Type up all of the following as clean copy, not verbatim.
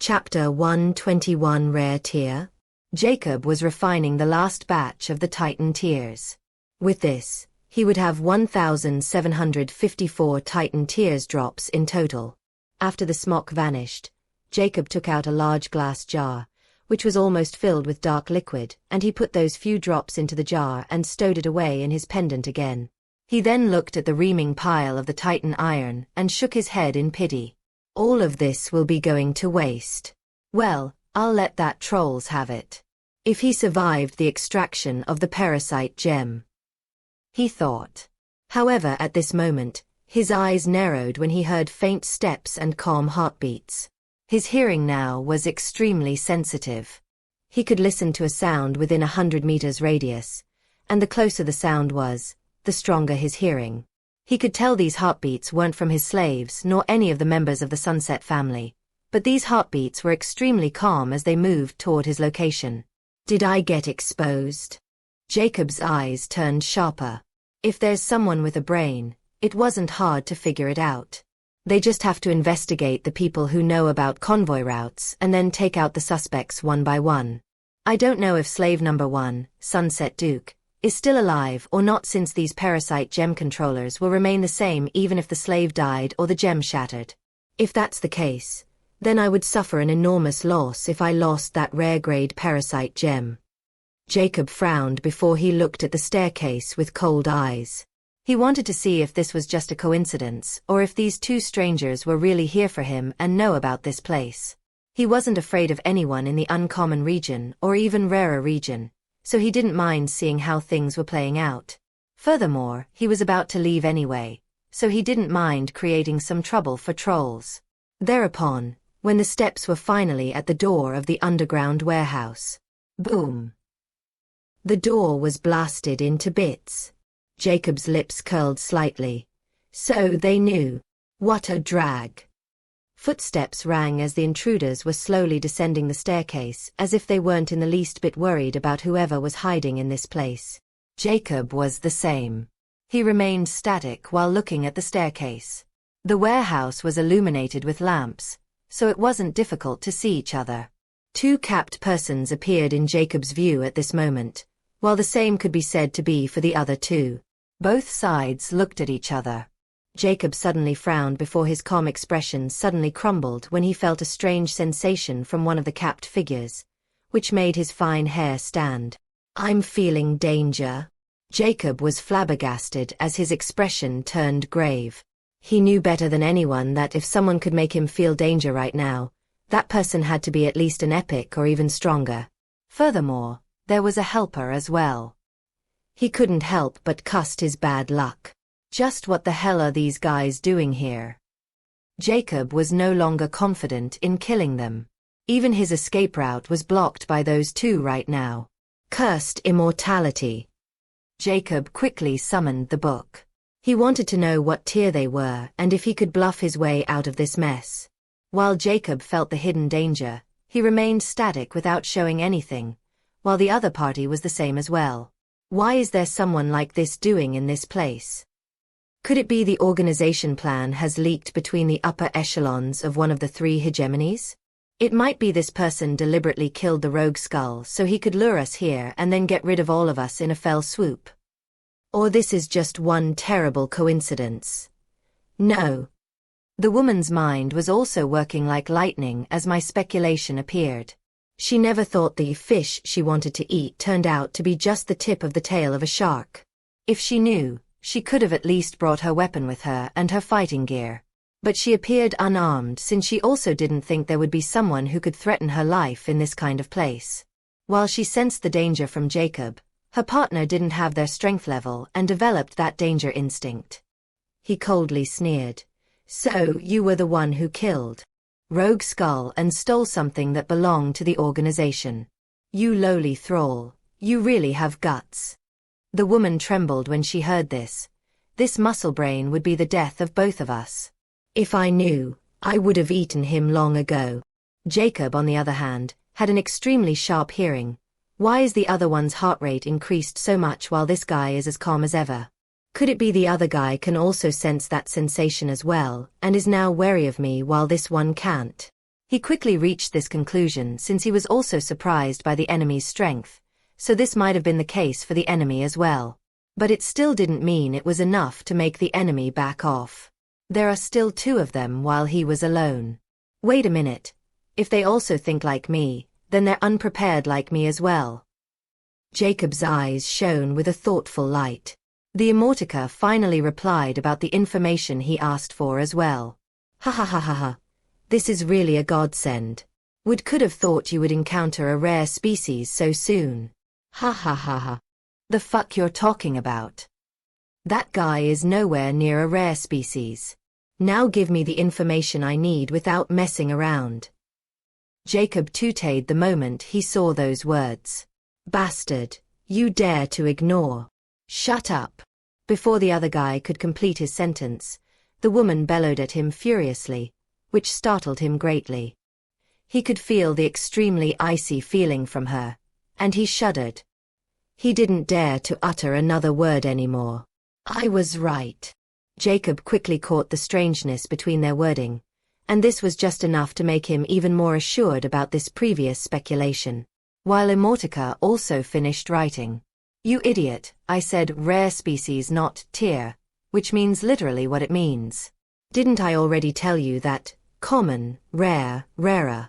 Chapter 121 Rare Tear. Jacob was refining the last batch of the Titan tears. With this, he would have 1,754 Titan tears drops in total. After the smoke vanished, Jacob took out a large glass jar, which was almost filled with dark liquid, and he put those few drops into the jar and stowed it away in his pendant again. He then looked at the reaming pile of the Titan iron and shook his head in pity. All of this will be going to waste. Well, I'll let that trolls have it. If he survived the extraction of the parasite gem, he thought. However, at this moment, his eyes narrowed when he heard faint steps and calm heartbeats. His hearing now was extremely sensitive. He could listen to a sound within 100 meters radius, and the closer the sound was, the stronger his hearing. He could tell these heartbeats weren't from his slaves nor any of the members of the Sunset family, but these heartbeats were extremely calm as they moved toward his location. Did I get exposed? Jacob's eyes turned sharper. If there's someone with a brain, it wasn't hard to figure it out. They just have to investigate the people who know about convoy routes and then take out the suspects one by one. I don't know if slave number 1, Sunset Duke, is still alive or not, since these parasite gem controllers will remain the same even if the slave died or the gem shattered. If that's the case, then I would suffer an enormous loss if I lost that rare-grade parasite gem. Jacob frowned before he looked at the staircase with cold eyes. He wanted to see if this was just a coincidence or if these two strangers were really here for him and know about this place. He wasn't afraid of anyone in the uncommon region or even rarer region, so he didn't mind seeing how things were playing out. Furthermore, he was about to leave anyway, so he didn't mind creating some trouble for trolls. Thereupon, when the steps were finally at the door of the underground warehouse, boom! The door was blasted into bits. Jacob's lips curled slightly. So they knew. What a drag. Footsteps rang as the intruders were slowly descending the staircase, as if they weren't in the least bit worried about whoever was hiding in this place. Jacob was the same. He remained static while looking at the staircase. The warehouse was illuminated with lamps, so it wasn't difficult to see each other. Two capped persons appeared in Jacob's view at this moment, while the same could be said to be for the other two. Both sides looked at each other. Jacob suddenly frowned before his calm expression suddenly crumbled when he felt a strange sensation from one of the capped figures, which made his fine hair stand. I'm feeling danger. Jacob was flabbergasted as his expression turned grave. He knew better than anyone that if someone could make him feel danger right now, that person had to be at least an epic or even stronger. Furthermore, there was a helper as well. He couldn't help but cuss his bad luck. Just what the hell are these guys doing here? Jacob was no longer confident in killing them. Even his escape route was blocked by those two right now. Cursed Immortality. Jacob quickly summoned the book. He wanted to know what tier they were and if he could bluff his way out of this mess. While Jacob felt the hidden danger, he remained static without showing anything, while the other party was the same as well. Why is there someone like this doing in this place? Could it be the organization plan has leaked between the upper echelons of one of the three hegemonies? It might be this person deliberately killed the rogue skull so he could lure us here and then get rid of all of us in a fell swoop. Or this is just one terrible coincidence. No. The woman's mind was also working like lightning as my speculation appeared. She never thought the fish she wanted to eat turned out to be just the tip of the tail of a shark. If she knew, she could have at least brought her weapon with her and her fighting gear. But she appeared unarmed since she also didn't think there would be someone who could threaten her life in this kind of place. While she sensed the danger from Jacob, her partner didn't have their strength level and developed that danger instinct. He coldly sneered. So you were the one who killed Rogue Skull and stole something that belonged to the organization. You lowly thrall, you really have guts. The woman trembled when she heard this. This muscle brain would be the death of both of us. If I knew, I would have eaten him long ago. Jacob, on the other hand, had an extremely sharp hearing. Why is the other one's heart rate increased so much while this guy is as calm as ever? Could it be the other guy can also sense that sensation as well, and is now wary of me while this one can't? He quickly reached this conclusion since he was also surprised by the enemy's strength, so this might have been the case for the enemy as well. But it still didn't mean it was enough to make the enemy back off. There are still two of them while he was alone. Wait a minute. If they also think like me, then they're unprepared like me as well. Jacob's eyes shone with a thoughtful light. The Immortica finally replied about the information he asked for as well. Ha ha ha ha ha. This is really a godsend. Could have thought you would encounter a rare species so soon. Ha ha ha ha. The fuck you're talking about? That guy is nowhere near a rare species. Now give me the information I need without messing around. Jacob tooted the moment he saw those words. Bastard, you dare to ignore. Shut up. Before the other guy could complete his sentence, the woman bellowed at him furiously, which startled him greatly. He could feel the extremely icy feeling from her, and he shuddered. He didn't dare to utter another word anymore. I was right. Jacob quickly caught the strangeness between their wording, and this was just enough to make him even more assured about this previous speculation. While Immortica also finished writing. You idiot, I said rare species not tier, which means literally what it means. Didn't I already tell you that common, rare, rarer?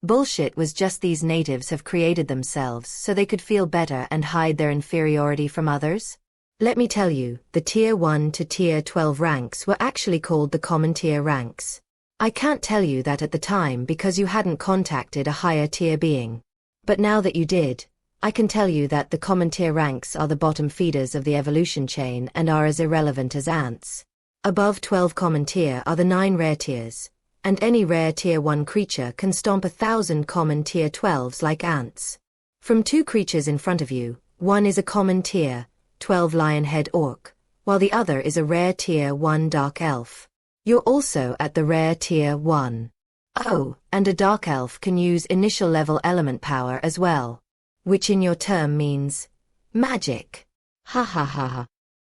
Bullshit was just these natives have created themselves so they could feel better and hide their inferiority from others? Let me tell you, the tier 1 to tier 12 ranks were actually called the common tier ranks. I can't tell you that at the time because you hadn't contacted a higher tier being. But now that you did, I can tell you that the common tier ranks are the bottom feeders of the evolution chain and are as irrelevant as ants. Above 12 common tier are the 9 rare tiers, and any rare tier 1 creature can stomp 1,000 common tier 12s like ants. From 2 creatures in front of you, one is a common tier 12 lionhead orc, while the other is a rare tier 1 dark elf. You're also at the rare tier 1. Oh, and a dark elf can use initial level element power as well. Which in your term means magic. Ha ha ha ha.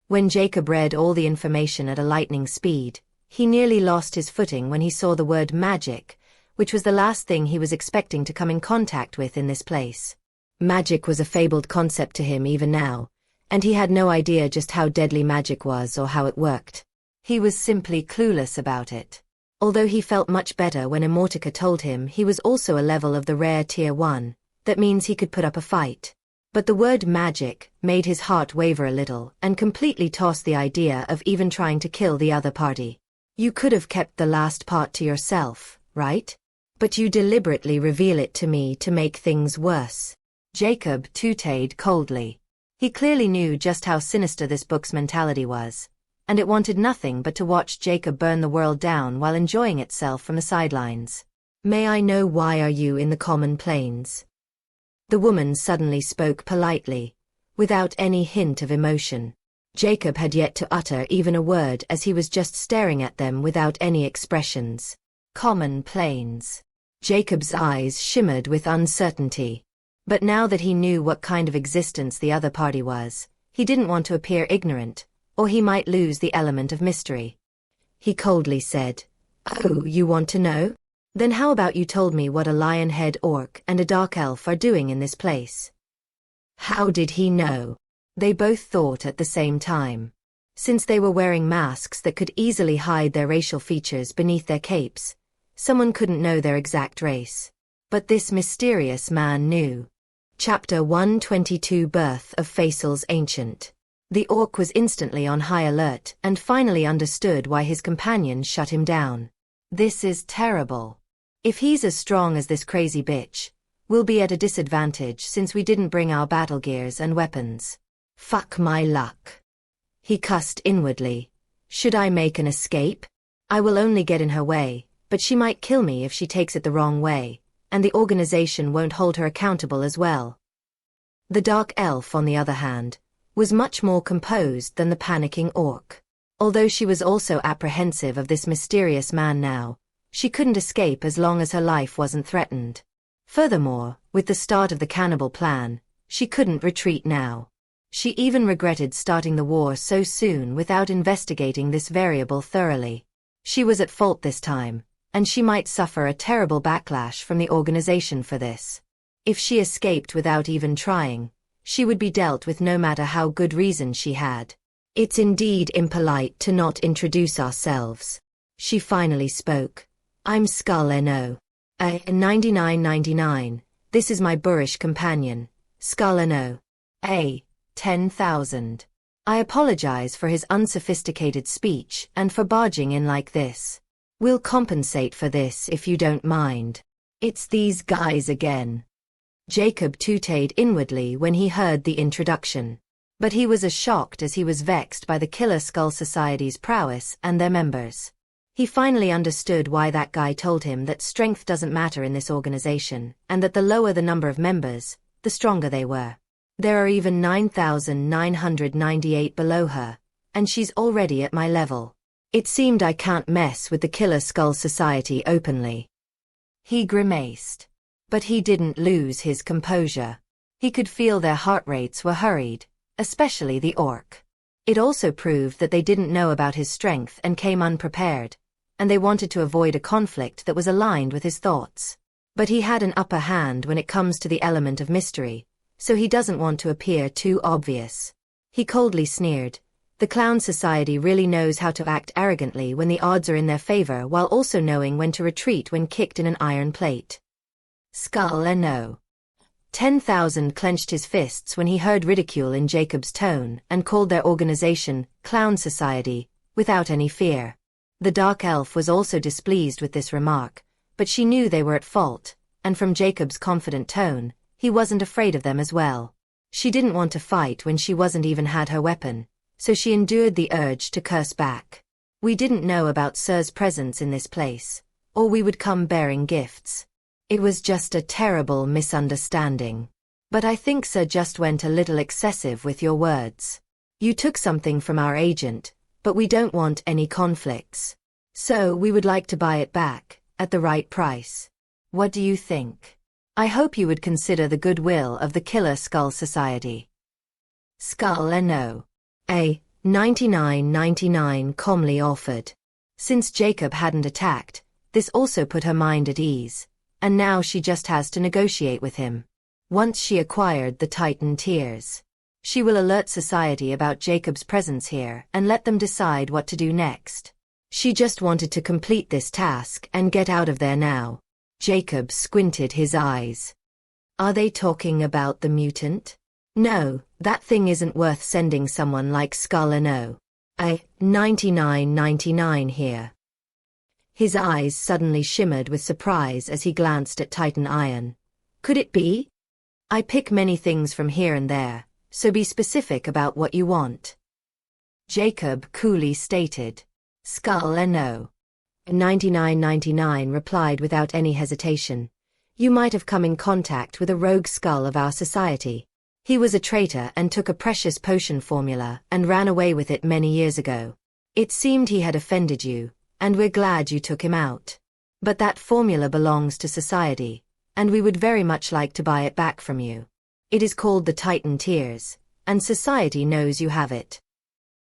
When Jacob read all the information at a lightning speed, he nearly lost his footing when he saw the word magic, which was the last thing he was expecting to come in contact with in this place. Magic was a fabled concept to him even now, and he had no idea just how deadly magic was or how it worked. He was simply clueless about it. Although he felt much better when Immortica told him he was also a level of the rare tier 1, that means he could put up a fight. But the word magic made his heart waver a little and completely tossed the idea of even trying to kill the other party. You could have kept the last part to yourself, right? But you deliberately reveal it to me to make things worse. Jacob tooted coldly. He clearly knew just how sinister this book's mentality was, and it wanted nothing but to watch Jacob burn the world down while enjoying itself from the sidelines. May I know why are you in the common plains? The woman suddenly spoke politely, without any hint of emotion. Jacob had yet to utter even a word as he was just staring at them without any expressions. Common plains. Jacob's eyes shimmered with uncertainty. But now that he knew what kind of existence the other party was, he didn't want to appear ignorant, or he might lose the element of mystery. He coldly said, Oh, you want to know? Then how about you told me what a lionhead orc and a dark elf are doing in this place? How did he know? They both thought at the same time. Since they were wearing masks that could easily hide their racial features beneath their capes, someone couldn't know their exact race. But this mysterious man knew. Chapter 122 Birth of Faisal's Ancient. The orc was instantly on high alert and finally understood why his companion shut him down. This is terrible. If he's as strong as this crazy bitch, we'll be at a disadvantage since we didn't bring our battle gears and weapons. Fuck my luck. He cussed inwardly. Should I make an escape? I will only get in her way, but she might kill me if she takes it the wrong way, and the organization won't hold her accountable as well. The dark elf, on the other hand, was much more composed than the panicking orc. Although she was also apprehensive of this mysterious man now, she couldn't escape as long as her life wasn't threatened. Furthermore, with the start of the cannibal plan, she couldn't retreat now. She even regretted starting the war so soon without investigating this variable thoroughly. She was at fault this time, and she might suffer a terrible backlash from the organization for this. If she escaped without even trying, she would be dealt with no matter how good reason she had. It's indeed impolite to not introduce ourselves. She finally spoke. I'm Skull No. 9999. This is my boorish companion, Skull No. 10,000. I apologize for his unsophisticated speech and for barging in like this. We'll compensate for this if you don't mind. It's these guys again. Jacob tooted inwardly when he heard the introduction. But he was as shocked as he was vexed by the Killer Skull Society's prowess and their members. He finally understood why that guy told him that strength doesn't matter in this organization, and that the lower the number of members, the stronger they were. There are even 9,998 below her, and she's already at my level. It seemed I can't mess with the Killer Skull Society openly. He grimaced. But he didn't lose his composure. He could feel their heart rates were hurried, especially the orc. It also proved that they didn't know about his strength and came unprepared, and they wanted to avoid a conflict that was aligned with his thoughts. But he had an upper hand when it comes to the element of mystery, so he doesn't want to appear too obvious. He coldly sneered. The Clown Society really knows how to act arrogantly when the odds are in their favor while also knowing when to retreat when kicked in an iron plate. Skull No. 10,000 clenched his fists when he heard ridicule in Jacob's tone and called their organization Clown Society, without any fear. The Dark Elf was also displeased with this remark, but she knew they were at fault, and from Jacob's confident tone, he wasn't afraid of them as well. She didn't want to fight when she wasn't even had her weapon, so she endured the urge to curse back. We didn't know about Sir's presence in this place, or we would come bearing gifts. It was just a terrible misunderstanding. But I think Sir just went a little excessive with your words. You took something from our agent, but we don't want any conflicts. So we would like to buy it back, at the right price. What do you think? I hope you would consider the goodwill of the Killer Skull Society. Skull No. 9999 calmly offered. Since Jacob hadn't attacked, this also put her mind at ease, and now she just has to negotiate with him. Once she acquired the Titan Tears, she will alert society about Jacob's presence here and let them decide what to do next. She just wanted to complete this task and get out of there now. Jacob squinted his eyes. Are they talking about the mutant? No, that thing isn't worth sending someone like Skull No. 9999 here. His eyes suddenly shimmered with surprise as he glanced at Titan Iron. Could it be? I pick many things from here and there, so be specific about what you want. Jacob coolly stated. Skull No. 9999 replied without any hesitation. You might have come in contact with a rogue skull of our society. He was a traitor and took a precious potion formula and ran away with it many years ago. It seemed he had offended you, and we're glad you took him out. But that formula belongs to society, and we would very much like to buy it back from you. It is called the Titan Tears, and society knows you have it.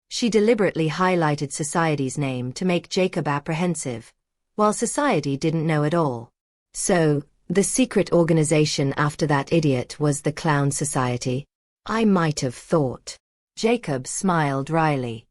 She deliberately highlighted society's name to make Jacob apprehensive, while society didn't know at all. So, the secret organization after that idiot was the Clown Society? I might have thought. Jacob smiled wryly.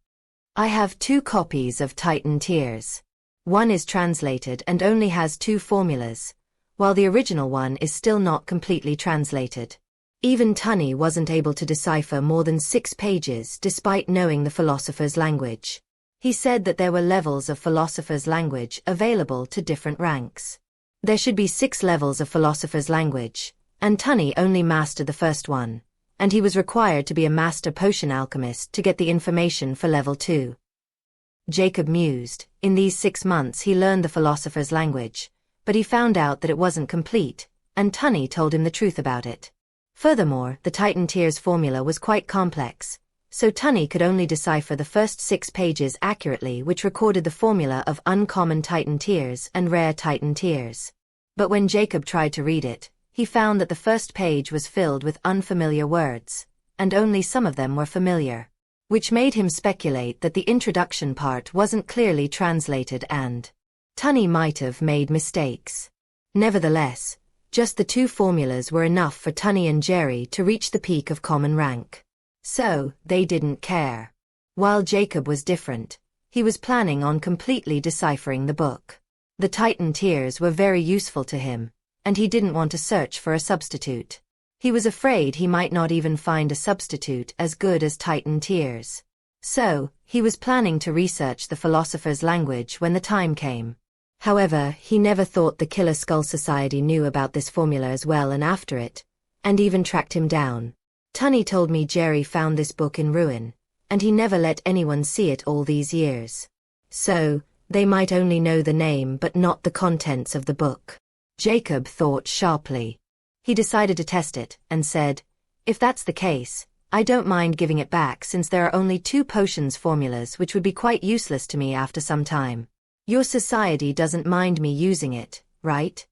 I have 2 copies of Titan Tears. One is translated and only has 2 formulas, while the original one is still not completely translated. Even Tunny wasn't able to decipher more than 6 pages despite knowing the philosopher's language. He said that there were levels of philosopher's language available to different ranks. There should be 6 levels of philosopher's language, and Tunny only mastered the first one, and he was required to be a master potion alchemist to get the information for level 2. Jacob mused. In these 6 months he learned the philosopher's language, but he found out that it wasn't complete, and Tunny told him the truth about it. Furthermore, the Titan Tears formula was quite complex, so Tunny could only decipher the first 6 pages accurately, which recorded the formula of uncommon Titan Tears and rare Titan Tears. But when Jacob tried to read it, he found that the first page was filled with unfamiliar words, and only some of them were familiar, which made him speculate that the introduction part wasn't clearly translated and Tunney might have made mistakes. Nevertheless, just the two formulas were enough for Tunney and Jerry to reach the peak of common rank. So, they didn't care. While Jacob was different, he was planning on completely deciphering the book. The Titan tears were very useful to him, and he didn't want to search for a substitute. He was afraid he might not even find a substitute as good as Titan tears. So, he was planning to research the philosopher's language when the time came. However, he never thought the Killer Skull Society knew about this formula as well and after it, and even tracked him down. Tunney told me Jerry found this book in ruin, and he never let anyone see it all these years. So, they might only know the name but not the contents of the book. Jacob thought sharply. He decided to test it, and said, "If that's the case, I don't mind giving it back since there are only 2 potions formulas which would be quite useless to me after some time. Your society doesn't mind me using it, right?"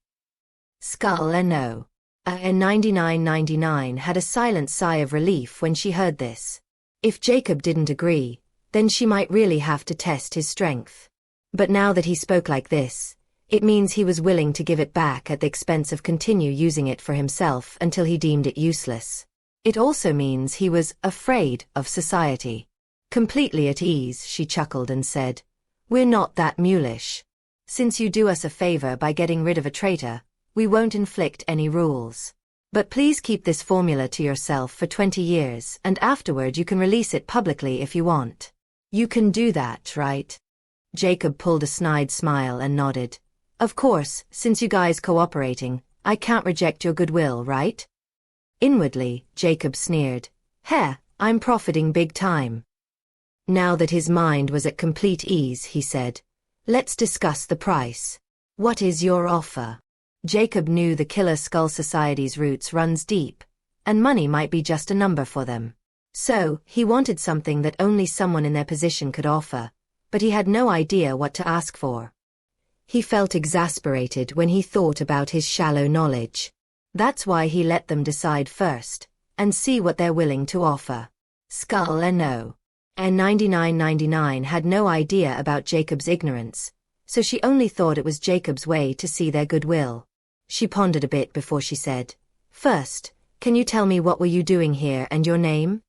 Skull no. In 9999 had a silent sigh of relief when she heard this. If Jacob didn't agree, then she might really have to test his strength. But now that he spoke like this, it means he was willing to give it back at the expense of continue using it for himself until he deemed it useless. It also means he was afraid of society. Completely at ease, she chuckled and said, "We're not that mulish. Since you do us a favor by getting rid of a traitor, we won't inflict any rules. But please keep this formula to yourself for 20 years and afterward you can release it publicly if you want. You can do that, right?" Jacob pulled a snide smile and nodded. "Of course, since you guys cooperating, I can't reject your goodwill, right?" Inwardly, Jacob sneered. "Heh, I'm profiting big time." Now that his mind was at complete ease, he said, "Let's discuss the price. What is your offer?" Jacob knew the Killer Skull Society's roots runs deep, and money might be just a number for them. So, he wanted something that only someone in their position could offer, but he had no idea what to ask for. He felt exasperated when he thought about his shallow knowledge. That's why he let them decide first, and see what they're willing to offer. Skull no. And 9999 had no idea about Jacob's ignorance, so she only thought it was Jacob's way to see their goodwill. She pondered a bit before she said, "First, can you tell me what were you doing here and your name?"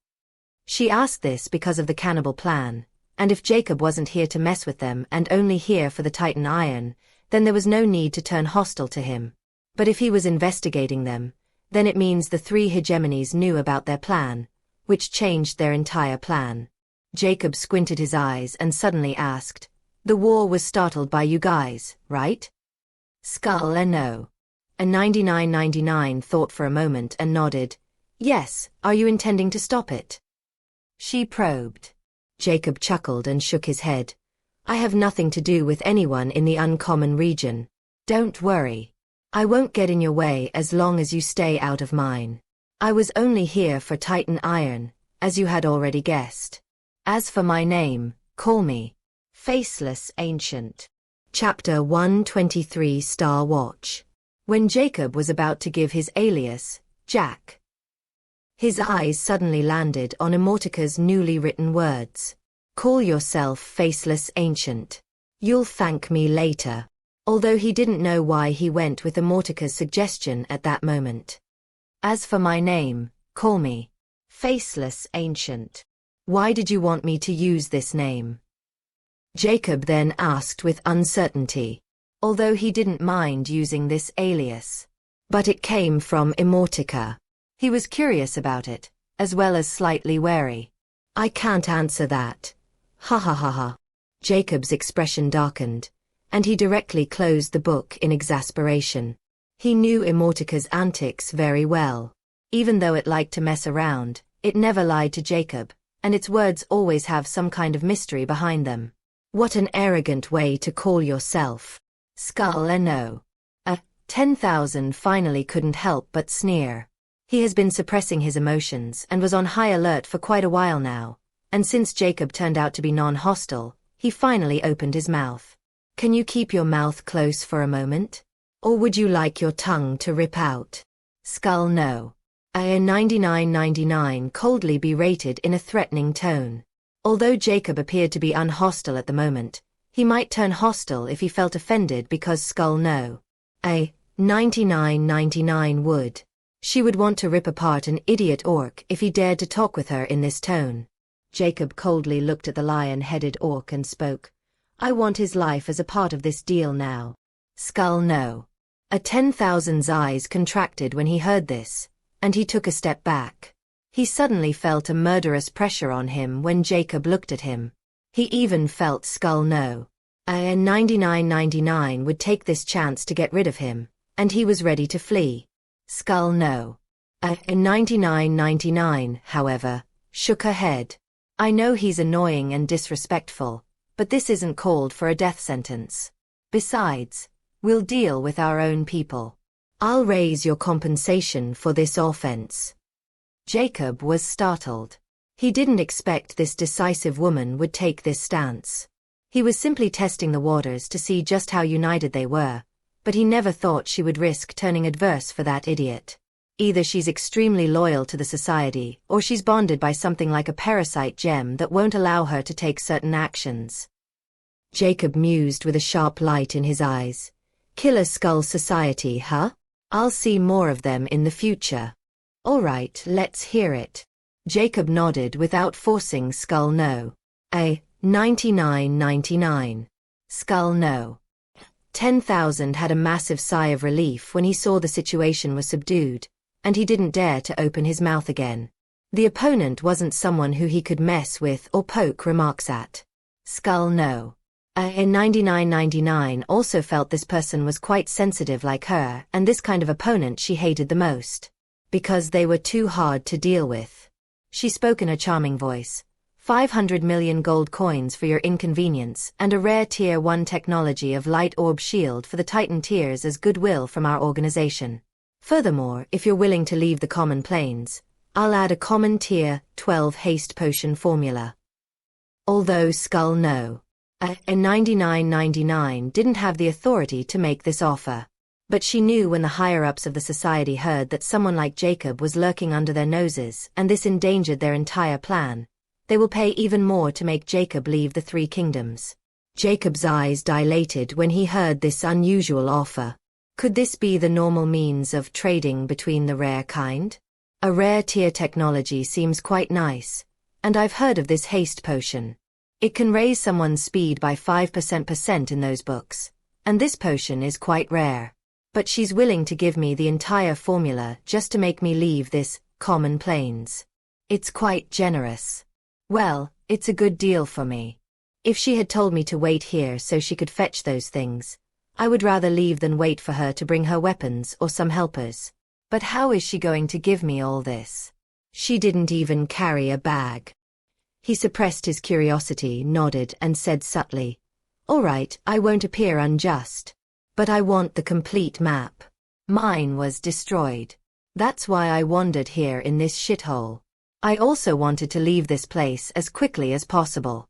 She asked this because of the cannibal plan, and if Jacob wasn't here to mess with them and only here for the Titan iron, then there was no need to turn hostile to him. But if he was investigating them, then it means the 3 hegemonies knew about their plan, which changed their entire plan. Jacob squinted his eyes and suddenly asked, "The war was startled by you guys, right?" Skull no. And 9999 thought for a moment and nodded. "Yes, are you intending to stop it?" She probed. Jacob chuckled and shook his head. "I have nothing to do with anyone in the uncommon region. Don't worry. I won't get in your way as long as you stay out of mine. I was only here for Titan iron, as you had already guessed. As for my name, call me Faceless Ancient." Chapter 123 Star Watch. When Jacob was about to give his alias, Jack, his eyes suddenly landed on Immortica's newly written words. "Call yourself Faceless Ancient. You'll thank me later." Although he didn't know why he went with Immortica's suggestion at that moment. "As for my name, call me Faceless Ancient. Why did you want me to use this name?" Jacob then asked with uncertainty, although he didn't mind using this alias. But it came from Immortica. He was curious about it, as well as slightly wary. "I can't answer that. Ha ha ha ha." Jacob's expression darkened, and he directly closed the book in exasperation. He knew Immortica's antics very well. Even though it liked to mess around, it never lied to Jacob, and its words always have some kind of mystery behind them. What an arrogant way to call yourself. Skull no. 10,000 finally couldn't help but sneer. He has been suppressing his emotions and was on high alert for quite a while now, and since Jacob turned out to be non-hostile, he finally opened his mouth. "Can you keep your mouth close for a moment? Or would you like your tongue to rip out?" Skull no. 9999 coldly berated in a threatening tone. Although Jacob appeared to be unhostile at the moment, He might turn hostile if he felt offended because Skull no. A 9999 would. She would want to rip apart an idiot orc if he dared to talk with her in this tone. Jacob coldly looked at the lion-headed orc and spoke. I want his life as a part of this deal now. Skull no. A 10,000's eyes contracted when he heard this, and he took a step back. He suddenly felt a murderous pressure on him when Jacob looked at him. He even felt Skull no. A 9999 would take this chance to get rid of him, and he was ready to flee. Skull no. A 9999, however, shook her head. I know he's annoying and disrespectful, but this isn't called for a death sentence. Besides, we'll deal with our own people. I'll raise your compensation for this offense. Jacob was startled. He didn't expect this decisive woman would take this stance. He was simply testing the waters to see just how united they were, but he never thought she would risk turning adverse for that idiot. Either she's extremely loyal to the society, or she's bonded by something like a parasite gem that won't allow her to take certain actions. Jacob mused with a sharp light in his eyes. Killer Skull Society, huh? I'll see more of them in the future. All right, let's hear it. Jacob nodded without forcing Skull no. A 9999. Skull no. 10,000 had a massive sigh of relief when he saw the situation was subdued, and he didn't dare to open his mouth again. The opponent wasn't someone who he could mess with or poke remarks at. Skull no. A 9999 also felt this person was quite sensitive like her, and this kind of opponent she hated the most. Because they were too hard to deal with. She spoke in a charming voice. 500 million gold coins for your inconvenience, and a rare Tier 1 technology of light orb shield for the Titan tiers as goodwill from our organization. Furthermore, if you're willing to leave the common planes, I'll add a common Tier 12 haste potion formula. Although Skull no. A 9999 didn't have the authority to make this offer. But she knew when the higher-ups of the society heard that someone like Jacob was lurking under their noses and this endangered their entire plan, they will pay even more to make Jacob leave the Three Kingdoms. Jacob's eyes dilated when he heard this unusual offer. Could this be the normal means of trading between the rare kind? A rare tier technology seems quite nice, and I've heard of this haste potion. It can raise someone's speed by 5% in those books, and this potion is quite rare. But she's willing to give me the entire formula just to make me leave this common plains. It's quite generous. Well, it's a good deal for me. If she had told me to wait here so she could fetch those things, I would rather leave than wait for her to bring her weapons or some helpers. But how is she going to give me all this? She didn't even carry a bag. He suppressed his curiosity, nodded, and said subtly, All right, I won't appear unjust. But I want the complete map. Mine was destroyed. That's why I wandered here in this shithole. I also wanted to leave this place as quickly as possible.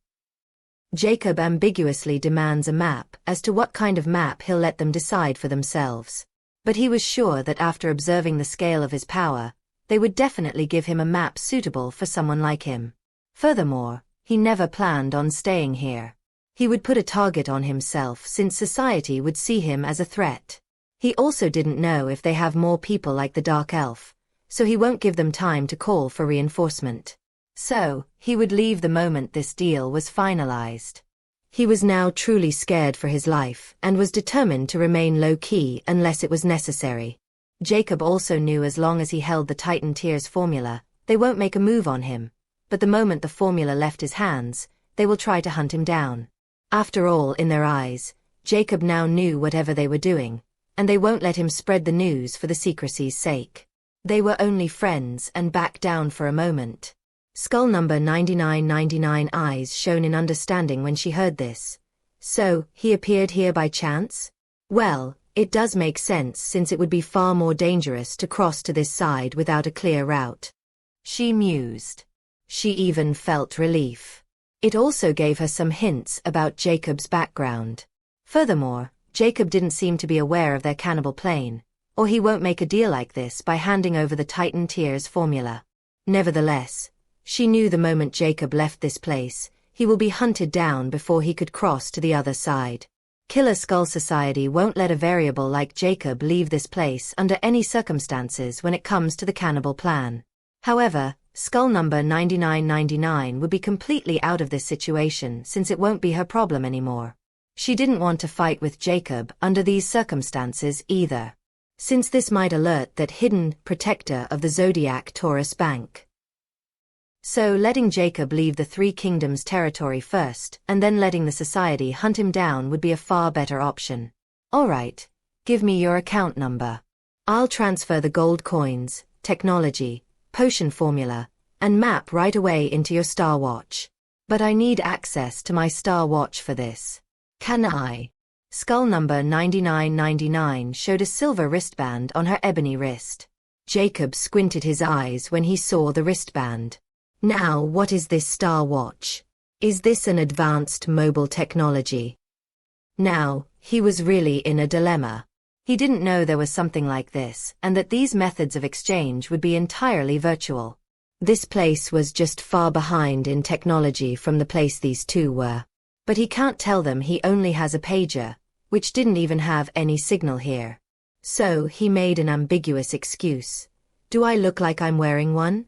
Jacob ambiguously demands a map as to what kind of map he'll let them decide for themselves. But he was sure that after observing the scale of his power, they would definitely give him a map suitable for someone like him. Furthermore, he never planned on staying here. He would put a target on himself since society would see him as a threat. He also didn't know if they have more people like the Dark Elf, so he won't give them time to call for reinforcement. So, he would leave the moment this deal was finalized. He was now truly scared for his life and was determined to remain low-key unless it was necessary. Jacob also knew as long as he held the Titan Tiers formula, they won't make a move on him, but the moment the formula left his hands, they will try to hunt him down. After all, in their eyes, Jacob now knew whatever they were doing, and they won't let him spread the news for the secrecy's sake. They were only friends and backed down for a moment. Skull number 9999 eyes shone in understanding when she heard this. So, he appeared here by chance? Well, it does make sense since it would be far more dangerous to cross to this side without a clear route. She mused. She even felt relief. It also gave her some hints about Jacob's background. Furthermore, Jacob didn't seem to be aware of their cannibal plane, or he won't make a deal like this by handing over the Titan Tiers formula. Nevertheless, she knew the moment Jacob left this place, he will be hunted down before he could cross to the other side. Killer Skull Society won't let a variable like Jacob leave this place under any circumstances when it comes to the cannibal plan. However, skull number 9999 would be completely out of this situation since it won't be her problem anymore. She didn't want to fight with Jacob under these circumstances either, since this might alert that hidden protector of the Zodiac Taurus Bank. So letting Jacob leave the Three Kingdoms territory first and then letting the society hunt him down would be a far better option. Alright, give me your account number. I'll transfer the gold coins, technology, potion formula, and map right away into your Star Watch. But I need access to my Star Watch for this. Can I? Skull number 9999 showed a silver wristband on her ebony wrist. Jacob squinted his eyes when he saw the wristband. Now, what is this Star Watch? Is this an advanced mobile technology? Now, he was really in a dilemma. He didn't know there was something like this, and that these methods of exchange would be entirely virtual. This place was just far behind in technology from the place these two were. But he can't tell them he only has a pager, which didn't even have any signal here. So he made an ambiguous excuse. Do I look like I'm wearing one?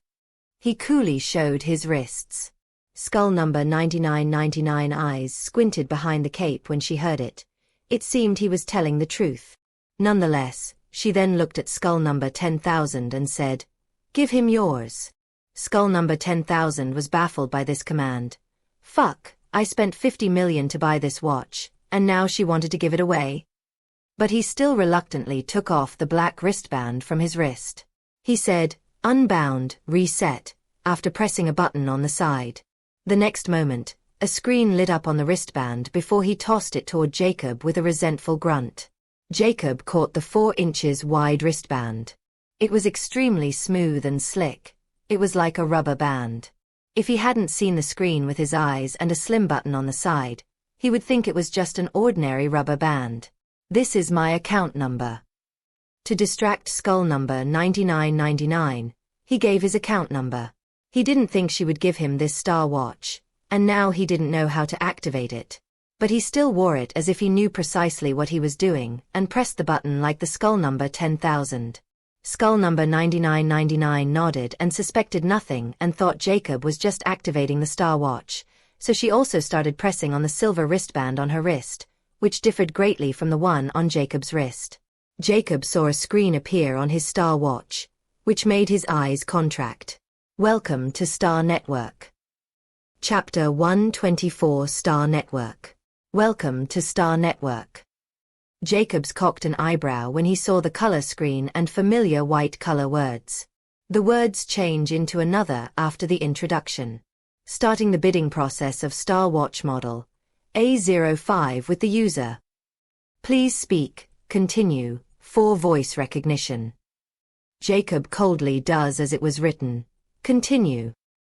He coolly showed his wrists. Skull number 9999 eyes squinted behind the cape when she heard it. It seemed he was telling the truth. Nonetheless, she then looked at skull number 10,000 and said, "Give him yours." Skull number 10,000 was baffled by this command. Fuck, I spent 50 million to buy this watch, and now she wanted to give it away? But he still reluctantly took off the black wristband from his wrist. He said, "Unbound, reset," after pressing a button on the side. The next moment, a screen lit up on the wristband before he tossed it toward Jacob with a resentful grunt. Jacob caught the 4 inches wide wristband. It was extremely smooth and slick. It was like a rubber band. If he hadn't seen the screen with his eyes and a slim button on the side, he would think it was just an ordinary rubber band. This is my account number. To distract skull number 9999, he gave his account number. He didn't think she would give him this Star Watch, and now he didn't know how to activate it. But he still wore it as if he knew precisely what he was doing and pressed the button like the skull number 10,000. Skull number 9999 nodded and suspected nothing and thought Jacob was just activating the Star Watch, so she also started pressing on the silver wristband on her wrist, which differed greatly from the one on Jacob's wrist. Jacob saw a screen appear on his Star Watch, which made his eyes contract. Welcome to Star Network. Chapter 124 Star Network. Welcome to Star Network. Jacobs cocked an eyebrow when he saw the color screen and familiar white color words. The words change into another after the introduction. Starting the bidding process of Star Watch model A05 with the user. Please speak, continue, for voice recognition. Jacob coldly does as it was written. Continue.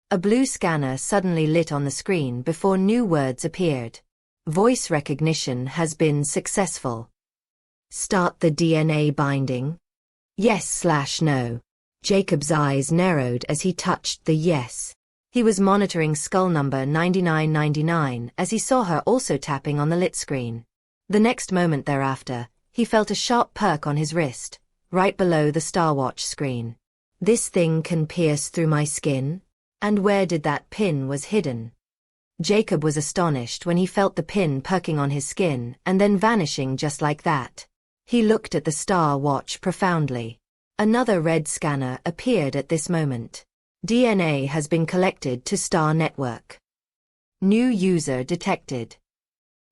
A blue scanner suddenly lit on the screen before new words appeared. Voice recognition has been successful. Start the DNA binding? Yes/no. Jacob's eyes narrowed as he touched the yes. He was monitoring skull number 9999 as he saw her also tapping on the lit screen. The next moment thereafter, he felt a sharp perk on his wrist, right below the Star Watch screen. This thing can pierce through my skin? And where did that pin was hidden? Jacob was astonished when he felt the pin perking on his skin and then vanishing just like that. He looked at the Star Watch profoundly. Another red scanner appeared at this moment. DNA has been collected to Star Network. New user detected.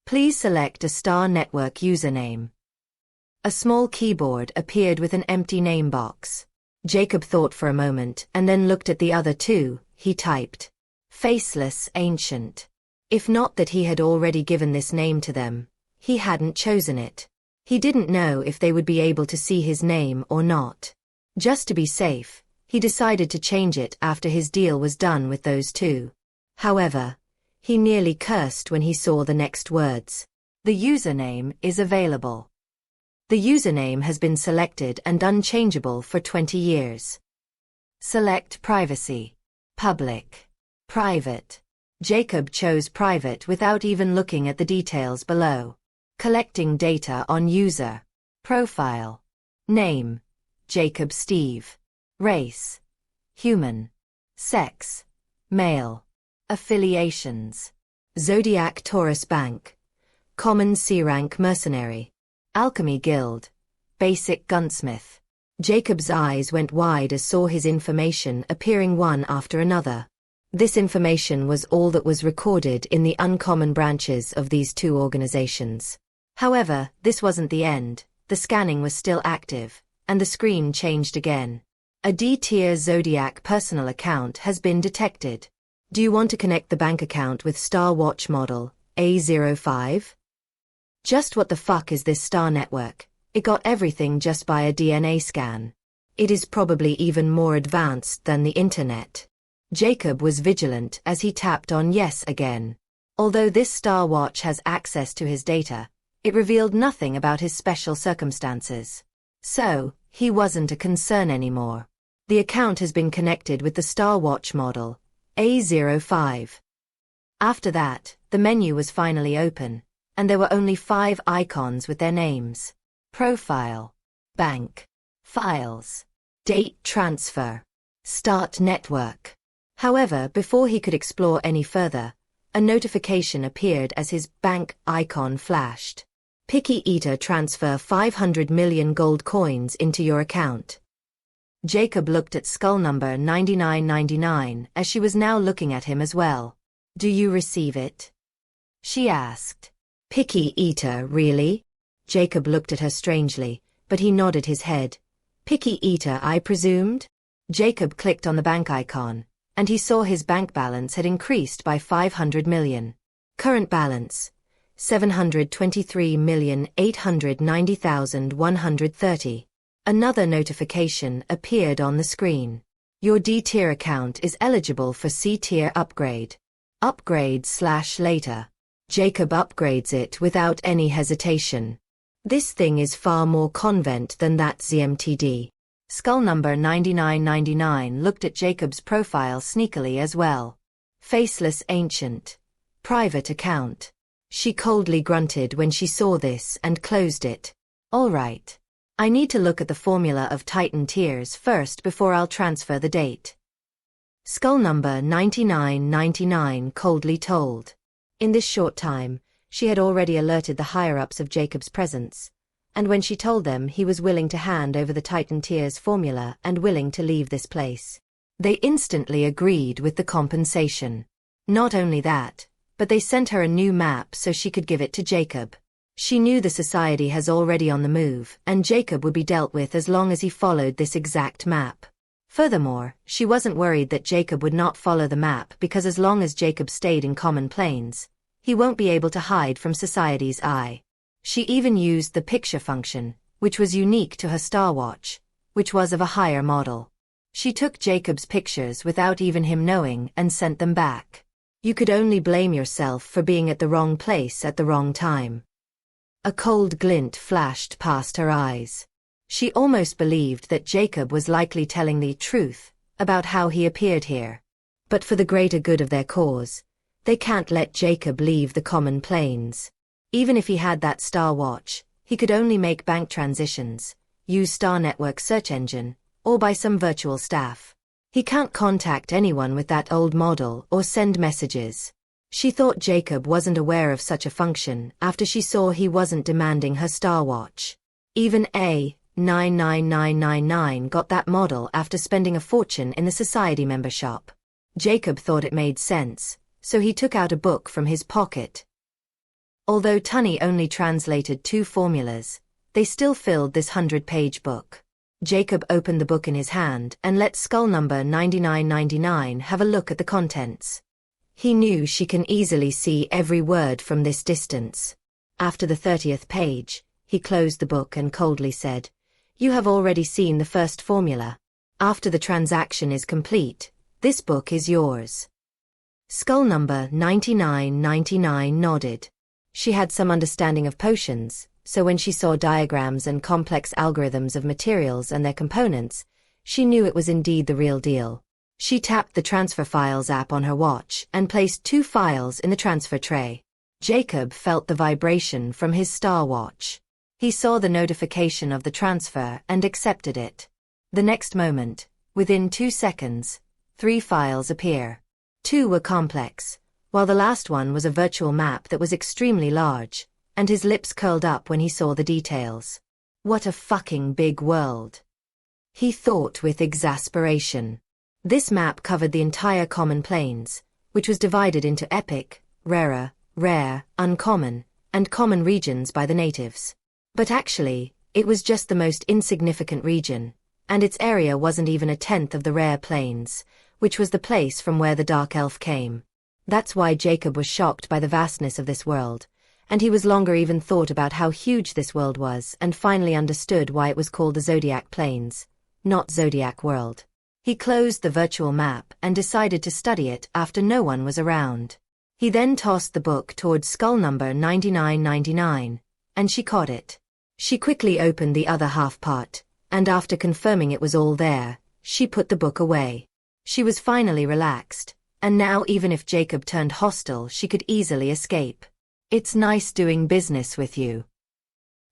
Please select a Star Network username. A small keyboard appeared with an empty name box. Jacob thought for a moment and then looked at the other two. He typed, "Faceless Ancient." If not that he had already given this name to them, he hadn't chosen it. He didn't know if they would be able to see his name or not. Just to be safe, he decided to change it after his deal was done with those two. However, he nearly cursed when he saw the next words. The username is available. The username has been selected and unchangeable for 20 years. Select privacy. Public. Private. Jacob chose private without even looking at the details below. Collecting data on user. Profile. Name: Jacob Steve. Race: human. Sex: male. Affiliations: Zodiac Taurus Bank. Common C-rank mercenary. Alchemy Guild. Basic gunsmith. Jacob's eyes went wide as saw his information appearing one after another. This information was all that was recorded in the uncommon branches of these two organizations. However, this wasn't the end. The scanning was still active, and the screen changed again. A D-tier Zodiac personal account has been detected. Do you want to connect the bank account with Star Watch model A05? Just what the fuck is this Star network? It got everything just by a DNA scan. It is probably even more advanced than the internet. Jacob was vigilant as he tapped on yes again. Although this Star Watch has access to his data, it revealed nothing about his special circumstances. So, he wasn't a concern anymore. The account has been connected with the Star Watch model A05. After that, the menu was finally open, and there were only 5 icons with their names. Profile. Bank. Files. Date transfer. Start network. However, before he could explore any further, a notification appeared as his bank icon flashed. Picky Eater transfer 500 million gold coins into your account. Jacob looked at skull number 9999 as she was now looking at him as well. Do you receive it? She asked. Picky Eater, really? Jacob looked at her strangely, but he nodded his head. Picky Eater, I presumed? Jacob clicked on the bank icon, and he saw his bank balance had increased by 500 million. Current balance: 723,890,130. Another notification appeared on the screen. Your D-tier account is eligible for C-tier upgrade. Upgrade/later. Jacob upgrades it without any hesitation. This thing is far more convent than that ZMTD. Skull number 9999 looked at Jacob's profile sneakily as well. Faceless Ancient. Private account. She coldly grunted when she saw this and closed it. All right. I need to look at the formula of Titan tiers first before I'll transfer the date. Skull number 9999 coldly told. In this short time, she had already alerted the higher-ups of Jacob's presence, and when she told them he was willing to hand over the Titan tiers formula and willing to leave this place, they instantly agreed with the compensation. Not only that, but they sent her a new map so she could give it to Jacob. She knew the society has already on the move, and Jacob would be dealt with as long as he followed this exact map. Furthermore, she wasn't worried that Jacob would not follow the map because as long as Jacob stayed in common planes, he won't be able to hide from society's eye. She even used the picture function, which was unique to her Star Watch, which was of a higher model. She took Jacob's pictures without even him knowing and sent them back. You could only blame yourself for being at the wrong place at the wrong time. A cold glint flashed past her eyes. She almost believed that Jacob was likely telling the truth about how he appeared here. But for the greater good of their cause, they can't let Jacob leave the common planes. Even if he had that Star Watch, he could only make bank transitions, use Star Network search engine, or by some virtual staff. He can't contact anyone with that old model or send messages. She thought Jacob wasn't aware of such a function after she saw he wasn't demanding her Star Watch. Even A99999 got that model after spending a fortune in the society member shop. Jacob thought it made sense, so he took out a book from his pocket. Although Tunney only translated 2 formulas, they still filled this 100-page book. Jacob opened the book in his hand and let skull number 9999 have a look at the contents. He knew she can easily see every word from this distance. After the 30th page, he closed the book and coldly said, "You have already seen the first formula. After the transaction is complete, this book is yours." Skull number 9999 nodded. She had some understanding of potions, so when she saw diagrams and complex algorithms of materials and their components, she knew it was indeed the real deal. She tapped the transfer files app on her watch and placed 2 files in the transfer tray. Jacob felt the vibration from his star watch. He saw the notification of the transfer and accepted it. The next moment, within 2 seconds, 3 files appear. 2 were complex, while the last one was a virtual map that was extremely large, and his lips curled up when he saw the details. What a fucking big world, he thought with exasperation. This map covered the entire Common Plains, which was divided into epic, rarer, rare, uncommon, and common regions by the natives. But actually, it was just the most insignificant region, and its area wasn't even a tenth of the rare plains, which was the place from where the Dark Elf came. That's why Jacob was shocked by the vastness of this world, and he was longer even thought about how huge this world was and finally understood why it was called the Zodiac Plains, not Zodiac World. He closed the virtual map and decided to study it after no one was around. He then tossed the book towards skull number 9999, and she caught it. She quickly opened the other half part, and after confirming it was all there, she put the book away. She was finally relaxed, and now even if Jacob turned hostile she could easily escape. "It's nice doing business with you,"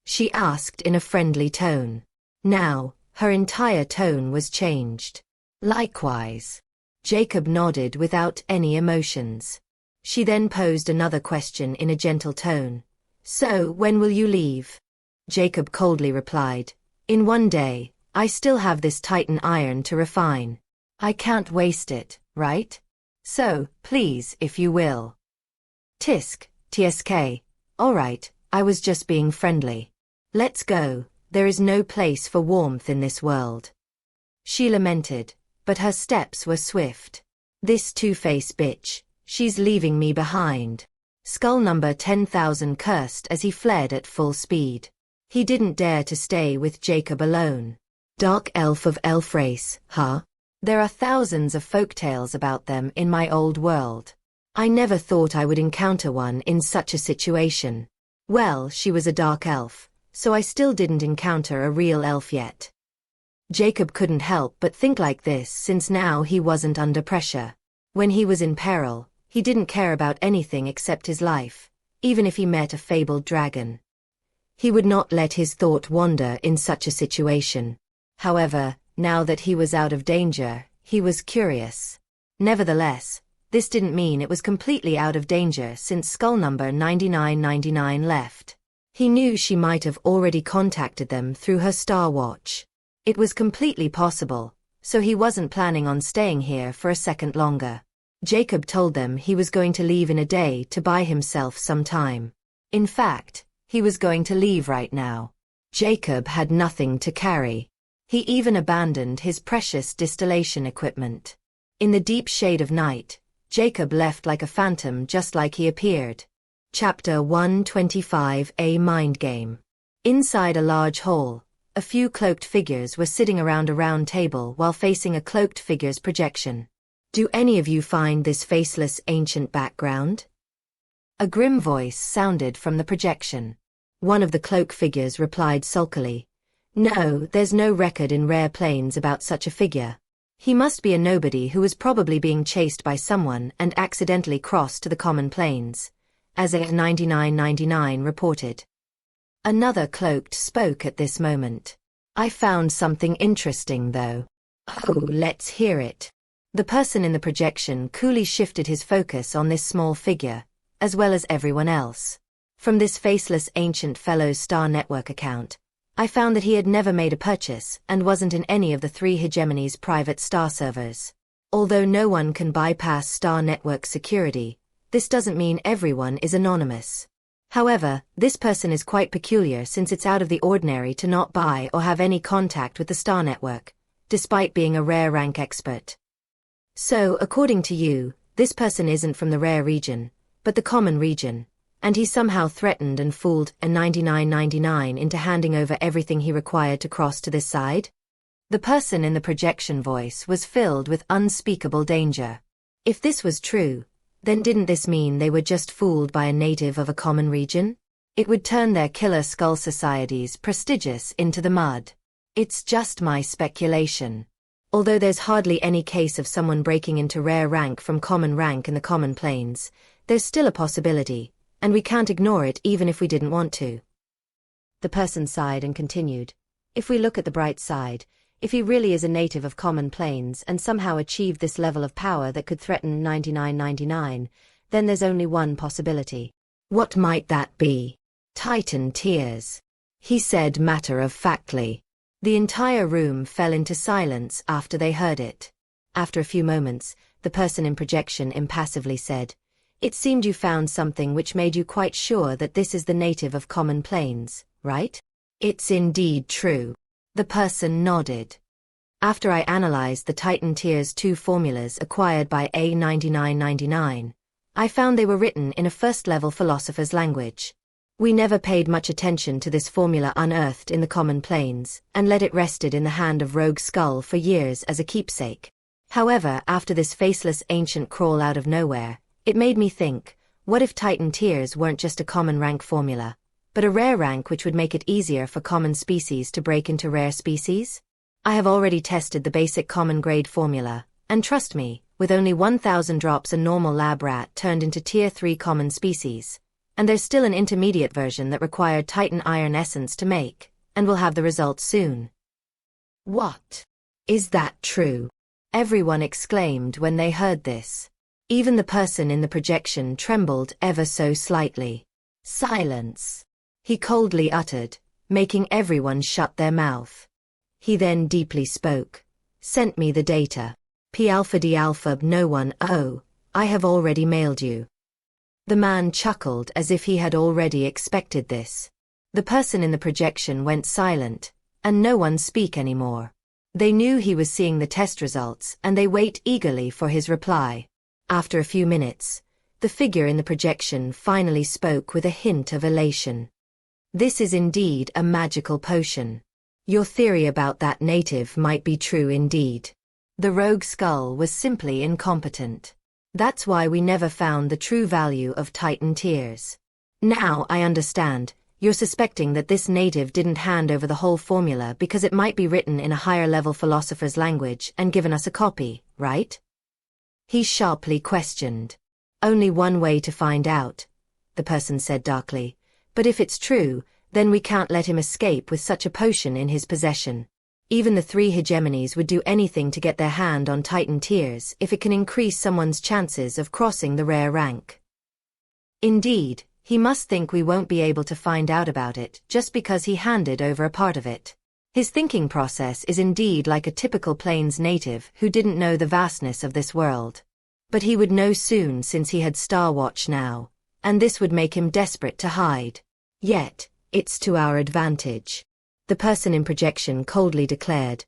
she asked in a friendly tone. Now, her entire tone was changed. "Likewise." Jacob nodded without any emotions. She then posed another question in a gentle tone. "So, when will you leave?" Jacob coldly replied, "In 1 day. I still have this Titan iron to refine. I can't waste it, right? So, please, if you will." TSK. "Alright, I was just being friendly. Let's go, there is no place for warmth in this world." She lamented, but her steps were swift. "This two-face bitch, she's leaving me behind." Skull number 10,000 cursed as he fled at full speed. He didn't dare to stay with Jacob alone. Dark elf of elf race, huh? There are thousands of folktales about them in my old world. I never thought I would encounter one in such a situation. Well, she was a dark elf, so I still didn't encounter a real elf yet. Jacob couldn't help but think like this since now he wasn't under pressure. When he was in peril, he didn't care about anything except his life, even if he met a fabled dragon. He would not let his thought wander in such a situation. However, now that he was out of danger, he was curious. Nevertheless, this didn't mean it was completely out of danger since skull number 9999 left. He knew she might have already contacted them through her star watch. It was completely possible, so he wasn't planning on staying here for a second longer. Jacob told them he was going to leave in a day to buy himself some time. In fact, he was going to leave right now. Jacob had nothing to carry. He even abandoned his precious distillation equipment. In the deep shade of night, Jacob left like a phantom just like he appeared. Chapter 125: A Mind Game. Inside a large hall, a few cloaked figures were sitting around a round table while facing a cloaked figure's projection. "Do any of you find this faceless ancient background?" A grim voice sounded from the projection. One of the cloak figures replied sulkily, "No, there's no record in Rare Plains about such a figure. He must be a nobody who was probably being chased by someone and accidentally crossed to the Common Plains," as a 9999 reported. Another cloaked spoke at this moment. "I found something interesting though." "Oh, let's hear it." The person in the projection coolly shifted his focus on this small figure, as well as everyone else. "From this faceless ancient fellow's Star Network account, I found that he had never made a purchase and wasn't in any of the 3 hegemony's private star servers. Although no one can bypass Star Network security, this doesn't mean everyone is anonymous. However, this person is quite peculiar since it's out of the ordinary to not buy or have any contact with the Star Network, despite being a rare rank expert. So, according to you, this person isn't from the rare region, but the common region, and he somehow threatened and fooled a 9999 into handing over everything he required to cross to this side?" The person in the projection voice was filled with unspeakable danger. If this was true, then didn't this mean they were just fooled by a native of a common region? It would turn their killer skull societies prestigious into the mud. "It's just my speculation. Although there's hardly any case of someone breaking into rare rank from common rank in the common planes, there's still a possibility, and we can't ignore it even if we didn't want to. The person sighed and continued. If we look at the bright side, if he really is a native of common planes and somehow achieved this level of power that could threaten 9999, then there's only one possibility. What might that be? Titan tears, he said matter-of-factly. The entire room fell into silence after they heard it. After a few moments, the person in projection impassively said, "It seemed you found something which made you quite sure that this is the native of common planes, right?" "It's indeed true." The person nodded. "After I analyzed the Titan Tears 2 formulas acquired by A9999, I found they were written in a first-level philosopher's language. We never paid much attention to this formula unearthed in the common planes, and let it rested in the hand of Rogue Skull for years as a keepsake. However, after this faceless ancient crawl out of nowhere, it made me think, what if Titan Tears weren't just a common rank formula, but a rare rank which would make it easier for common species to break into rare species? I have already tested the basic common grade formula, and trust me, with only 1,000 drops a normal lab rat turned into Tier 3 common species. And there's still an intermediate version that required Titan Iron Essence to make, and we'll have the results soon." "What? Is that true?" everyone exclaimed when they heard this. Even the person in the projection trembled ever so slightly. "Silence," he coldly uttered, making everyone shut their mouth. He then deeply spoke. "Sent me the data. P alpha D alpha no one. Oh, I have already mailed you." The man chuckled as if he had already expected this. The person in the projection went silent, and no one speak anymore. They knew he was seeing the test results and they wait eagerly for his reply. After a few minutes, the figure in the projection finally spoke with a hint of elation. "This is indeed a magical potion. Your theory about that native might be true indeed. The Rogue Skull was simply incompetent. That's why we never found the true value of Titan Tears. Now I understand, you're suspecting that this native didn't hand over the whole formula because it might be written in a higher-level philosopher's language and given us a copy, right?" he sharply questioned. "Only one way to find out," the person said darkly. "But if it's true, then we can't let him escape with such a potion in his possession. Even the 3 hegemonies would do anything to get their hand on Titan Tears if it can increase someone's chances of crossing the rare rank. Indeed, he must think we won't be able to find out about it just because he handed over a part of it. His thinking process is indeed like a typical Plains native who didn't know the vastness of this world. But he would know soon since he had Star Watch now, and this would make him desperate to hide. Yet, it's to our advantage," the person in projection coldly declared.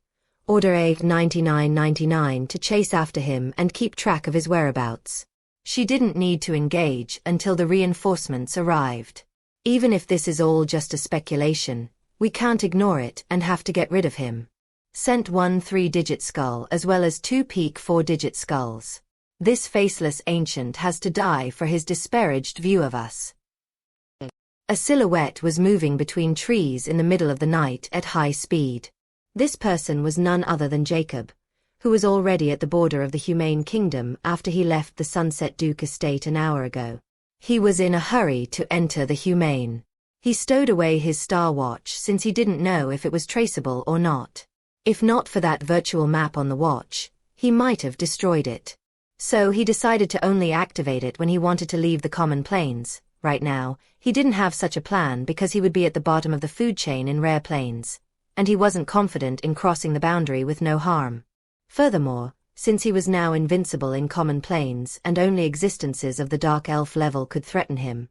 "Order A9999 to chase after him and keep track of his whereabouts." She didn't need to engage until the reinforcements arrived. Even if this is all just a speculation, we can't ignore it and have to get rid of him. Sent 1 3-digit skull as well as 2 peak 4-digit skulls. This faceless ancient has to die for his disparaged view of us. A silhouette was moving between trees in the middle of the night at high speed. This person was none other than Jacob, who was already at the border of the Humane Kingdom after he left the Sunset Duke estate an hour ago. He was in a hurry to enter the Humane. He stowed away his Star Watch since he didn't know if it was traceable or not. If not for that virtual map on the watch, he might have destroyed it. So he decided to only activate it when he wanted to leave the common plains. Right now, he didn't have such a plan because he would be at the bottom of the food chain in rare plains, and he wasn't confident in crossing the boundary with no harm. Furthermore, since he was now invincible in common plains and only existences of the Dark Elf level could threaten him,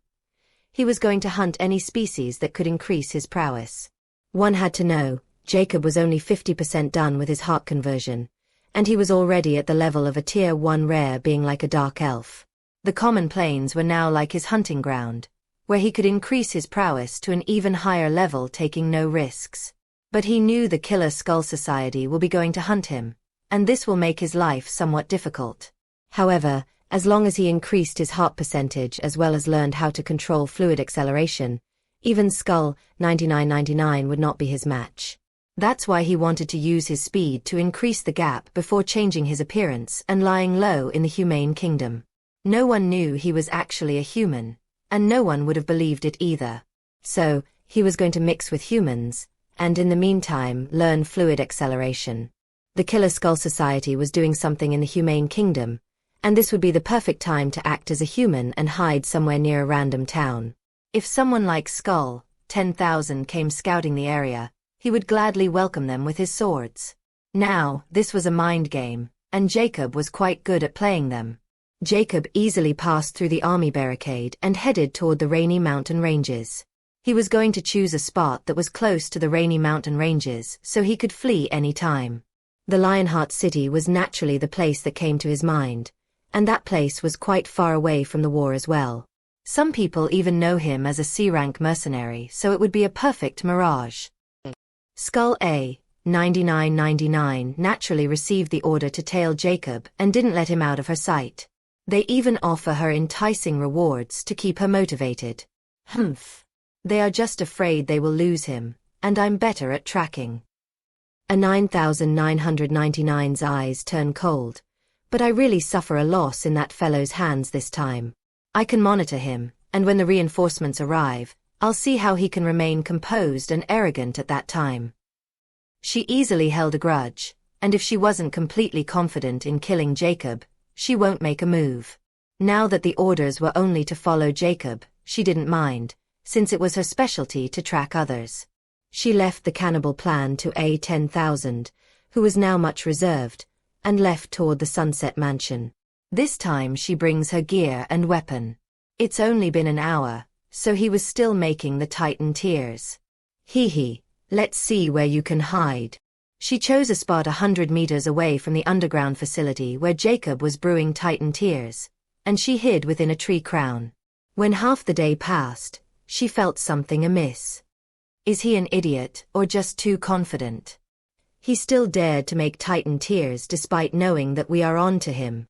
he was going to hunt any species that could increase his prowess. One had to know, Jacob was only 50% done with his heart conversion, and he was already at the level of a Tier 1 rare being like a Dark Elf. The common plains were now like his hunting ground, where he could increase his prowess to an even higher level taking no risks. But he knew the Killer Skull Society will be going to hunt him, and this will make his life somewhat difficult. However, as long as he increased his heart percentage as well as learned how to control fluid acceleration, even Skull 9999 would not be his match. That's why he wanted to use his speed to increase the gap before changing his appearance and lying low in the humane kingdom. No one knew he was actually a human, and no one would have believed it either. So, he was going to mix with humans, and in the meantime learn fluid acceleration. The Killer Skull Society was doing something in the humane kingdom, and this would be the perfect time to act as a human and hide somewhere near a random town. If someone like Skull 10,000 came scouting the area, he would gladly welcome them with his swords. Now, this was a mind game, and Jacob was quite good at playing them. Jacob easily passed through the army barricade and headed toward the Rainy Mountain Ranges. He was going to choose a spot that was close to the Rainy Mountain Ranges so he could flee any time. The Lionheart City was naturally the place that came to his mind, and that place was quite far away from the war as well. Some people even know him as a C-rank mercenary, so it would be a perfect mirage. Skull A 9999 naturally received the order to tail Jacob and didn't let him out of her sight. They even offer her enticing rewards to keep her motivated. Humph. They are just afraid they will lose him, and I'm better at tracking. A 9999's eyes turn cold, but I really suffer a loss in that fellow's hands this time. I can monitor him, and when the reinforcements arrive, I'll see how he can remain composed and arrogant at that time. She easily held a grudge, and if she wasn't completely confident in killing Jacob, she won't make a move. Now that the orders were only to follow Jacob, she didn't mind, since it was her specialty to track others. She left the cannibal plan to A10,000, who was now much reserved, and left toward the Sunset Mansion. This time she brings her gear and weapon. It's only been an hour, so he was still making the Titan tears. Hee, let's see where you can hide. She chose a spot 100 meters away from the underground facility where Jacob was brewing Titan tears, and she hid within a tree crown. When half the day passed, she felt something amiss. Is he an idiot or just too confident? He still dared to make Titan tears despite knowing that we are on to him.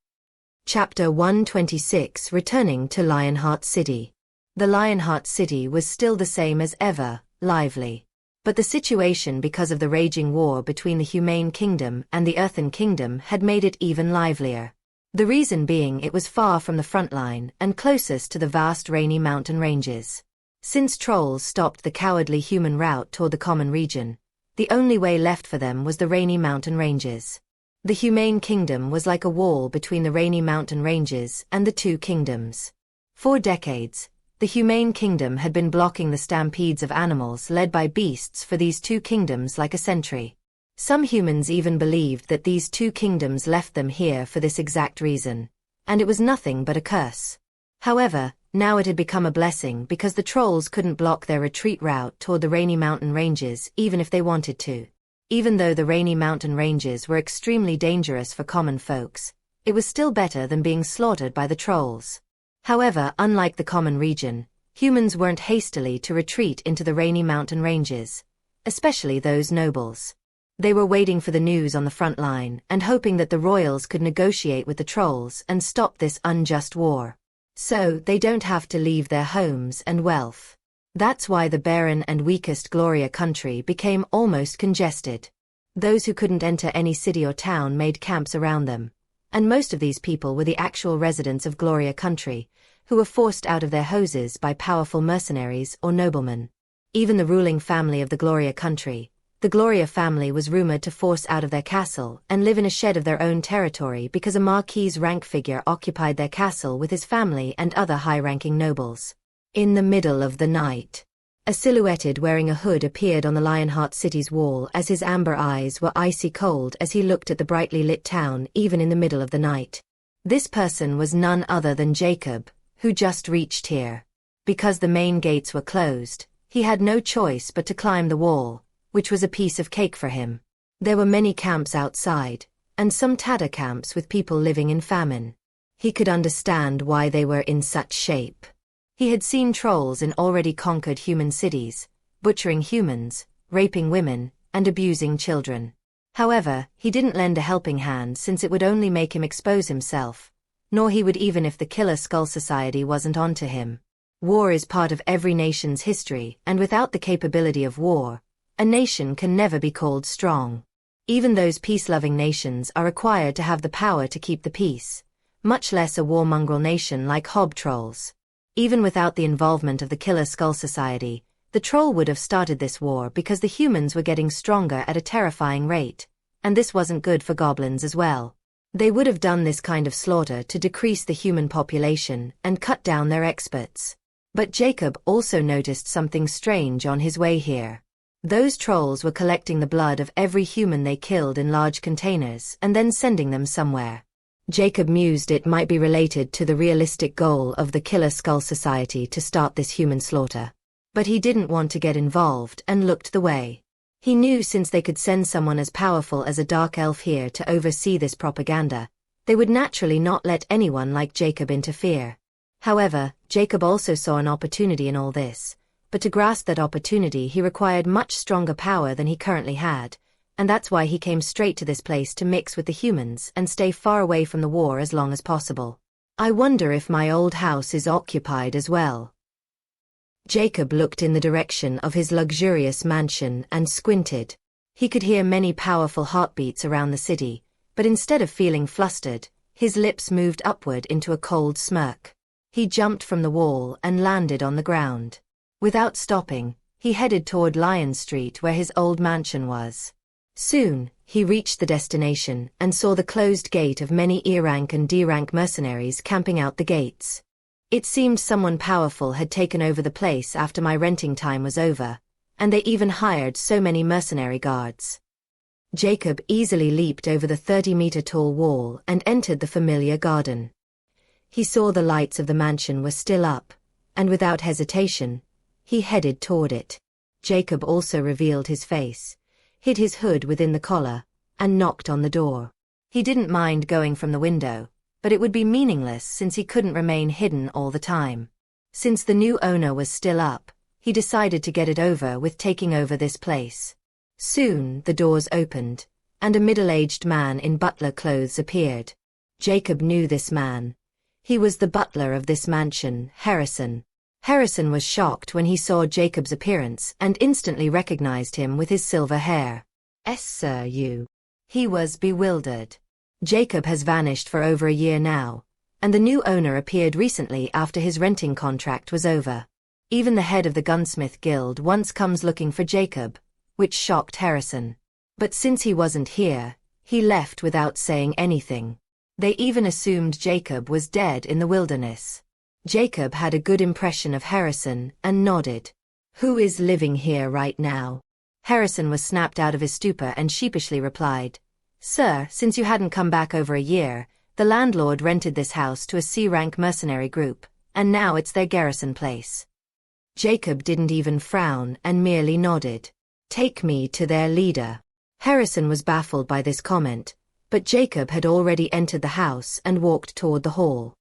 Chapter 126 Returning to Lionheart City. The Lionheart City was still the same as ever, lively. But the situation because of the raging war between the Humane Kingdom and the Earthen Kingdom had made it even livelier. The reason being it was far from the front line and closest to the vast Rainy Mountain Ranges. Since trolls stopped the cowardly human route toward the common region, the only way left for them was the Rainy Mountain Ranges. The Humane Kingdom was like a wall between the Rainy Mountain Ranges and the two kingdoms. For decades, the Humane Kingdom had been blocking the stampedes of animals led by beasts for these two kingdoms like a sentry. Some humans even believed that these two kingdoms left them here for this exact reason, and it was nothing but a curse. However, now it had become a blessing because the trolls couldn't block their retreat route toward the Rainy Mountain Ranges even if they wanted to. Even though the Rainy Mountain Ranges were extremely dangerous for common folks, it was still better than being slaughtered by the trolls. However, unlike the common region, humans weren't hastily to retreat into the Rainy Mountain Ranges, especially those nobles. They were waiting for the news on the front line and hoping that the royals could negotiate with the trolls and stop this unjust war. So they don't have to leave their homes and wealth. That's why the barren and weakest Gloria country became almost congested. Those who couldn't enter any city or town made camps around them, and most of these people were the actual residents of Gloria country, who were forced out of their houses by powerful mercenaries or noblemen. Even the ruling family of the Gloria country, the Gloria family, was rumored to force out of their castle and live in a shed of their own territory because a marquis rank figure occupied their castle with his family and other high-ranking nobles. In the middle of the night, a silhouetted wearing a hood appeared on the Lionheart City's wall as his amber eyes were icy cold as he looked at the brightly lit town even in the middle of the night. This person was none other than Jacob, who just reached here. Because the main gates were closed, he had no choice but to climb the wall, which was a piece of cake for him. There were many camps outside, and some Tada camps with people living in famine. He could understand why they were in such shape. He had seen trolls in already conquered human cities, butchering humans, raping women, and abusing children. However, he didn't lend a helping hand since it would only make him expose himself, nor he would even if the Killer Skull Society wasn't onto him. War is part of every nation's history, and without the capability of war, A nation can never be called strong. Even those peace-loving nations are required to have the power to keep the peace, much less a warmongrel nation like Hob Trolls. Even without the involvement of the Killer Skull Society, the Troll would have started this war because the humans were getting stronger at a terrifying rate, and this wasn't good for goblins as well. They would have done this kind of slaughter to decrease the human population and cut down their experts. But Jacob also noticed something strange on his way here. Those trolls were collecting the blood of every human they killed in large containers and then sending them somewhere. Jacob mused it might be related to the realistic goal of the Killer Skull Society to start this human slaughter. But he didn't want to get involved and looked the way. He knew since they could send someone as powerful as a dark elf here to oversee this propaganda, they would naturally not let anyone like Jacob interfere. However, Jacob also saw an opportunity in all this, but to grasp that opportunity he required much stronger power than he currently had, and that's why he came straight to this place to mix with the humans and stay far away from the war as long as possible. I wonder if my old house is occupied as well. Jacob looked in the direction of his luxurious mansion and squinted. He could hear many powerful heartbeats around the city, but instead of feeling flustered, his lips moved upward into a cold smirk. He jumped from the wall and landed on the ground. Without stopping, he headed toward Lion Street where his old mansion was. Soon, he reached the destination and saw the closed gate of many E-rank and D-rank mercenaries camping out the gates. It seemed someone powerful had taken over the place after my renting time was over, and they even hired so many mercenary guards. Jacob easily leaped over the 30-meter-tall wall and entered the familiar garden. He saw the lights of the mansion were still up, and without hesitation, he headed toward it. Jacob also revealed his face, hid his hood within the collar, and knocked on the door. He didn't mind going from the window, but it would be meaningless since he couldn't remain hidden all the time. Since the new owner was still up, he decided to get it over with taking over this place. Soon the doors opened, and a middle-aged man in butler clothes appeared. Jacob knew this man. He was the butler of this mansion, Harrison. Harrison was shocked when he saw Jacob's appearance and instantly recognized him with his silver hair. "Yes, sir, you." He was bewildered. Jacob has vanished for over a year now, and the new owner appeared recently after his renting contract was over. Even the head of the Gunsmith Guild once comes looking for Jacob, which shocked Harrison. But since he wasn't here, he left without saying anything. They even assumed Jacob was dead in the wilderness. Jacob had a good impression of Harrison and nodded. "Who is living here right now?" Harrison was snapped out of his stupor and sheepishly replied, "Sir, since you hadn't come back over a year, the landlord rented this house to a C-rank mercenary group, and now it's their garrison place." Jacob didn't even frown and merely nodded. "Take me to their leader." Harrison was baffled by this comment, but Jacob had already entered the house and walked toward the hall.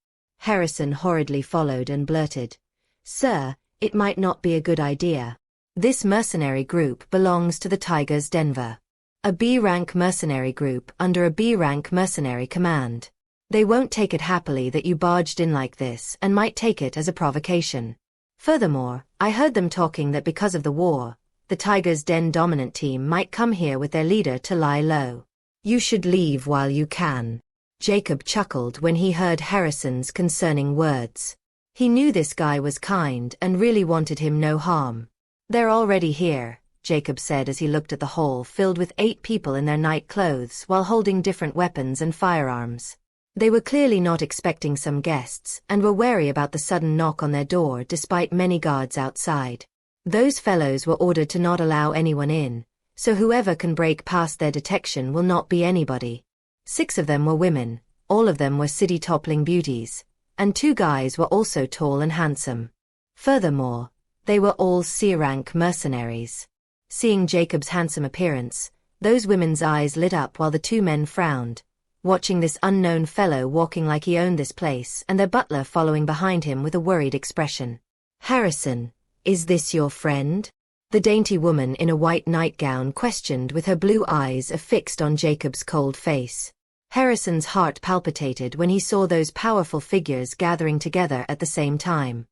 Harrison hurriedly followed and blurted, "Sir, it might not be a good idea. This mercenary group belongs to the Tigers Denver. A B-rank mercenary group under a B-rank mercenary command. They won't take it happily that you barged in like this and might take it as a provocation. Furthermore, I heard them talking that because of the war, the Tigers Den dominant team might come here with their leader to lie low. You should leave while you can." Jacob chuckled when he heard Harrison's concerning words. He knew this guy was kind and really wanted him no harm. "They're already here," Jacob said as he looked at the hall filled with 8 people in their night clothes while holding different weapons and firearms. They were clearly not expecting some guests and were wary about the sudden knock on their door despite many guards outside. Those fellows were ordered to not allow anyone in, so whoever can break past their detection will not be anybody. 6 of them were women, all of them were city-toppling beauties, and 2 guys were also tall and handsome. Furthermore, they were all C-rank mercenaries. Seeing Jacob's handsome appearance, those women's eyes lit up while the 2 men frowned, watching this unknown fellow walking like he owned this place and their butler following behind him with a worried expression. "Harrison, is this your friend?" The dainty woman in a white nightgown questioned with her blue eyes affixed on Jacob's cold face. Harrison's heart palpitated when he saw those powerful figures gathering together at the same time.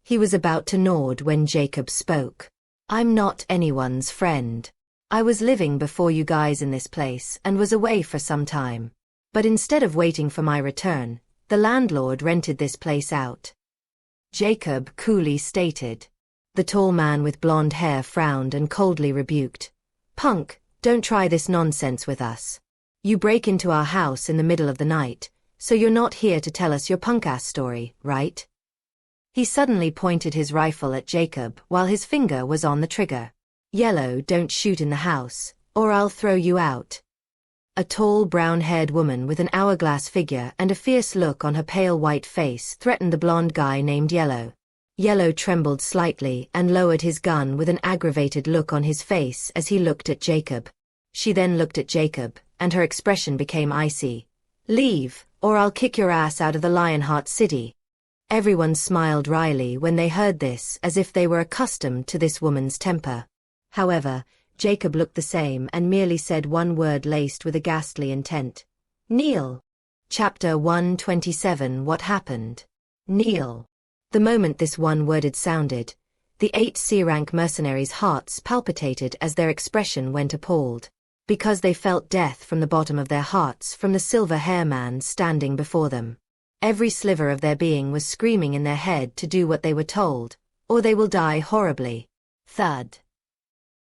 He was about to nod when Jacob spoke. I'm not anyone's friend. I was living before you guys in this place and was away for some time. But instead of waiting for my return, the landlord rented this place out. Jacob coolly stated. The tall man with blonde hair frowned and coldly rebuked. Punk, don't try this nonsense with us. You break into our house in the middle of the night, so you're not here to tell us your punk-ass story, right? He suddenly pointed his rifle at Jacob while his finger was on the trigger. Yellow, don't shoot in the house, or I'll throw you out. A tall brown-haired woman with an hourglass figure and a fierce look on her pale white face threatened the blonde guy named Yellow. Yellow trembled slightly and lowered his gun with an aggravated look on his face as he looked at Jacob. She then looked at Jacob, and her expression became icy. Leave, or I'll kick your ass out of the Lionheart City. Everyone smiled wryly when they heard this, as if they were accustomed to this woman's temper. However, Jacob looked the same and merely said one word laced with a ghastly intent. Kneel. Chapter 127. What happened? Kneel. The moment this one-worded sounded, the 8 C-rank mercenaries' hearts palpitated as their expression went appalled, because they felt death from the bottom of their hearts from the silver hair man standing before them. Every sliver of their being was screaming in their head to do what they were told, or they will die horribly. Thud.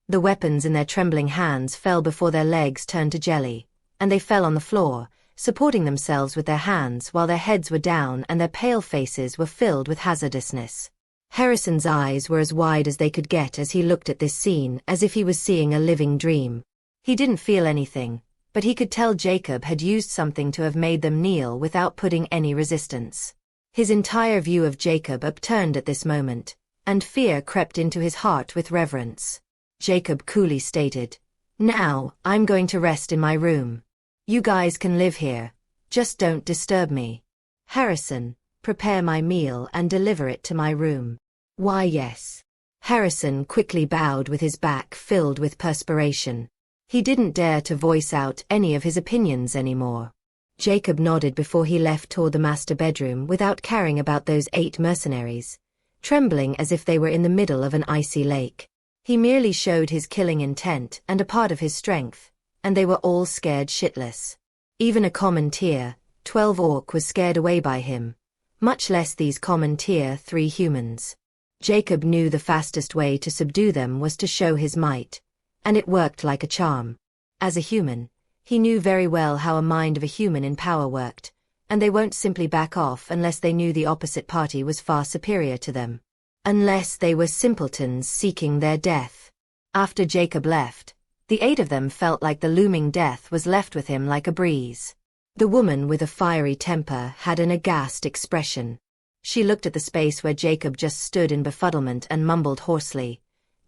The weapons in their trembling hands fell before their legs turned to jelly, and they fell on the floor, supporting themselves with their hands while their heads were down and their pale faces were filled with hazardousness. Harrison's eyes were as wide as they could get as he looked at this scene as if he was seeing a living dream. He didn't feel anything, but he could tell Jacob had used something to have made them kneel without putting any resistance. His entire view of Jacob upturned at this moment, and fear crept into his heart with reverence. Jacob coolly stated, Now, I'm going to rest in my room. You guys can live here. Just don't disturb me. Harrison, prepare my meal and deliver it to my room. Why, yes. Harrison quickly bowed with his back filled with perspiration. He didn't dare to voice out any of his opinions anymore. Jacob nodded before he left toward the master bedroom without caring about those 8 mercenaries, trembling as if they were in the middle of an icy lake. He merely showed his killing intent and a part of his strength, and they were all scared shitless. Even a common tier 12 orc was scared away by him, much less these common tier 3 humans. Jacob knew the fastest way to subdue them was to show his might, and it worked like a charm. As a human, he knew very well how a mind of a human in power worked, and they won't simply back off unless they knew the opposite party was far superior to them. Unless they were simpletons seeking their death. After Jacob left, the 8 of them felt like the looming death was left with him like a breeze. The woman with a fiery temper had an aghast expression. She looked at the space where Jacob just stood in befuddlement and mumbled hoarsely,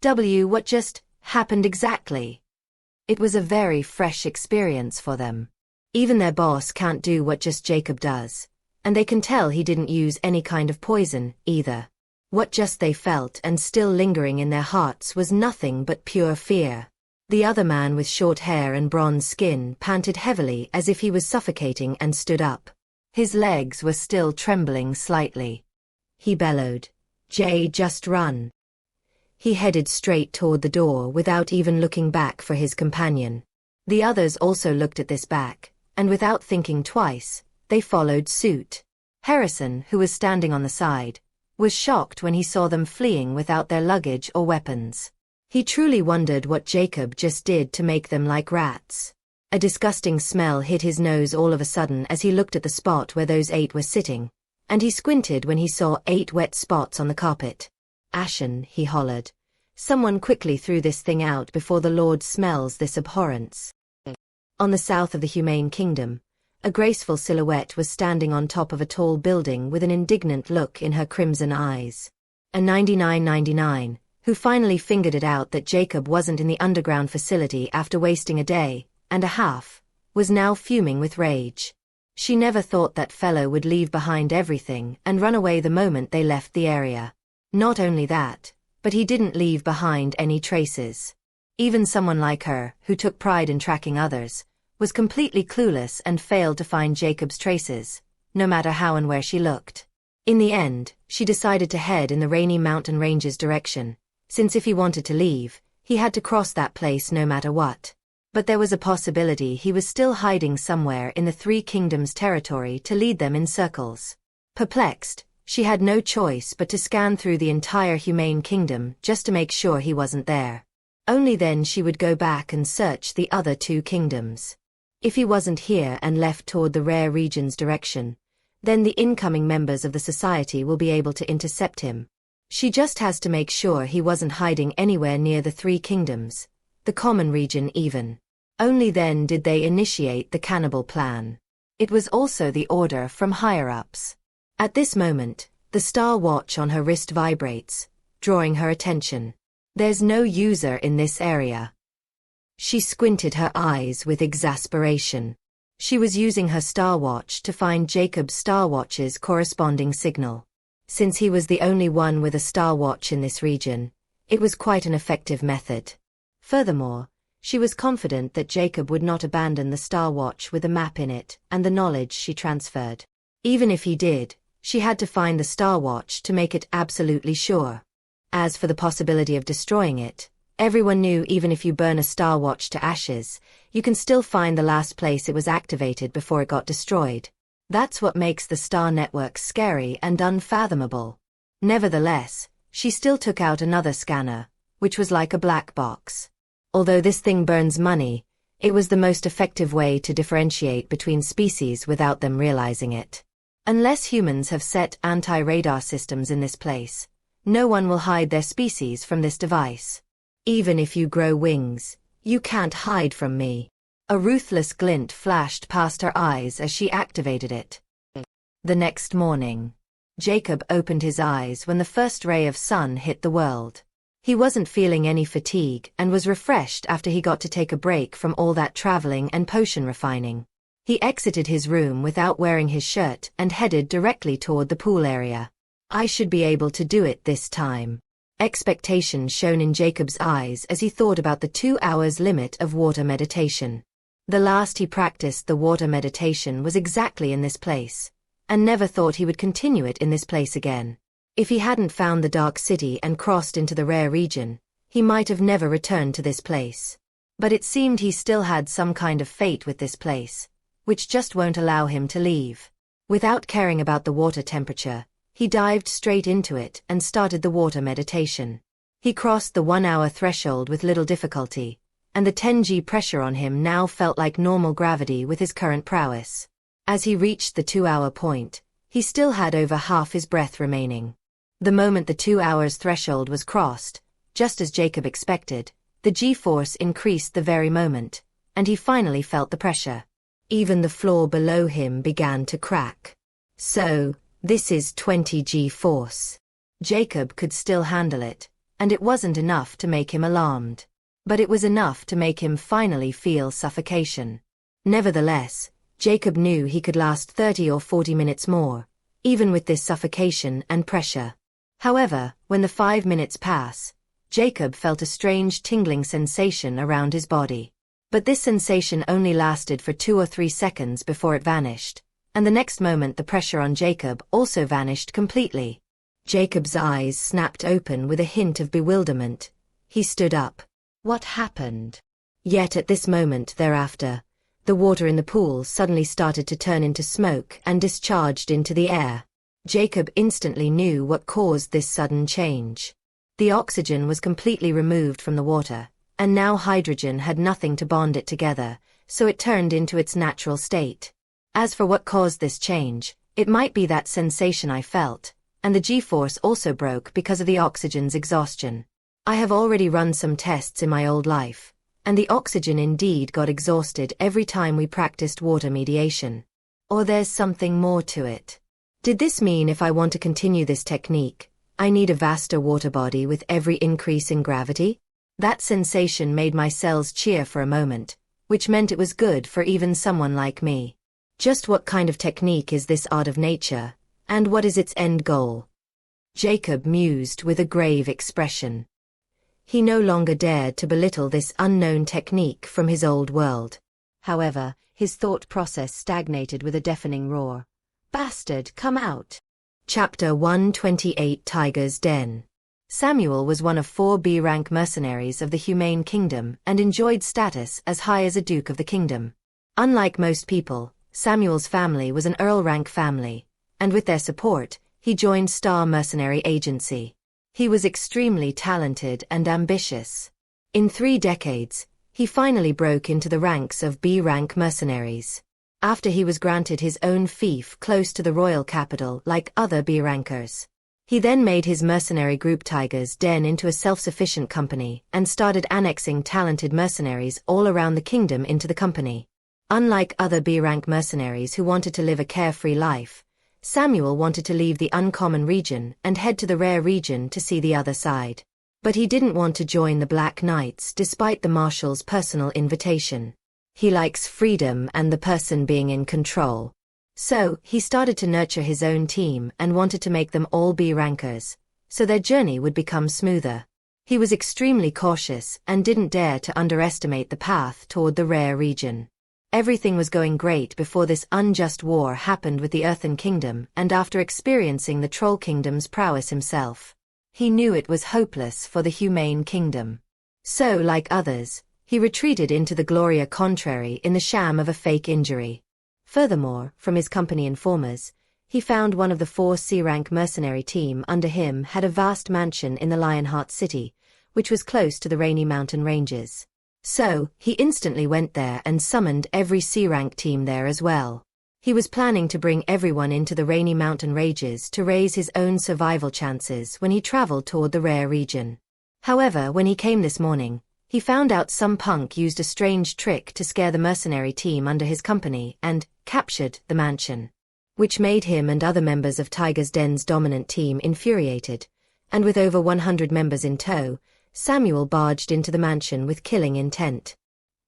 What just happened exactly? It was a very fresh experience for them. Even their boss can't do what just Jacob does, and they can tell he didn't use any kind of poison, either. What just they felt and still lingering in their hearts was nothing but pure fear. The other man with short hair and bronze skin panted heavily as if he was suffocating and stood up. His legs were still trembling slightly. He bellowed, Jay, just run. He headed straight toward the door without even looking back for his companion. The others also looked at this back, and without thinking twice, they followed suit. Harrison, who was standing on the side, was shocked when he saw them fleeing without their luggage or weapons. He truly wondered what Jacob just did to make them like rats. A disgusting smell hit his nose all of a sudden as he looked at the spot where those 8 were sitting, and he squinted when he saw 8 wet spots on the carpet. Ashen, he hollered. Someone quickly threw this thing out before the Lord smells this abhorrence. On the south of the Humane Kingdom, a graceful silhouette was standing on top of a tall building with an indignant look in her crimson eyes. A 9999, who finally fingered it out that Jacob wasn't in the underground facility after wasting a day and a half, was now fuming with rage. She never thought that fellow would leave behind everything and run away the moment they left the area. Not only that, but he didn't leave behind any traces. Even someone like her, who took pride in tracking others, was completely clueless and failed to find Jacob's traces, no matter how and where she looked. In the end, she decided to head in the Rainy Mountain Ranges direction, since if he wanted to leave, he had to cross that place no matter what. But there was a possibility he was still hiding somewhere in the Three Kingdoms territory to lead them in circles. Perplexed, she had no choice but to scan through the entire Humane Kingdom just to make sure he wasn't there. Only then she would go back and search the other two kingdoms. If he wasn't here and left toward the rare region's direction, then the incoming members of the society will be able to intercept him. She just has to make sure he wasn't hiding anywhere near the Three Kingdoms, the common region even. Only then did they initiate the cannibal plan. It was also the order from higher-ups. At this moment, the star watch on her wrist vibrates, drawing her attention. There's no user in this area. She squinted her eyes with exasperation. She was using her star watch to find Jacob's star watch's corresponding signal. Since he was the only one with a star watch in this region, it was quite an effective method. Furthermore, she was confident that Jacob would not abandon the star watch with a map in it and the knowledge she transferred. Even if he did, she had to find the star watch to make it absolutely sure. As for the possibility of destroying it, everyone knew even if you burn a star watch to ashes, you can still find the last place it was activated before it got destroyed. That's what makes the star network scary and unfathomable. Nevertheless, she still took out another scanner, which was like a black box. Although this thing burns money, it was the most effective way to differentiate between species without them realizing it. Unless humans have set anti-radar systems in this place, no one will hide their species from this device. Even if you grow wings, you can't hide from me. A ruthless glint flashed past her eyes as she activated it. The next morning, Jacob opened his eyes when the first ray of sun hit the world. He wasn't feeling any fatigue and was refreshed after he got to take a break from all that traveling and potion refining. He exited his room without wearing his shirt and headed directly toward the pool area. I should be able to do it this time. Expectation shone in Jacob's eyes as he thought about the 2 hours limit of water meditation. The last he practiced the water meditation was exactly in this place, and never thought he would continue it in this place again. If he hadn't found the Dark City and crossed into the rare region, he might have never returned to this place. But it seemed he still had some kind of fate with this place, which just won't allow him to leave. Without caring about the water temperature, he dived straight into it and started the water meditation. He crossed the 1-hour threshold with little difficulty, and the 10G pressure on him now felt like normal gravity with his current prowess. As he reached the 2-hour point, he still had over half his breath remaining. The moment the 2 hours threshold was crossed, just as Jacob expected, the G-force increased the very moment, and he finally felt the pressure. Even the floor below him began to crack. So, this is 20 G-force. Jacob could still handle it, and it wasn't enough to make him alarmed. But it was enough to make him finally feel suffocation. Nevertheless, Jacob knew he could last 30 or 40 minutes more, even with this suffocation and pressure. However, when the 5 minutes pass, Jacob felt a strange tingling sensation around his body. But this sensation only lasted for 2 or 3 seconds before it vanished, and the next moment the pressure on Jacob also vanished completely. Jacob's eyes snapped open with a hint of bewilderment. He stood up. What happened? Yet at this moment thereafter, the water in the pool suddenly started to turn into smoke and discharged into the air. Jacob instantly knew what caused this sudden change. The oxygen was completely removed from the water, and now hydrogen had nothing to bond it together, so it turned into its natural state. As for what caused this change, it might be that sensation I felt, and the G-force also broke because of the oxygen's exhaustion. I have already run some tests in my old life, and the oxygen indeed got exhausted every time we practiced water mediation. Or there's something more to it. Did this mean if I want to continue this technique, I need a vaster water body with every increase in gravity? That sensation made my cells cheer for a moment, which meant it was good for even someone like me. Just what kind of technique is this art of nature, and what is its end goal? Jacob mused with a grave expression. He no longer dared to belittle this unknown technique from his old world. However, his thought process stagnated with a deafening roar. Bastard, come out! Chapter 128 Tiger's Den. Samuel was one of 4 B-rank mercenaries of the Humane Kingdom and enjoyed status as high as a Duke of the Kingdom. Unlike most people, Samuel's family was an Earl-rank family, and with their support, he joined Star Mercenary Agency. He was extremely talented and ambitious. In 3 decades, he finally broke into the ranks of B-rank mercenaries. After he was granted his own fief close to the royal capital like other B-rankers. He then made his mercenary group Tiger's Den into a self-sufficient company and started annexing talented mercenaries all around the kingdom into the company. Unlike other B-rank mercenaries who wanted to live a carefree life, Samuel wanted to leave the uncommon region and head to the rare region to see the other side. But he didn't want to join the Black Knights despite the Marshal's personal invitation. He likes freedom and the person being in control. So, he started to nurture his own team and wanted to make them all B-rankers, so their journey would become smoother. He was extremely cautious and didn't dare to underestimate the path toward the rare region. Everything was going great before this unjust war happened with the Earthen Kingdom, and after experiencing the Troll Kingdom's prowess himself, he knew it was hopeless for the Humane Kingdom. So, like others, he retreated into the Gloria Contrary in the sham of a fake injury. Furthermore, from his company informers, he found one of the 4 C-rank mercenary team under him had a vast mansion in the Lionheart City, which was close to the Rainy Mountain Ranges. So, he instantly went there and summoned every C-rank team there as well. He was planning to bring everyone into the Rainy Mountain Ranges to raise his own survival chances when he traveled toward the rare region. However, when he came this morning, he found out some punk used a strange trick to scare the mercenary team under his company and captured the mansion, which made him and other members of Tiger's Den's dominant team infuriated, and with over 100 members in tow, Samuel barged into the mansion with killing intent.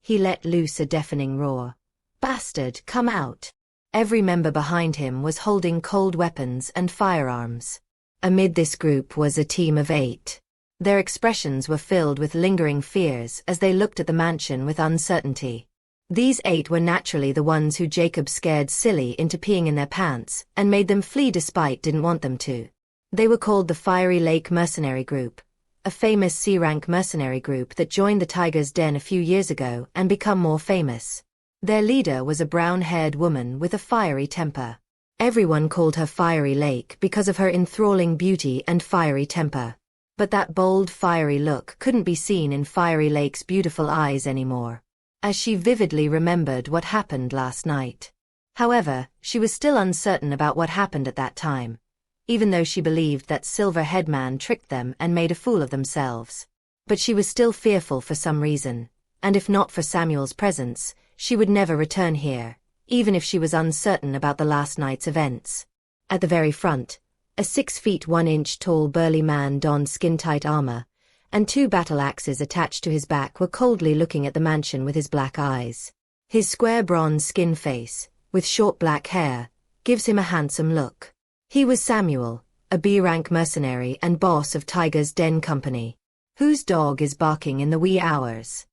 He let loose a deafening roar. "Bastard, come out!" Every member behind him was holding cold weapons and firearms. Amid this group was a team of 8. Their expressions were filled with lingering fears as they looked at the mansion with uncertainty. These 8 were naturally the ones who Jacob scared silly into peeing in their pants and made them flee despite didn't want them to. They were called the Fiery Lake Mercenary Group, a famous C-rank mercenary group that joined the Tiger's Den a few years ago and become more famous. Their leader was a brown-haired woman with a fiery temper. Everyone called her Fiery Lake because of her enthralling beauty and fiery temper. But that bold, fiery look couldn't be seen in Fiery Lake's beautiful eyes anymore, as she vividly remembered what happened last night. However, she was still uncertain about what happened at that time, even though she believed that Silver Headman tricked them and made a fool of themselves. But she was still fearful for some reason, and if not for Samuel's presence, she would never return here, even if she was uncertain about the last night's events. At the very front, a 6 feet 1 inch tall burly man donned skin-tight armor, and 2 battle axes attached to his back were coldly looking at the mansion with his black eyes. His square bronze skin face, with short black hair, gives him a handsome look. He was Samuel, a B-rank mercenary and boss of Tiger's Den Company. "Whose dog is barking in the wee hours?"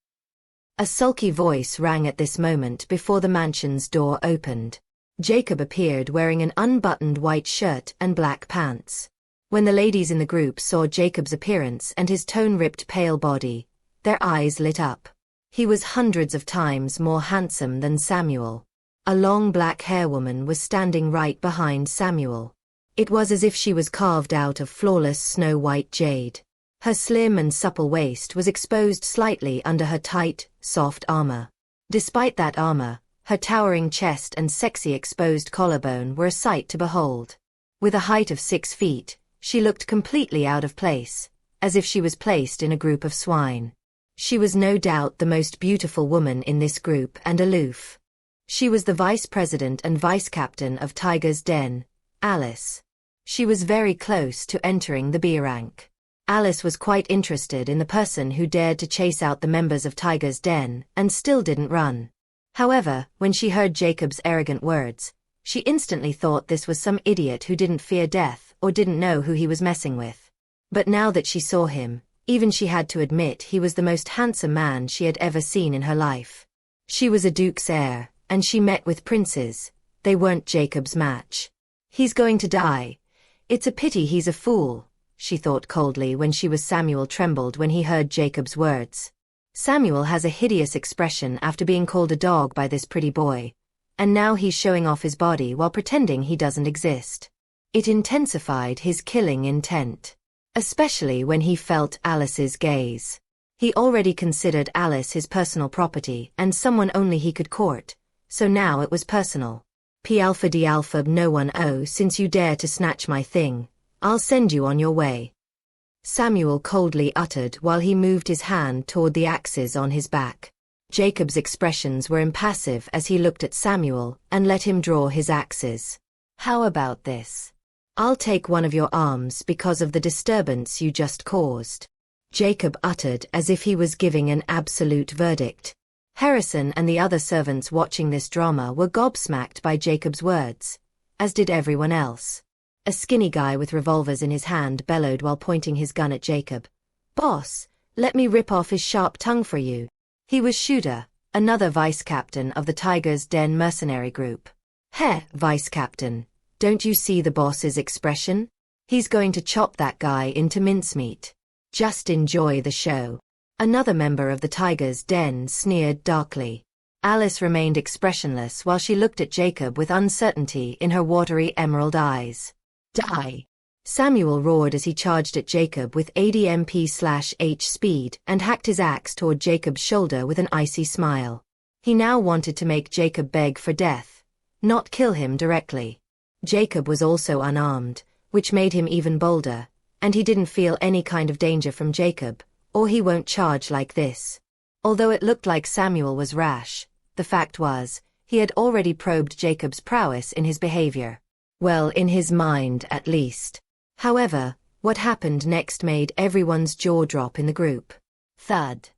A sulky voice rang at this moment before the mansion's door opened. Jacob appeared wearing an unbuttoned white shirt and black pants. When the ladies in the group saw Jacob's appearance and his tone-ripped pale body, their eyes lit up. He was hundreds of times more handsome than Samuel. A long black-hair woman was standing right behind Samuel. It was as if she was carved out of flawless snow-white jade. Her slim and supple waist was exposed slightly under her tight, soft armor. Despite that armor, her towering chest and sexy exposed collarbone were a sight to behold. With a height of 6 feet, she looked completely out of place, as if she was placed in a group of swine. She was no doubt the most beautiful woman in this group and aloof. She was the vice president and vice captain of Tiger's Den, Alice. She was very close to entering the B rank. Alice was quite interested in the person who dared to chase out the members of Tiger's Den and still didn't run. However, when she heard Jacob's arrogant words, she instantly thought this was some idiot who didn't fear death or didn't know who he was messing with. But now that she saw him, even she had to admit he was the most handsome man she had ever seen in her life. She was a duke's heir, and she met with princes. They weren't Jacob's match. "He's going to die. It's a pity he's a fool," she thought coldly when she was. Samuel trembled when he heard Jacob's words. Samuel has a hideous expression after being called a dog by this pretty boy, and now he's showing off his body while pretending he doesn't exist. It intensified his killing intent, especially when he felt Alice's gaze. He already considered Alice his personal property and someone only he could court, so now it was personal. P alpha d alpha no one since you dare to snatch my thing, I'll send you on your way. Samuel coldly uttered while he moved his hand toward the axes on his back. Jacob's expressions were impassive as he looked at Samuel and let him draw his axes. How about this? I'll take one of your arms because of the disturbance you just caused. Jacob uttered as if he was giving an absolute verdict. Harrison and the other servants watching this drama were gobsmacked by Jacob's words, as did everyone else. A skinny guy with revolvers in his hand bellowed while pointing his gun at Jacob. "Boss, let me rip off his sharp tongue for you." He was Shooter, another vice-captain of the Tiger's Den mercenary group. "Heh, vice-captain, don't you see the boss's expression? He's going to chop that guy into mincemeat. Just enjoy the show." Another member of the Tiger's Den sneered darkly. Alice remained expressionless while she looked at Jacob with uncertainty in her watery emerald eyes. "Die!" Samuel roared as he charged at Jacob with ADMP/H speed and hacked his axe toward Jacob's shoulder with an icy smile. He now wanted to make Jacob beg for death, not kill him directly. Jacob was also unarmed, which made him even bolder, and he didn't feel any kind of danger from Jacob, or he won't charge like this. Although it looked like Samuel was rash, the fact was, he had already probed Jacob's prowess in his behavior. Well, in his mind at least. However, what happened next made everyone's jaw drop in the group. Thud.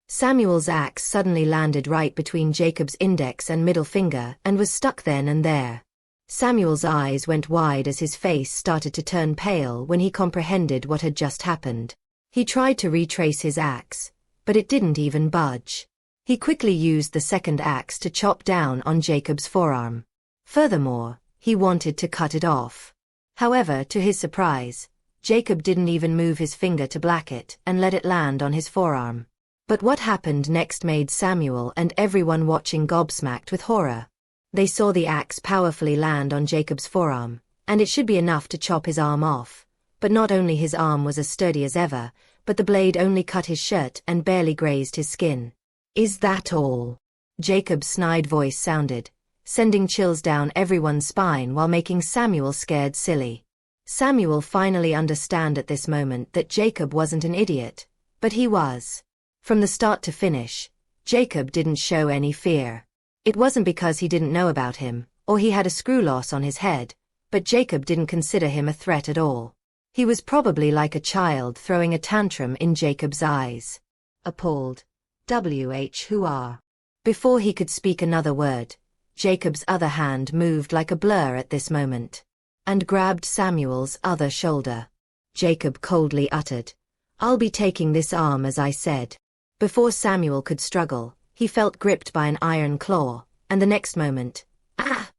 Samuel's axe suddenly landed right between Jacob's index and middle finger and was stuck then and there. Samuel's eyes went wide as his face started to turn pale when he comprehended what had just happened. He tried to retrace his axe, but it didn't even budge. He quickly used the second axe to chop down on Jacob's forearm. Furthermore, he wanted to cut it off. However, to his surprise, Jacob didn't even move his finger to black it and let it land on his forearm. But what happened next made Samuel and everyone watching gobsmacked with horror. They saw the axe powerfully land on Jacob's forearm, and it should be enough to chop his arm off. But not only his arm was as sturdy as ever, but the blade only cut his shirt and barely grazed his skin. "Is that all?" Jacob's snide voice sounded, sending chills down everyone's spine while making Samuel scared silly. Samuel finally understood at this moment that Jacob wasn't an idiot, but he was. From the start to finish, Jacob didn't show any fear. It wasn't because he didn't know about him, or he had a screw loss on his head, but Jacob didn't consider him a threat at all. He was probably like a child throwing a tantrum in Jacob's eyes. Appalled. Who are? Before he could speak another word, Jacob's other hand moved like a blur at this moment, and grabbed Samuel's other shoulder. Jacob coldly uttered, "I'll be taking this arm as I said." Before Samuel could struggle, he felt gripped by an iron claw, and the next moment, "Ah!"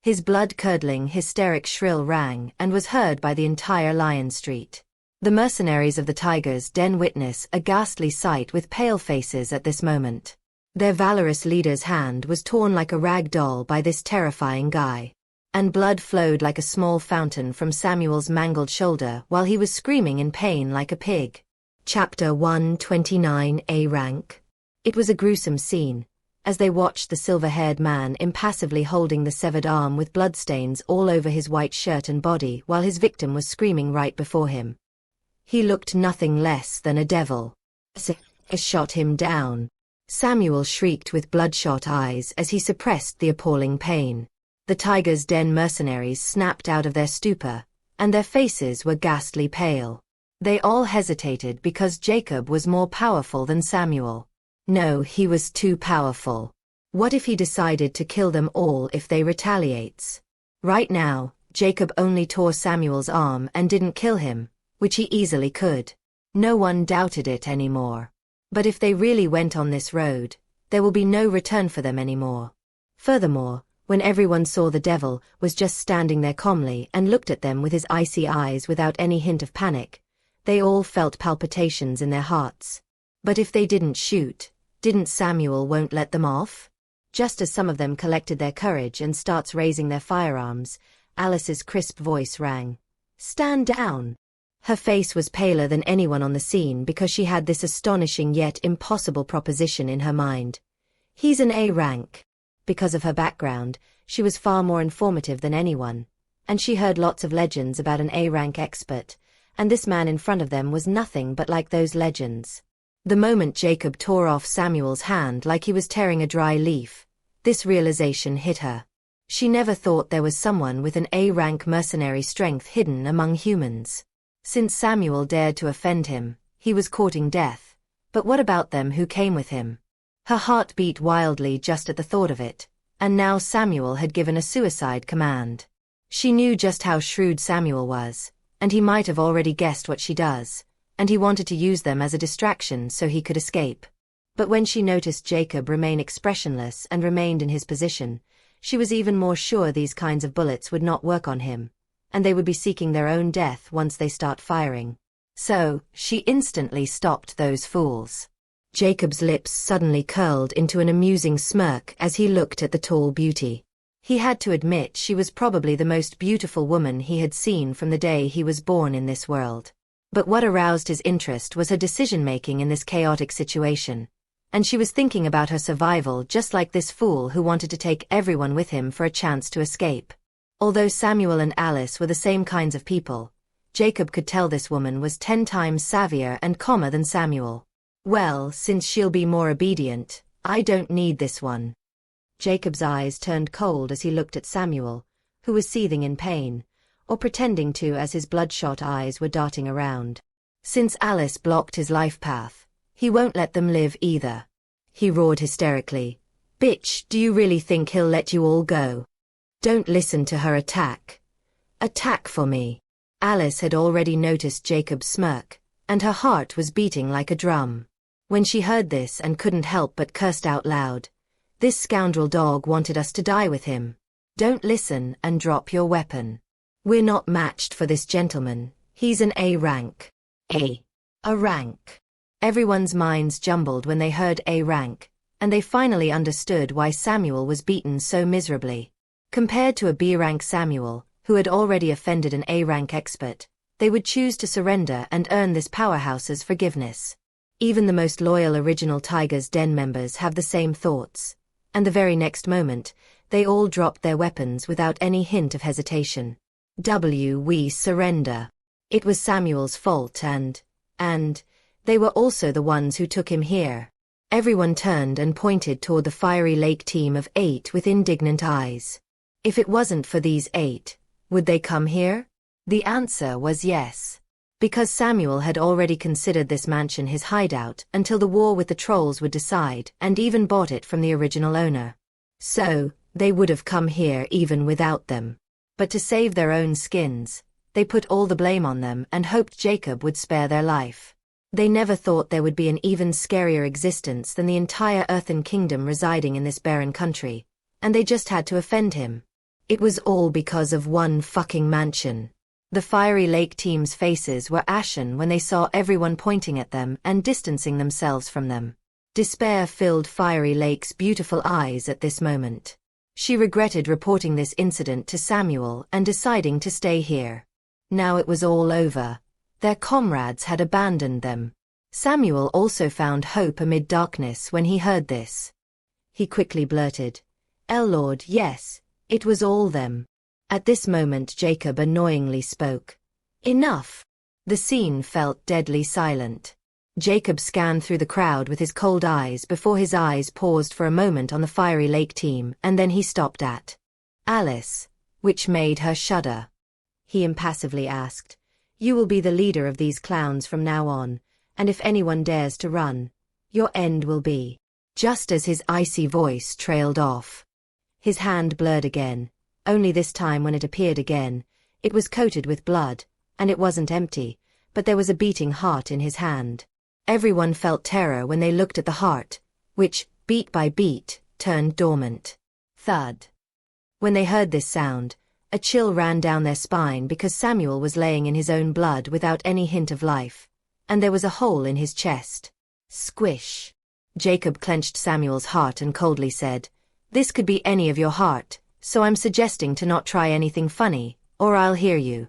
His blood-curdling hysteric shrill rang and was heard by the entire Lion Street. The mercenaries of the Tiger's Den witnessed a ghastly sight with pale faces at this moment. Their valorous leader's hand was torn like a rag doll by this terrifying guy, and blood flowed like a small fountain from Samuel's mangled shoulder while he was screaming in pain like a pig. Chapter 129 A Rank. It was a gruesome scene, as they watched the silver-haired man impassively holding the severed arm with bloodstains all over his white shirt and body while his victim was screaming right before him. He looked nothing less than a devil. Shot him down. Samuel shrieked with bloodshot eyes as he suppressed the appalling pain. The Tiger's Den mercenaries snapped out of their stupor, and their faces were ghastly pale. They all hesitated because Jacob was more powerful than Samuel. No, he was too powerful. What if he decided to kill them all if they retaliates? Right now, Jacob only tore Samuel's arm and didn't kill him, which he easily could. No one doubted it anymore. But if they really went on this road, there will be no return for them anymore. Furthermore, when everyone saw the devil was just standing there calmly and looked at them with his icy eyes without any hint of panic, they all felt palpitations in their hearts. But if they didn't shoot, didn't Samuel won't let them off? Just as some of them collected their courage and starts raising their firearms, Alice's crisp voice rang. "Stand down!" Her face was paler than anyone on the scene because she had this astonishing yet impossible proposition in her mind. He's an A rank. Because of her background, she was far more informative than anyone, and she heard lots of legends about an A-rank expert, and this man in front of them was nothing but like those legends. The moment Jacob tore off Samuel's hand like he was tearing a dry leaf, this realization hit her. She never thought there was someone with an A-rank mercenary strength hidden among humans. Since Samuel dared to offend him, he was courting death. But what about them who came with him? Her heart beat wildly just at the thought of it, and now Samuel had given a suicide command. She knew just how shrewd Samuel was, and he might have already guessed what she does, and he wanted to use them as a distraction so he could escape. But when she noticed Jacob remain expressionless and remained in his position, she was even more sure these kinds of bullets would not work on him, and they would be seeking their own death once they start firing. So, she instantly stopped those fools. Jacob's lips suddenly curled into an amusing smirk as he looked at the tall beauty. He had to admit she was probably the most beautiful woman he had seen from the day he was born in this world. But what aroused his interest was her decision-making in this chaotic situation. And she was thinking about her survival just like this fool who wanted to take everyone with him for a chance to escape. Although Samuel and Alice were the same kinds of people, Jacob could tell this woman was 10 times savvier and calmer than Samuel. Well, since she'll be more obedient, I don't need this one. Jacob's eyes turned cold as he looked at Samuel, who was seething in pain, or pretending to as his bloodshot eyes were darting around. Since Alice blocked his life path, he won't let them live either. He roared hysterically. Bitch, do you really think he'll let you all go? Don't listen to her attack. Attack for me. Alice had already noticed Jacob's smirk, and her heart was beating like a drum. When she heard this and couldn't help but cursed out loud. This scoundrel dog wanted us to die with him. Don't listen and drop your weapon. We're not matched for this gentleman. He's an A rank. A rank. Everyone's minds jumbled when they heard A rank, and they finally understood why Samuel was beaten so miserably. Compared to a B rank Samuel, who had already offended an A rank expert, they would choose to surrender and earn this powerhouse's forgiveness. Even the most loyal original Tiger's Den members have the same thoughts, and the very next moment, they all dropped their weapons without any hint of hesitation. We surrender. It was Samuel's fault and they were also the ones who took him here. Everyone turned and pointed toward the Fiery Lake team of 8 with indignant eyes. If it wasn't for these 8, would they come here? The answer was yes. Because Samuel had already considered this mansion his hideout until the war with the trolls would decide, and even bought it from the original owner. So, they would have come here even without them. But to save their own skins, they put all the blame on them and hoped Jacob would spare their life. They never thought there would be an even scarier existence than the entire Earthen Kingdom residing in this barren country, and they just had to offend him. It was all because of one fucking mansion. The Fiery Lake team's faces were ashen when they saw everyone pointing at them and distancing themselves from them. Despair filled Fiery Lake's beautiful eyes at this moment. She regretted reporting this incident to Samuel and deciding to stay here. Now it was all over. Their comrades had abandoned them. Samuel also found hope amid darkness when he heard this. He quickly blurted, Lord, yes, it was all them. At this moment Jacob annoyingly spoke. Enough. The scene felt deadly silent. Jacob scanned through the crowd with his cold eyes before his eyes paused for a moment on the Fiery Lake team, and then he stopped at Alice, which made her shudder. He impassively asked, You will be the leader of these clowns from now on, and if anyone dares to run, your end will be. Just as his icy voice trailed off, his hand blurred again. Only this time when it appeared again, it was coated with blood, and it wasn't empty, but there was a beating heart in his hand. Everyone felt terror when they looked at the heart, which, beat by beat, turned dormant. Thud. When they heard this sound, a chill ran down their spine because Samuel was laying in his own blood without any hint of life, and there was a hole in his chest. Squish. Jacob clenched Samuel's heart and coldly said, "This could be any of your heart, so I'm suggesting to not try anything funny, or I'll hear you."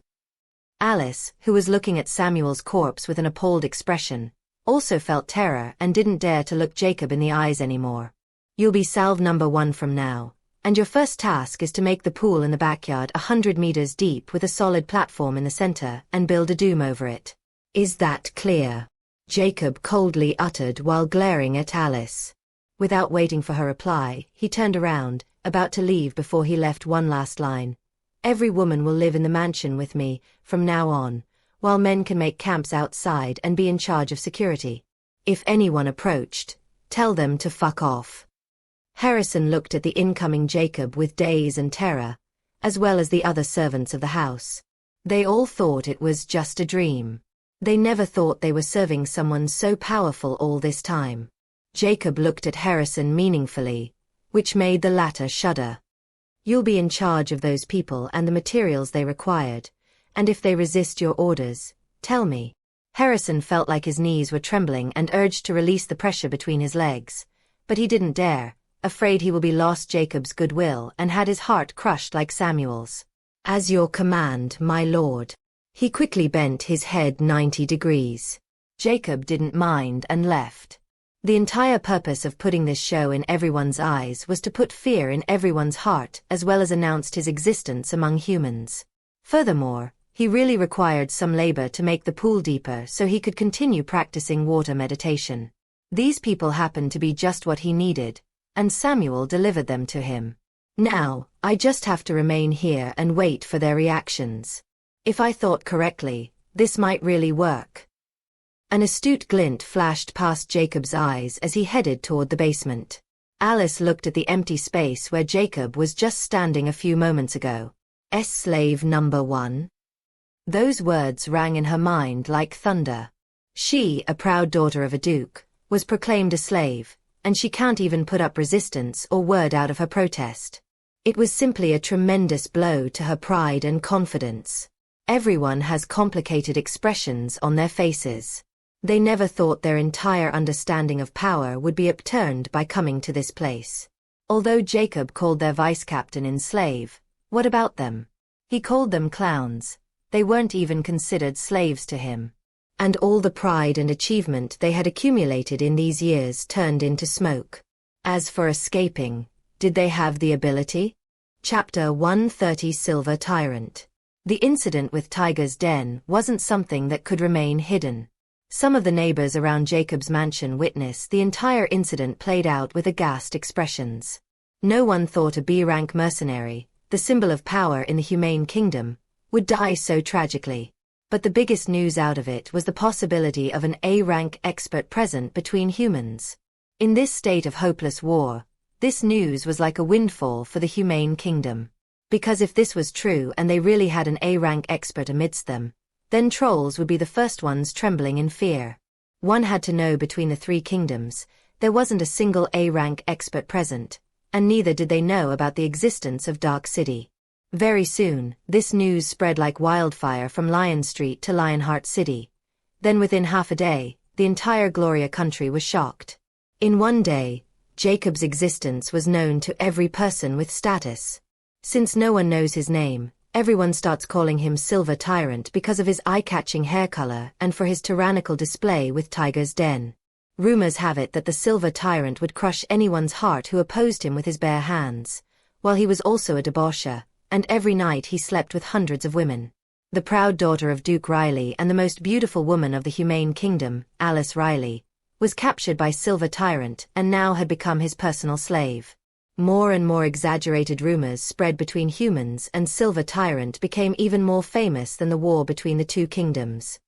Alice, who was looking at Samuel's corpse with an appalled expression, also felt terror and didn't dare to look Jacob in the eyes anymore. "You'll be salve number 1 from now, and your first task is to make the pool in the backyard 100 meters deep with a solid platform in the center and build a dome over it. Is that clear?" Jacob coldly uttered while glaring at Alice. Without waiting for her reply, he turned around, about to leave before he left one last line. "Every woman will live in the mansion with me, from now on, while men can make camps outside and be in charge of security. If anyone approached, tell them to fuck off." Harrison looked at the incoming Jacob with daze and terror, as well as the other servants of the house. They all thought it was just a dream. They never thought they were serving someone so powerful all this time. Jacob looked at Harrison meaningfully, which made the latter shudder. "You'll be in charge of those people and the materials they required, and if they resist your orders, tell me." Harrison felt like his knees were trembling and urged to release the pressure between his legs, but he didn't dare, afraid he will be lost Jacob's goodwill and had his heart crushed like Samuel's. "As your command, my lord." He quickly bent his head 90 degrees. Jacob didn't mind and left. The entire purpose of putting this show in everyone's eyes was to put fear in everyone's heart as well as announced his existence among humans. Furthermore, he really required some labor to make the pool deeper so he could continue practicing water meditation. These people happened to be just what he needed, and Samuel delivered them to him. "Now, I just have to remain here and wait for their reactions. If I thought correctly, this might really work." An astute glint flashed past Jacob's eyes as he headed toward the basement. Alice looked at the empty space where Jacob was just standing a few moments ago. "Slave number 1? Those words rang in her mind like thunder. She, a proud daughter of a duke, was proclaimed a slave, and she can't even put up resistance or word out of her protest. It was simply a tremendous blow to her pride and confidence. Everyone has complicated expressions on their faces. They never thought their entire understanding of power would be upturned by coming to this place. Although Jacob called their vice-captain in slave, what about them? He called them clowns. They weren't even considered slaves to him. And all the pride and achievement they had accumulated in these years turned into smoke. As for escaping, did they have the ability? Chapter 130 Silver Tyrant. The incident with Tiger's Den wasn't something that could remain hidden. Some of the neighbors around Jacob's mansion witnessed the entire incident played out with aghast expressions. No one thought a B-rank mercenary, the symbol of power in the humane kingdom, would die so tragically. But the biggest news out of it was the possibility of an A-rank expert present between humans. In this state of hopeless war, this news was like a windfall for the humane kingdom. Because if this was true and they really had an A-rank expert amidst them, then trolls would be the first ones trembling in fear. One had to know between the 3 kingdoms, there wasn't a single A-rank expert present, and neither did they know about the existence of Dark City. Very soon, this news spread like wildfire from Lion Street to Lionheart City. Then within half a day, the entire Gloria country was shocked. In one day, Jacob's existence was known to every person with status. Since no one knows his name, everyone starts calling him Silver Tyrant because of his eye-catching hair color and for his tyrannical display with Tiger's Den. Rumors have it that the Silver Tyrant would crush anyone's heart who opposed him with his bare hands, while he was also a debaucher, and every night he slept with hundreds of women. The proud daughter of Duke Riley and the most beautiful woman of the humane kingdom, Alice Riley, was captured by Silver Tyrant and now had become his personal slave. More and more exaggerated rumors spread between humans and Silver Tyrant became even more famous than the war between the 2 kingdoms.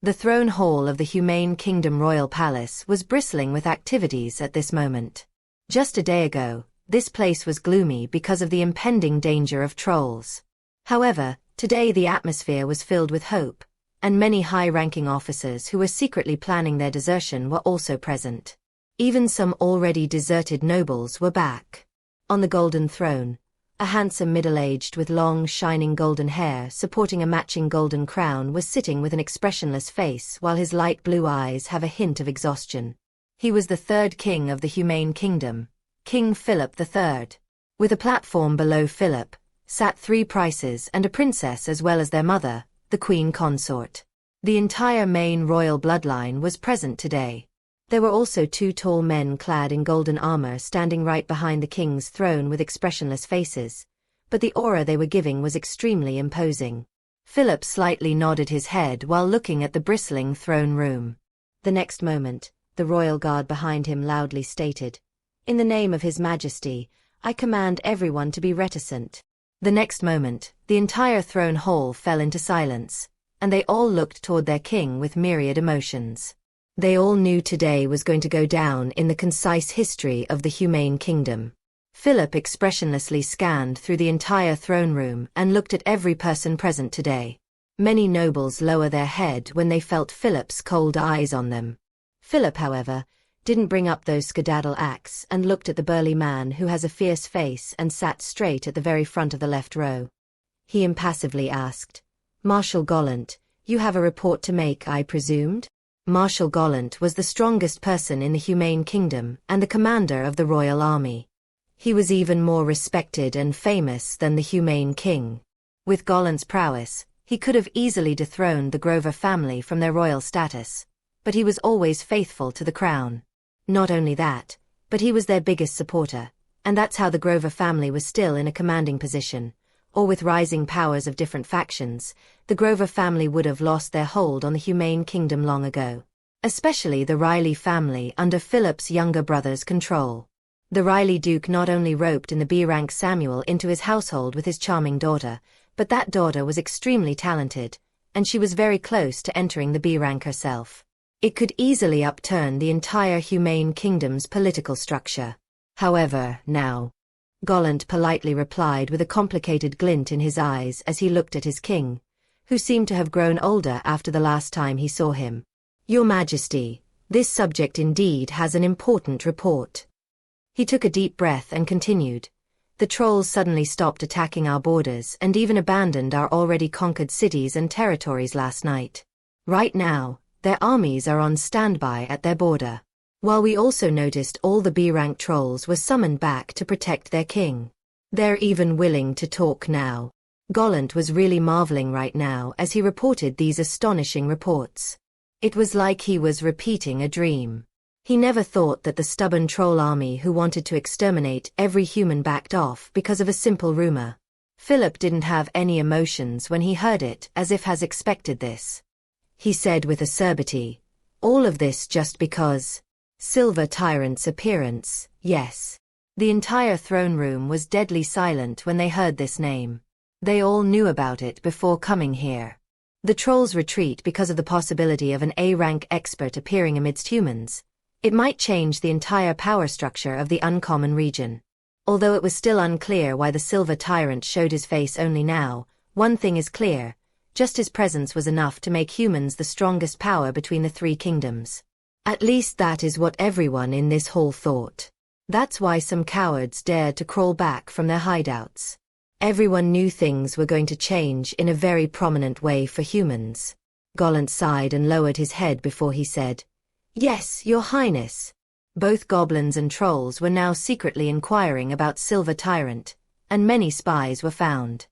The throne hall of the humane kingdom royal palace was bristling with activities at this moment. Just a day ago, this place was gloomy because of the impending danger of trolls. However, today the atmosphere was filled with hope, and many high-ranking officers who were secretly planning their desertion were also present. Even some already deserted nobles were back. On the golden throne, A handsome middle-aged with long, shining golden hair supporting a matching golden crown was sitting with an expressionless face while his light blue eyes have a hint of exhaustion. He was the third king of the humane kingdom, King Philip III. With a platform below Philip, sat 3 princes and a princess as well as their mother, the queen consort. The entire main royal bloodline was present today. There were also 2 tall men clad in golden armor standing right behind the king's throne with expressionless faces, but the aura they were giving was extremely imposing. Philip slightly nodded his head while looking at the bristling throne room. The next moment, the royal guard behind him loudly stated, "In the name of His Majesty, I command everyone to be reticent." The next moment, the entire throne hall fell into silence, and they all looked toward their king with myriad emotions. They all knew today was going to go down in the concise history of the humane kingdom. Philip expressionlessly scanned through the entire throne room and looked at every person present today. Many nobles lower their head when they felt Philip's cold eyes on them. Philip, however, didn't bring up those skedaddle acts and looked at the burly man who has a fierce face and sat straight at the very front of the left row. He impassively asked, "Marshal Gallant, you have a report to make, I presumed?" Marshal Gallant was the strongest person in the humane kingdom and the commander of the royal army. He was even more respected and famous than the humane king. With Gallant's prowess, he could have easily dethroned the Grover family from their royal status, but he was always faithful to the crown. Not only that, but he was their biggest supporter, and that's how the Grover family was still in a commanding position. Or with rising powers of different factions, the Grover family would have lost their hold on the humane kingdom long ago. Especially the Riley family under Philip's younger brother's control. The Riley Duke not only roped in the B-rank Samuel into his household with his charming daughter, but that daughter was extremely talented, and she was very close to entering the B-rank herself. It could easily upturn the entire humane kingdom's political structure. However, now, Gallant politely replied with a complicated glint in his eyes as he looked at his king, who seemed to have grown older after the last time he saw him. "Your Majesty, this subject indeed has an important report." He took a deep breath and continued, "The trolls suddenly stopped attacking our borders and even abandoned our already conquered cities and territories last night. Right now, their armies are on standby at their border. While we also noticed all the B-rank trolls were summoned back to protect their king. They're even willing to talk now." Gallant was really marveling right now as he reported these astonishing reports. It was like he was repeating a dream. He never thought that the stubborn troll army who wanted to exterminate every human backed off because of a simple rumor. Philip didn't have any emotions when he heard it, as if has expected this. He said with acerbity, "All of this just because Silver Tyrant's appearance, yes." The entire throne room was deadly silent when they heard this name. They all knew about it before coming here. The trolls retreat because of the possibility of an A-rank expert appearing amidst humans. It might change the entire power structure of the uncommon region. Although it was still unclear why the Silver Tyrant showed his face only now, one thing is clear, just his presence was enough to make humans the strongest power between the 3 kingdoms. At least that is what everyone in this hall thought. That's why some cowards dared to crawl back from their hideouts. Everyone knew things were going to change in a very prominent way for humans. Gallant sighed and lowered his head before he said, "Yes, Your Highness." Both goblins and trolls were now secretly inquiring about Silver Tyrant, and many spies were found.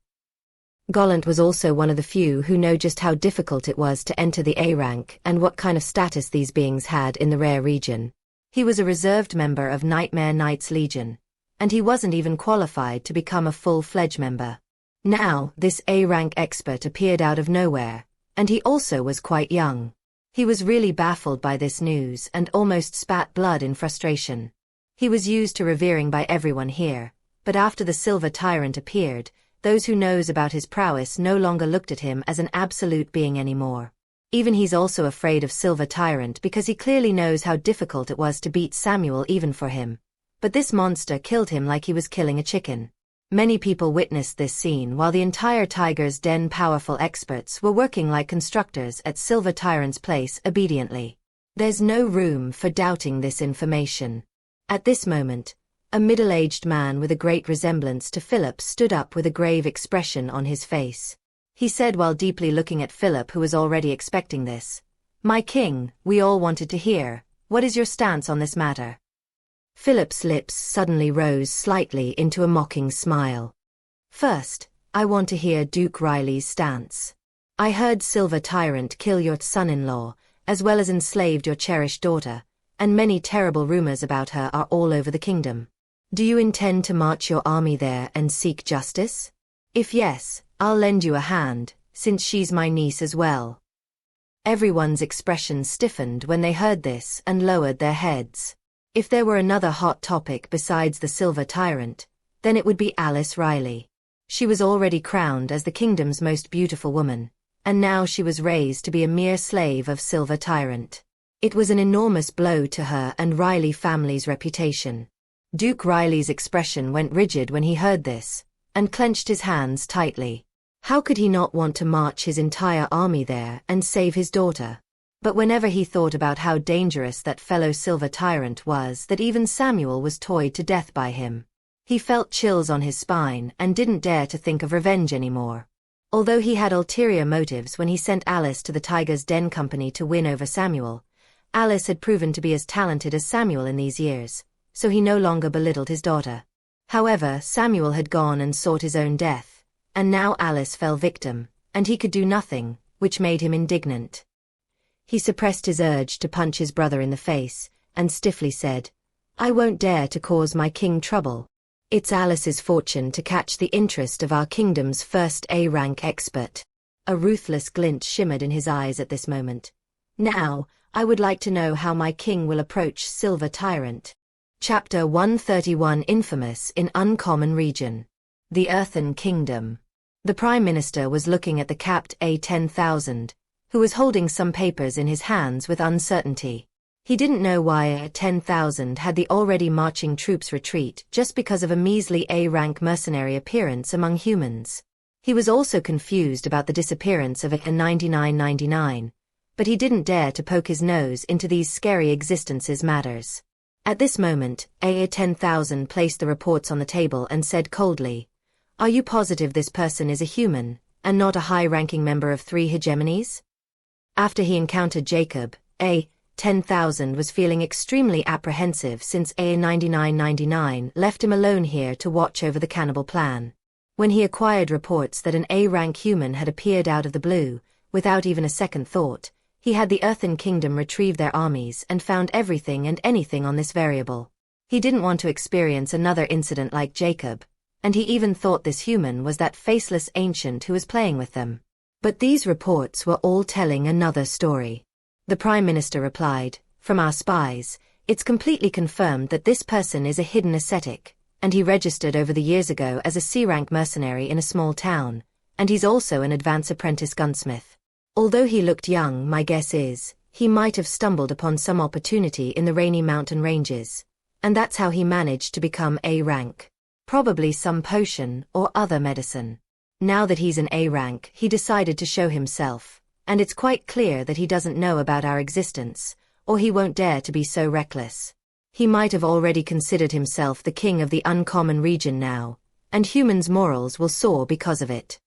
Gallant was also one of the few who know just how difficult it was to enter the A-rank and what kind of status these beings had in the rare region. He was a reserved member of Nightmare Knight's Legion, and he wasn't even qualified to become a full-fledged member. Now, this A-rank expert appeared out of nowhere, and he also was quite young. He was really baffled by this news and almost spat blood in frustration. He was used to revering by everyone here, but after the Silver Tyrant appeared, those who knows about his prowess no longer looked at him as an absolute being anymore. Even he's also afraid of Silver Tyrant because he clearly knows how difficult it was to beat Samuel even for him. But this monster killed him like he was killing a chicken. Many people witnessed this scene while the entire Tiger's Den powerful experts were working like constructors at Silver Tyrant's place obediently. There's no room for doubting this information. At this moment, A middle-aged man with a great resemblance to Philip stood up with a grave expression on his face. He said while deeply looking at Philip, who was already expecting this, "My king, we all wanted to hear, what is your stance on this matter?" Philip's lips suddenly rose slightly into a mocking smile. "First, I want to hear Duke Riley's stance. I heard Silver Tyrant kill your son-in-law, as well as enslaved your cherished daughter, and many terrible rumors about her are all over the kingdom. Do you intend to march your army there and seek justice? If yes, I'll lend you a hand, since she's my niece as well." Everyone's expression stiffened when they heard this and lowered their heads. If there were another hot topic besides the Silver Tyrant, then it would be Alice Riley. She was already crowned as the kingdom's most beautiful woman, and now she was raised to be a mere slave of Silver Tyrant. It was an enormous blow to her and Riley family's reputation. Duke Riley's expression went rigid when he heard this, and clenched his hands tightly. How could he not want to march his entire army there and save his daughter? But whenever he thought about how dangerous that fellow Silver Tyrant was, that even Samuel was toyed to death by him, he felt chills on his spine and didn't dare to think of revenge anymore. Although he had ulterior motives when he sent Alice to the Tiger's Den Company to win over Samuel, Alice had proven to be as talented as Samuel in these years, so he no longer belittled his daughter. However, Samuel had gone and sought his own death, and now Alice fell victim, and he could do nothing, which made him indignant. He suppressed his urge to punch his brother in the face, and stiffly said, "I won't dare to cause my king trouble. It's Alice's fortune to catch the interest of our kingdom's first A-rank expert." A ruthless glint shimmered in his eyes at this moment. "Now, I would like to know how my king will approach Silver Tyrant." Chapter 131, Infamous in Uncommon Region. The Earthen Kingdom. The Prime Minister was looking at the capped A-10,000, who was holding some papers in his hands with uncertainty. He didn't know why A-10,000 had the already marching troops retreat just because of a measly A-rank mercenary appearance among humans. He was also confused about the disappearance of A-9999, but he didn't dare to poke his nose into these scary existences matters. At this moment, A-10,000 placed the reports on the table and said coldly, "Are you positive this person is a human, and not a high-ranking member of 3 hegemonies?" After he encountered Jacob, A-10,000 was feeling extremely apprehensive since A-9999 left him alone here to watch over the cannibal plan. When he acquired reports that an A-rank human had appeared out of the blue, without even a second thought, he had the Earthen Kingdom retrieve their armies and found everything and anything on this variable. He didn't want to experience another incident like Jacob, and he even thought this human was that faceless ancient who was playing with them. But these reports were all telling another story. The Prime Minister replied, "From our spies, it's completely confirmed that this person is a hidden ascetic, and he registered over the years ago as a C-rank mercenary in a small town, and he's also an advanced apprentice gunsmith. Although he looked young, my guess is, he might have stumbled upon some opportunity in the rainy mountain ranges, and that's how he managed to become A-rank. Probably some potion or other medicine. Now that he's an A-rank, he decided to show himself, and it's quite clear that he doesn't know about our existence, or he won't dare to be so reckless. He might have already considered himself the king of the uncommon region now, and humans' morals will soar because of it."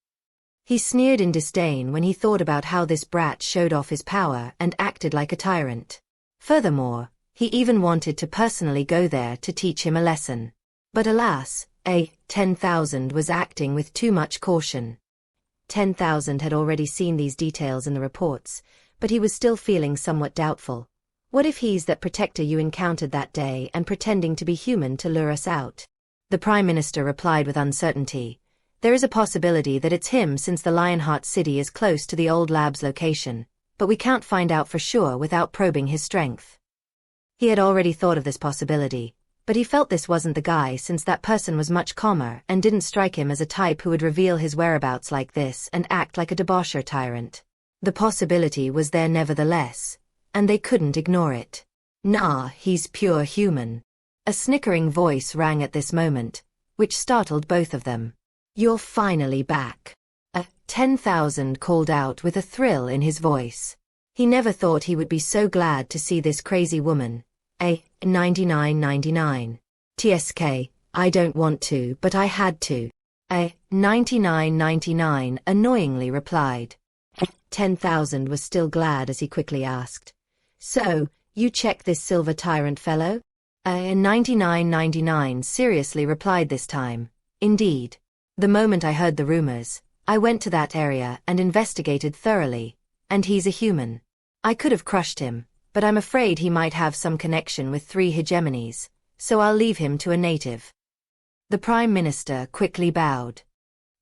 He sneered in disdain when he thought about how this brat showed off his power and acted like a tyrant. Furthermore, he even wanted to personally go there to teach him a lesson. But alas, A-10,000 was acting with too much caution. 10,000 had already seen these details in the reports, but he was still feeling somewhat doubtful. What if he's that protector you encountered that day and pretending to be human to lure us out? The Prime Minister replied with uncertainty, "There is a possibility that it's him since the Lionheart City is close to the old lab's location, but we can't find out for sure without probing his strength." He had already thought of this possibility, but he felt this wasn't the guy since that person was much calmer and didn't strike him as a type who would reveal his whereabouts like this and act like a debaucher tyrant. The possibility was there nevertheless, and they couldn't ignore it. "Nah, he's pure human." A snickering voice rang at this moment, which startled both of them. "You're finally back." A-10,000 called out with a thrill in his voice. He never thought he would be so glad to see this crazy woman, A-9999. TSK, I don't want to, but I had to. 99.99 annoyingly replied. 10,000 was still glad as he quickly asked. So, you check this silver tyrant fellow? 99.99 seriously replied this time. Indeed. The moment I heard the rumors, I went to that area and investigated thoroughly, and he's a human. I could have crushed him, but I'm afraid he might have some connection with 3 hegemonies, so I'll leave him to a native. The Prime Minister quickly bowed.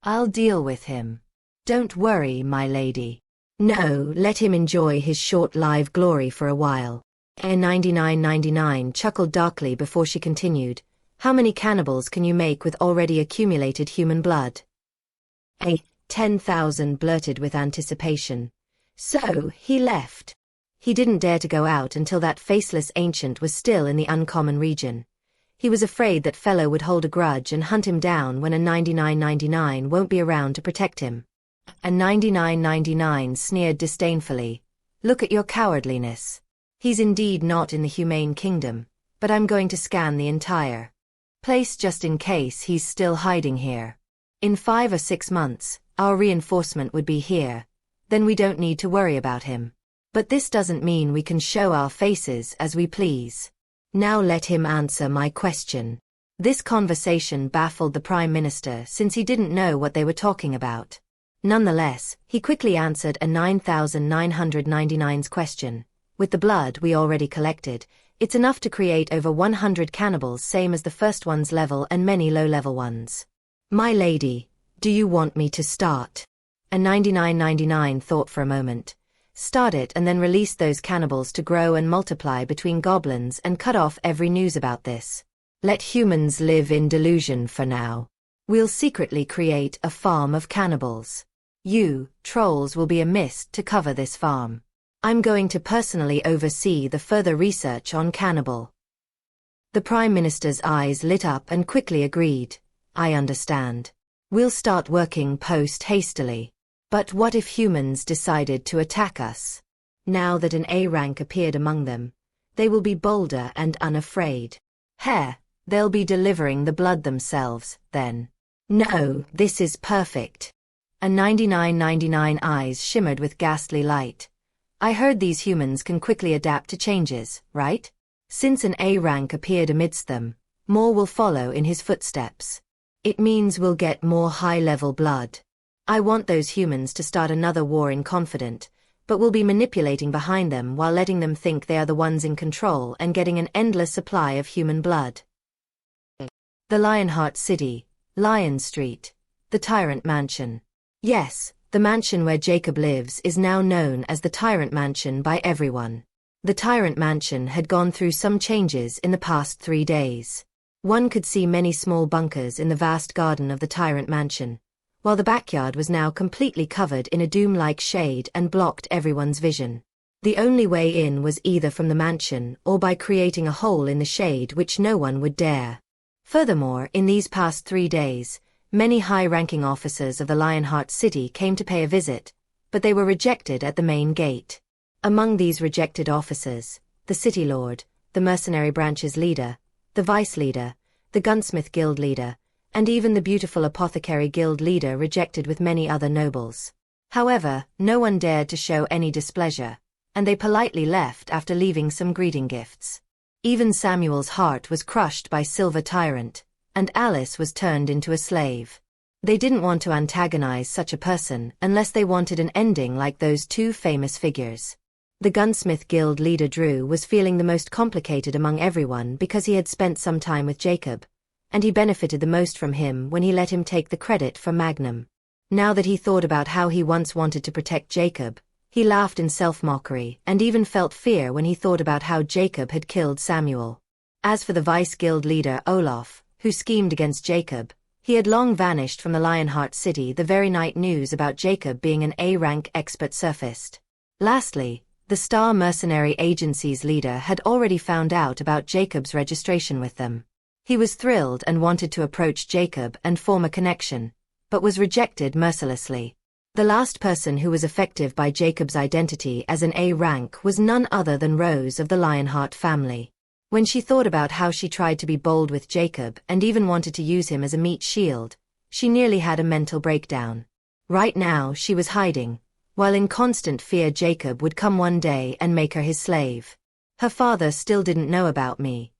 I'll deal with him. Don't worry, my lady. No, let him enjoy his short-lived glory for a while. 99.99 chuckled darkly before she continued. How many cannibals can you make with already accumulated human blood? 10,000 blurted with anticipation. So, he left. He didn't dare to go out until that faceless ancient was still in the uncommon region. He was afraid that fellow would hold a grudge and hunt him down when a 99.99 won't be around to protect him. A 99.99 sneered disdainfully. Look at your cowardliness. He's indeed not in the humane kingdom, but I'm going to scan the entire place just in case he's still hiding here. In 5 or 6 months, our reinforcement would be here. Then we don't need to worry about him. But this doesn't mean we can show our faces as we please. Now let him answer my question. This conversation baffled the Prime Minister since he didn't know what they were talking about. Nonetheless, he quickly answered a 9,999's question. With the blood we already collected, it's enough to create over 100 cannibals, same as the first one's level and many low-level ones. My lady, do you want me to start? A 99.99 thought for a moment. Start it and then release those cannibals to grow and multiply between goblins and cut off every news about this. Let humans live in delusion for now. We'll secretly create a farm of cannibals. You, trolls, will be a mist to cover this farm. I'm going to personally oversee the further research on cannibal. The Prime Minister's eyes lit up and quickly agreed. I understand. We'll start working post-hastily. But what if humans decided to attack us? Now that an A rank appeared among them, they will be bolder and unafraid. They'll be delivering the blood themselves, then. No, this is perfect. A 99.99 eyes shimmered with ghastly light. I heard these humans can quickly adapt to changes, right? Since an A rank appeared amidst them, more will follow in his footsteps. It means we'll get more high-level blood. I want those humans to start another war in confident, but we'll be manipulating behind them while letting them think they are the ones in control and getting an endless supply of human blood. The Lionheart City, Lion Street, the Tyrant Mansion. Yes, the mansion where Jacob lives is now known as the Tyrant Mansion by everyone. The Tyrant Mansion had gone through some changes in the past 3 days. One could see many small bunkers in the vast garden of the Tyrant Mansion, while the backyard was now completely covered in a doom-like shade and blocked everyone's vision. The only way in was either from the mansion or by creating a hole in the shade which no one would dare. Furthermore, in these past 3 days, many high-ranking officers of the Lionheart City came to pay a visit, but they were rejected at the main gate. Among these rejected officers, the City Lord, the Mercenary Branch's leader, the Vice Leader, the Gunsmith Guild leader, and even the beautiful Apothecary Guild leader rejected with many other nobles. However, no one dared to show any displeasure, and they politely left after leaving some greeting gifts. Even Samuel's heart was crushed by Silver Tyrant, and Alice was turned into a slave. They didn't want to antagonize such a person unless they wanted an ending like those 2 famous figures. The Gunsmith Guild leader Drew was feeling the most complicated among everyone because he had spent some time with Jacob, and he benefited the most from him when he let him take the credit for Magnum. Now that he thought about how he once wanted to protect Jacob, he laughed in self-mockery and even felt fear when he thought about how Jacob had killed Samuel. As for the Vice Guild leader Olaf, who schemed against Jacob, he had long vanished from the Lionheart City the very night news about Jacob being an A-rank expert surfaced. Lastly, the Star Mercenary Agency's leader had already found out about Jacob's registration with them. He was thrilled and wanted to approach Jacob and form a connection, but was rejected mercilessly. The last person who was effective by Jacob's identity as an A rank was none other than Rose of the Lionheart family. When she thought about how she tried to be bold with Jacob and even wanted to use him as a meat shield, she nearly had a mental breakdown. Right now she was hiding, while in constant fear Jacob would come one day and make her his slave. Her father still didn't know about me,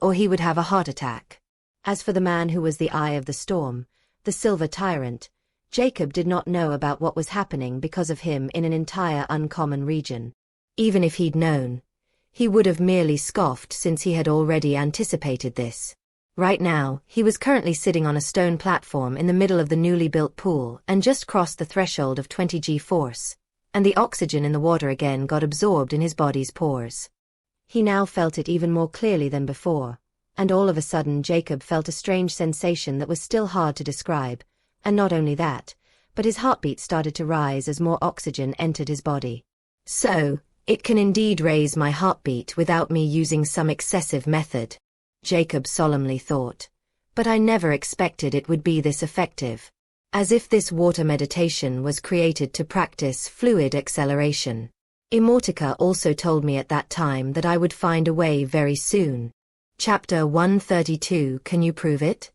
or he would have a heart attack. As for the man who was the eye of the storm, the silver tyrant, Jacob did not know about what was happening because of him in an entire uncommon region. Even if he'd known, he would have merely scoffed since he had already anticipated this. Right now, he was currently sitting on a stone platform in the middle of the newly built pool and just crossed the threshold of 20 G-force, and the oxygen in the water again got absorbed in his body's pores. He now felt it even more clearly than before, and all of a sudden Jacob felt a strange sensation that was still hard to describe, and not only that, but his heartbeat started to rise as more oxygen entered his body. So, it can indeed raise my heartbeat without me using some excessive method, Jacob solemnly thought. But I never expected it would be this effective. As if this water meditation was created to practice fluid acceleration. Immortality also told me at that time that I would find a way very soon. Chapter 132. Can you prove it?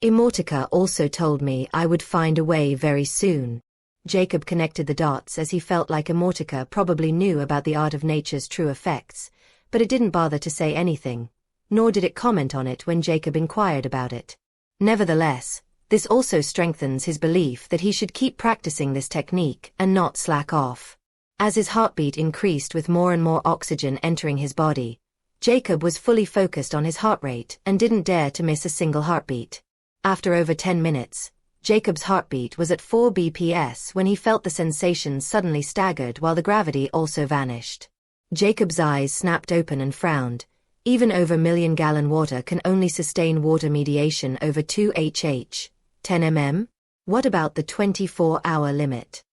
Immortality also told me I would find a way very soon. Jacob connected the dots as he felt like Immortality probably knew about the art of nature's true effects, but it didn't bother to say anything, nor did it comment on it when Jacob inquired about it. Nevertheless, this also strengthens his belief that he should keep practicing this technique and not slack off. As his heartbeat increased with more and more oxygen entering his body, Jacob was fully focused on his heart rate and didn't dare to miss a single heartbeat. After over 10 minutes, Jacob's heartbeat was at 4 bps when he felt the sensation suddenly staggered while the gravity also vanished. Jacob's eyes snapped open and frowned. Even over million-gallon water can only sustain water mediation over 2 hh, 10 mm? What about the 24-hour limit?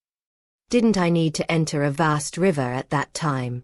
Didn't I need to enter a vast river at that time?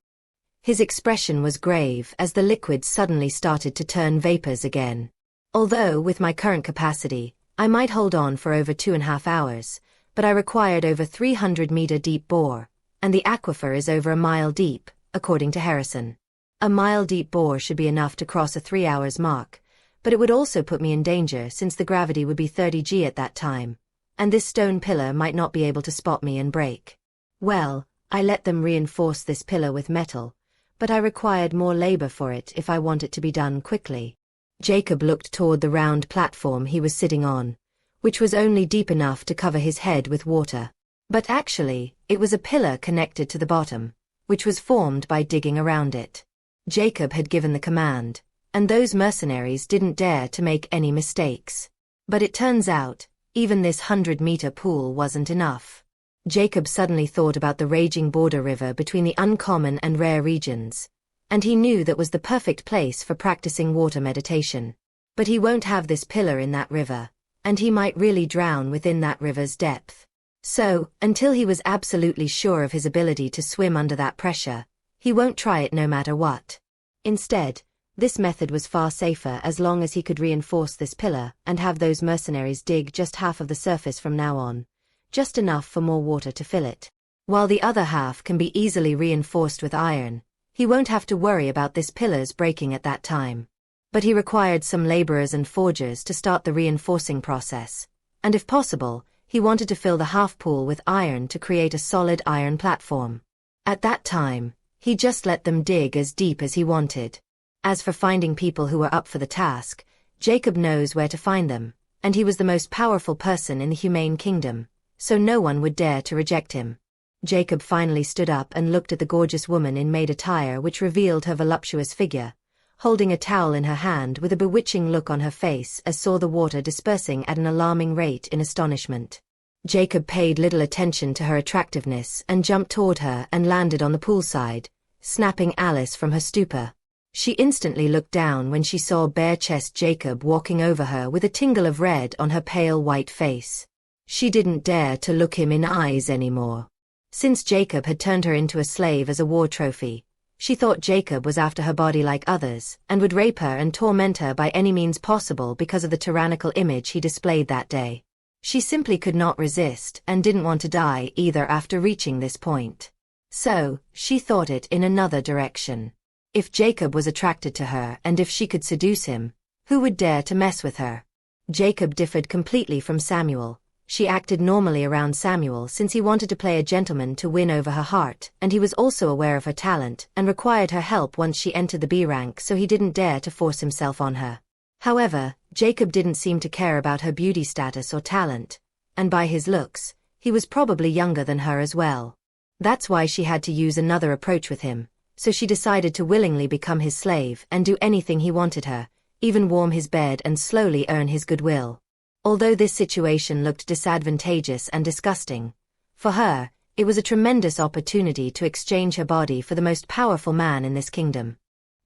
His expression was grave as the liquid suddenly started to turn vapors again. Although, with my current capacity, I might hold on for over 2.5 hours, but I required over 300-meter deep bore, and the aquifer is over a mile deep, according to Harrison. A mile-deep bore should be enough to cross a 3 hours mark, but it would also put me in danger since the gravity would be 30 G at that time, and this stone pillar might not be able to spot me and break. Well, I let them reinforce this pillar with metal, but I required more labor for it if I want it to be done quickly. Jacob looked toward the round platform he was sitting on, which was only deep enough to cover his head with water. But actually, it was a pillar connected to the bottom, which was formed by digging around it. Jacob had given the command, and those mercenaries didn't dare to make any mistakes. But it turns out, even this 100-meter pool wasn't enough. Jacob suddenly thought about the raging border river between the uncommon and rare regions, and he knew that was the perfect place for practicing water meditation. But he won't have this pillar in that river, and he might really drown within that river's depth. So, until he was absolutely sure of his ability to swim under that pressure, he won't try it no matter what. Instead, this method was far safer as long as he could reinforce this pillar and have those mercenaries dig just half of the surface from now on, just enough for more water to fill it. While the other half can be easily reinforced with iron, he won't have to worry about this pillar's breaking at that time. But he required some laborers and forgers to start the reinforcing process, and if possible, he wanted to fill the half pool with iron to create a solid iron platform. At that time, he just let them dig as deep as he wanted. As for finding people who were up for the task, Jacob knows where to find them, and he was the most powerful person in the humane kingdom, so no one would dare to reject him. Jacob finally stood up and looked at the gorgeous woman in maid attire which revealed her voluptuous figure, holding a towel in her hand with a bewitching look on her face as saw the water dispersing at an alarming rate in astonishment. Jacob paid little attention to her attractiveness and jumped toward her and landed on the poolside, snapping Alice from her stupor. She instantly looked down when she saw bare-chest Jacob walking over her with a tingle of red on her pale white face. She didn't dare to look him in eyes anymore. Since Jacob had turned her into a slave as a war trophy, she thought Jacob was after her body like others and would rape her and torment her by any means possible because of the tyrannical image he displayed that day. She simply could not resist and didn't want to die either after reaching this point. So, she thought it in another direction. If Jacob was attracted to her and if she could seduce him, who would dare to mess with her? Jacob differed completely from Samuel. She acted normally around Samuel since he wanted to play a gentleman to win over her heart, and he was also aware of her talent and required her help once she entered the B rank, so he didn't dare to force himself on her. However, Jacob didn't seem to care about her beauty status or talent, and by his looks, he was probably younger than her as well. That's why she had to use another approach with him, so she decided to willingly become his slave and do anything he wanted her, even warm his bed and slowly earn his goodwill. Although this situation looked disadvantageous and disgusting, for her, it was a tremendous opportunity to exchange her body for the most powerful man in this kingdom.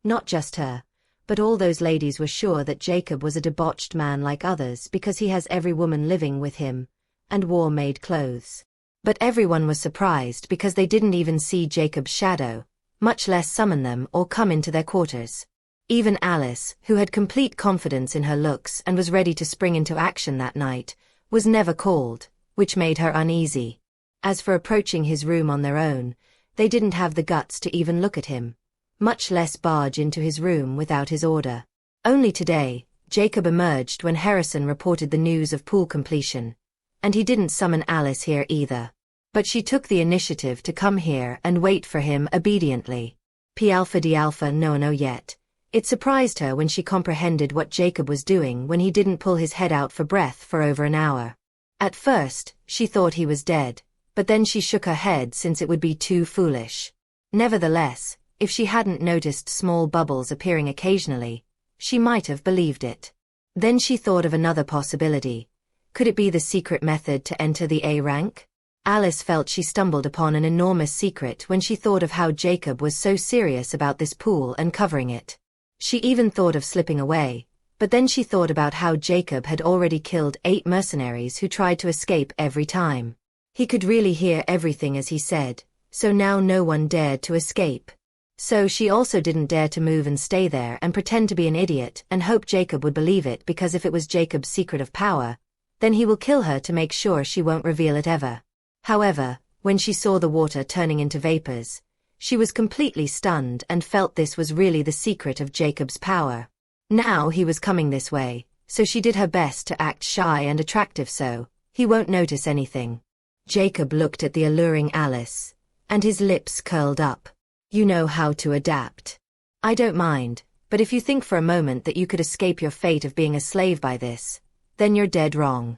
Not just her, but all those ladies were sure that Jacob was a debauched man like others because he has every woman living with him, and wore maid clothes. But everyone was surprised because they didn't even see Jacob's shadow, much less summon them or come into their quarters. Even Alice, who had complete confidence in her looks and was ready to spring into action that night, was never called, which made her uneasy. As for approaching his room on their own, they didn't have the guts to even look at him, much less barge into his room without his order. Only today, Jacob emerged when Harrison reported the news of pool completion, and he didn't summon Alice here either. But she took the initiative to come here and wait for him obediently. P Alpha D Alpha no yet. It surprised her when she comprehended what Jacob was doing when he didn't pull his head out for breath for over an hour. At first, she thought he was dead, but then she shook her head since it would be too foolish. Nevertheless, if she hadn't noticed small bubbles appearing occasionally, she might have believed it. Then she thought of another possibility. Could it be the secret method to enter the A rank? Alice felt she stumbled upon an enormous secret when she thought of how Jacob was so serious about this pool and covering it. She even thought of slipping away, but then she thought about how Jacob had already killed 8 mercenaries who tried to escape every time. He could really hear everything as he said, so now no one dared to escape. So she also didn't dare to move and stay there and pretend to be an idiot and hope Jacob would believe it, because if it was Jacob's secret of power, then he will kill her to make sure she won't reveal it ever. However, when she saw the water turning into vapors, she was completely stunned and felt this was really the secret of Jacob's power. Now he was coming this way, so she did her best to act shy and attractive so he won't notice anything. Jacob looked at the alluring Alice, and his lips curled up. You know how to adapt. I don't mind, but if you think for a moment that you could escape your fate of being a slave by this, then you're dead wrong.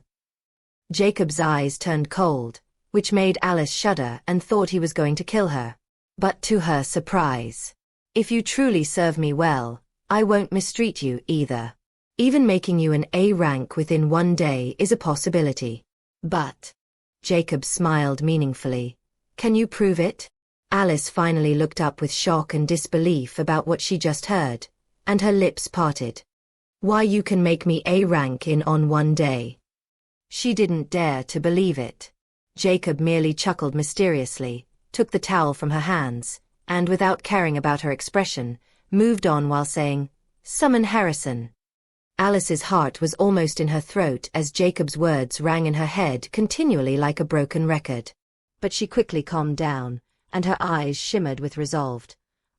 Jacob's eyes turned cold, which made Alice shudder and thought he was going to kill her. But to her surprise, if you truly serve me well, I won't mistreat you either. Even making you an A rank within 1 day is a possibility. But, Jacob smiled meaningfully, can you prove it? Alice finally looked up with shock and disbelief about what she just heard, and her lips parted. Why, you can make me A rank in on 1 day? She didn't dare to believe it. Jacob merely chuckled mysteriously, took the towel from her hands, and without caring about her expression, moved on while saying, "Summon Harrison." Alice's heart was almost in her throat as Jacob's words rang in her head continually like a broken record. But she quickly calmed down, and her eyes shimmered with resolve.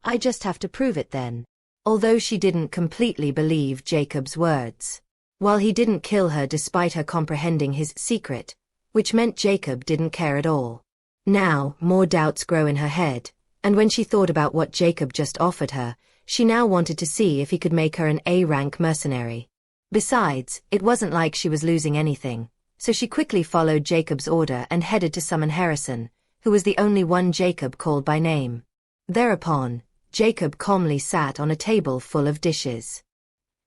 I just have to prove it then. Although she didn't completely believe Jacob's words. While he didn't kill her despite her comprehending his secret, which meant Jacob didn't care at all. Now, more doubts grow in her head, and when she thought about what Jacob just offered her, she now wanted to see if he could make her an A-rank mercenary. Besides, it wasn't like she was losing anything, so she quickly followed Jacob's order and headed to summon Harrison, who was the only one Jacob called by name. Thereupon, Jacob calmly sat on a table full of dishes.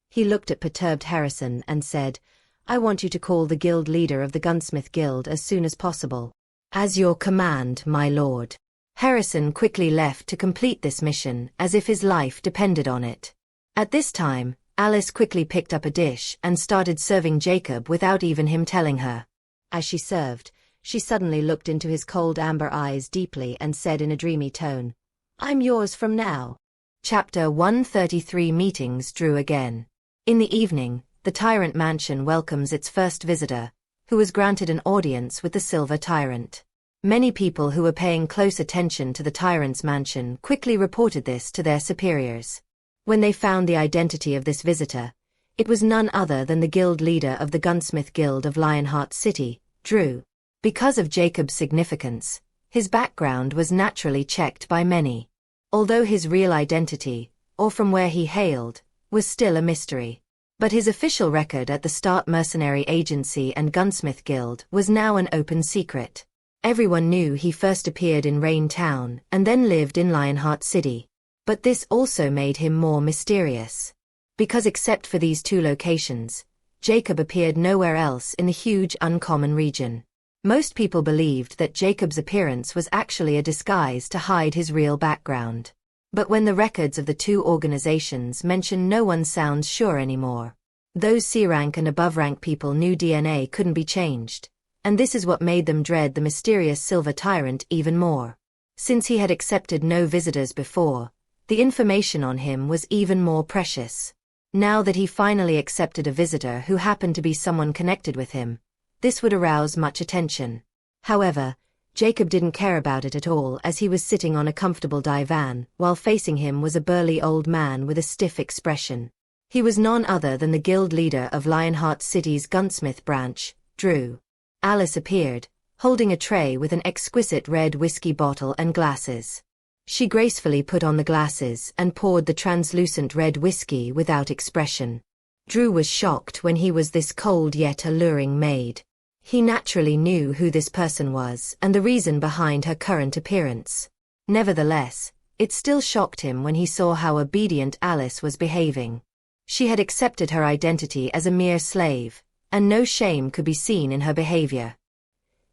He looked at perturbed Harrison and said, I want you to call the guild leader of the Gunsmith Guild as soon as possible. As your command, my lord. Harrison quickly left to complete this mission as if his life depended on it. At this time, Alice quickly picked up a dish and started serving Jacob without even him telling her. As she served, she suddenly looked into his cold amber eyes deeply and said in a dreamy tone, I'm yours from now. Chapter 133 Meetings drew again. In the evening, the Tyrant Mansion welcomes its first visitor, who was granted an audience with the Silver Tyrant. Many people who were paying close attention to the tyrant's mansion quickly reported this to their superiors. When they found the identity of this visitor, it was none other than the guild leader of the Gunsmith Guild of Lionheart City, Drew. Because of Jacob's significance, his background was naturally checked by many. Although his real identity, or from where he hailed, was still a mystery. But his official record at the Start Mercenary Agency and Gunsmith Guild was now an open secret. Everyone knew he first appeared in Rain Town and then lived in Lionheart City. But this also made him more mysterious. Because except for these two locations, Jacob appeared nowhere else in the huge uncommon region. Most people believed that Jacob's appearance was actually a disguise to hide his real background. But when the records of the two organizations mention, no one sounds sure anymore. Those C-rank and above-rank people knew DNA couldn't be changed, and this is what made them dread the mysterious Silver Tyrant even more. Since he had accepted no visitors before, the information on him was even more precious. Now that he finally accepted a visitor who happened to be someone connected with him, this would arouse much attention. However, Jacob didn't care about it at all, as he was sitting on a comfortable divan, while facing him was a burly old man with a stiff expression. He was none other than the guild leader of Lionheart City's gunsmith branch, Drew. Alice appeared, holding a tray with an exquisite red whiskey bottle and glasses. She gracefully put on the glasses and poured the translucent red whiskey without expression. Drew was shocked when he was this cold yet alluring maid. He naturally knew who this person was and the reason behind her current appearance. Nevertheless, it still shocked him when he saw how obedient Alice was behaving. She had accepted her identity as a mere slave, and no shame could be seen in her behavior.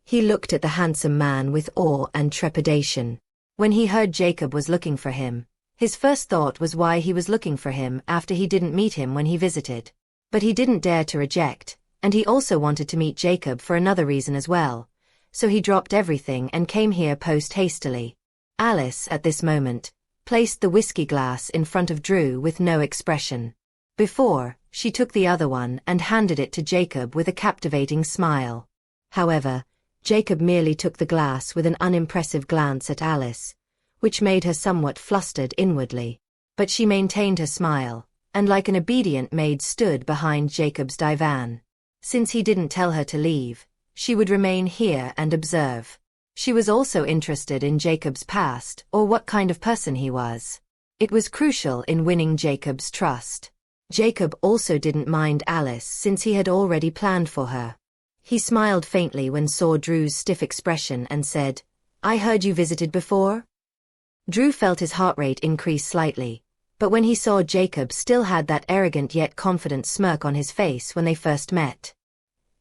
He looked at the handsome man with awe and trepidation. When he heard Jacob was looking for him, his first thought was why he was looking for him after he didn't meet him when he visited. But he didn't dare to reject, and he also wanted to meet Jacob for another reason as well, so he dropped everything and came here post-hastily. Alice, at this moment, placed the whiskey glass in front of Drew with no expression. Before, she took the other one and handed it to Jacob with a captivating smile. However, Jacob merely took the glass with an unimpressive glance at Alice, which made her somewhat flustered inwardly. But she maintained her smile, and like an obedient maid stood behind Jacob's divan. Since he didn't tell her to leave, she would remain here and observe. She was also interested in Jacob's past, or what kind of person he was. It was crucial in winning Jacob's trust. Jacob also didn't mind Alice since he had already planned for her. He smiled faintly when saw Drew's stiff expression and said, "I heard you visited before?" Drew felt his heart rate increase slightly, but when he saw Jacob still had that arrogant yet confident smirk on his face when they first met,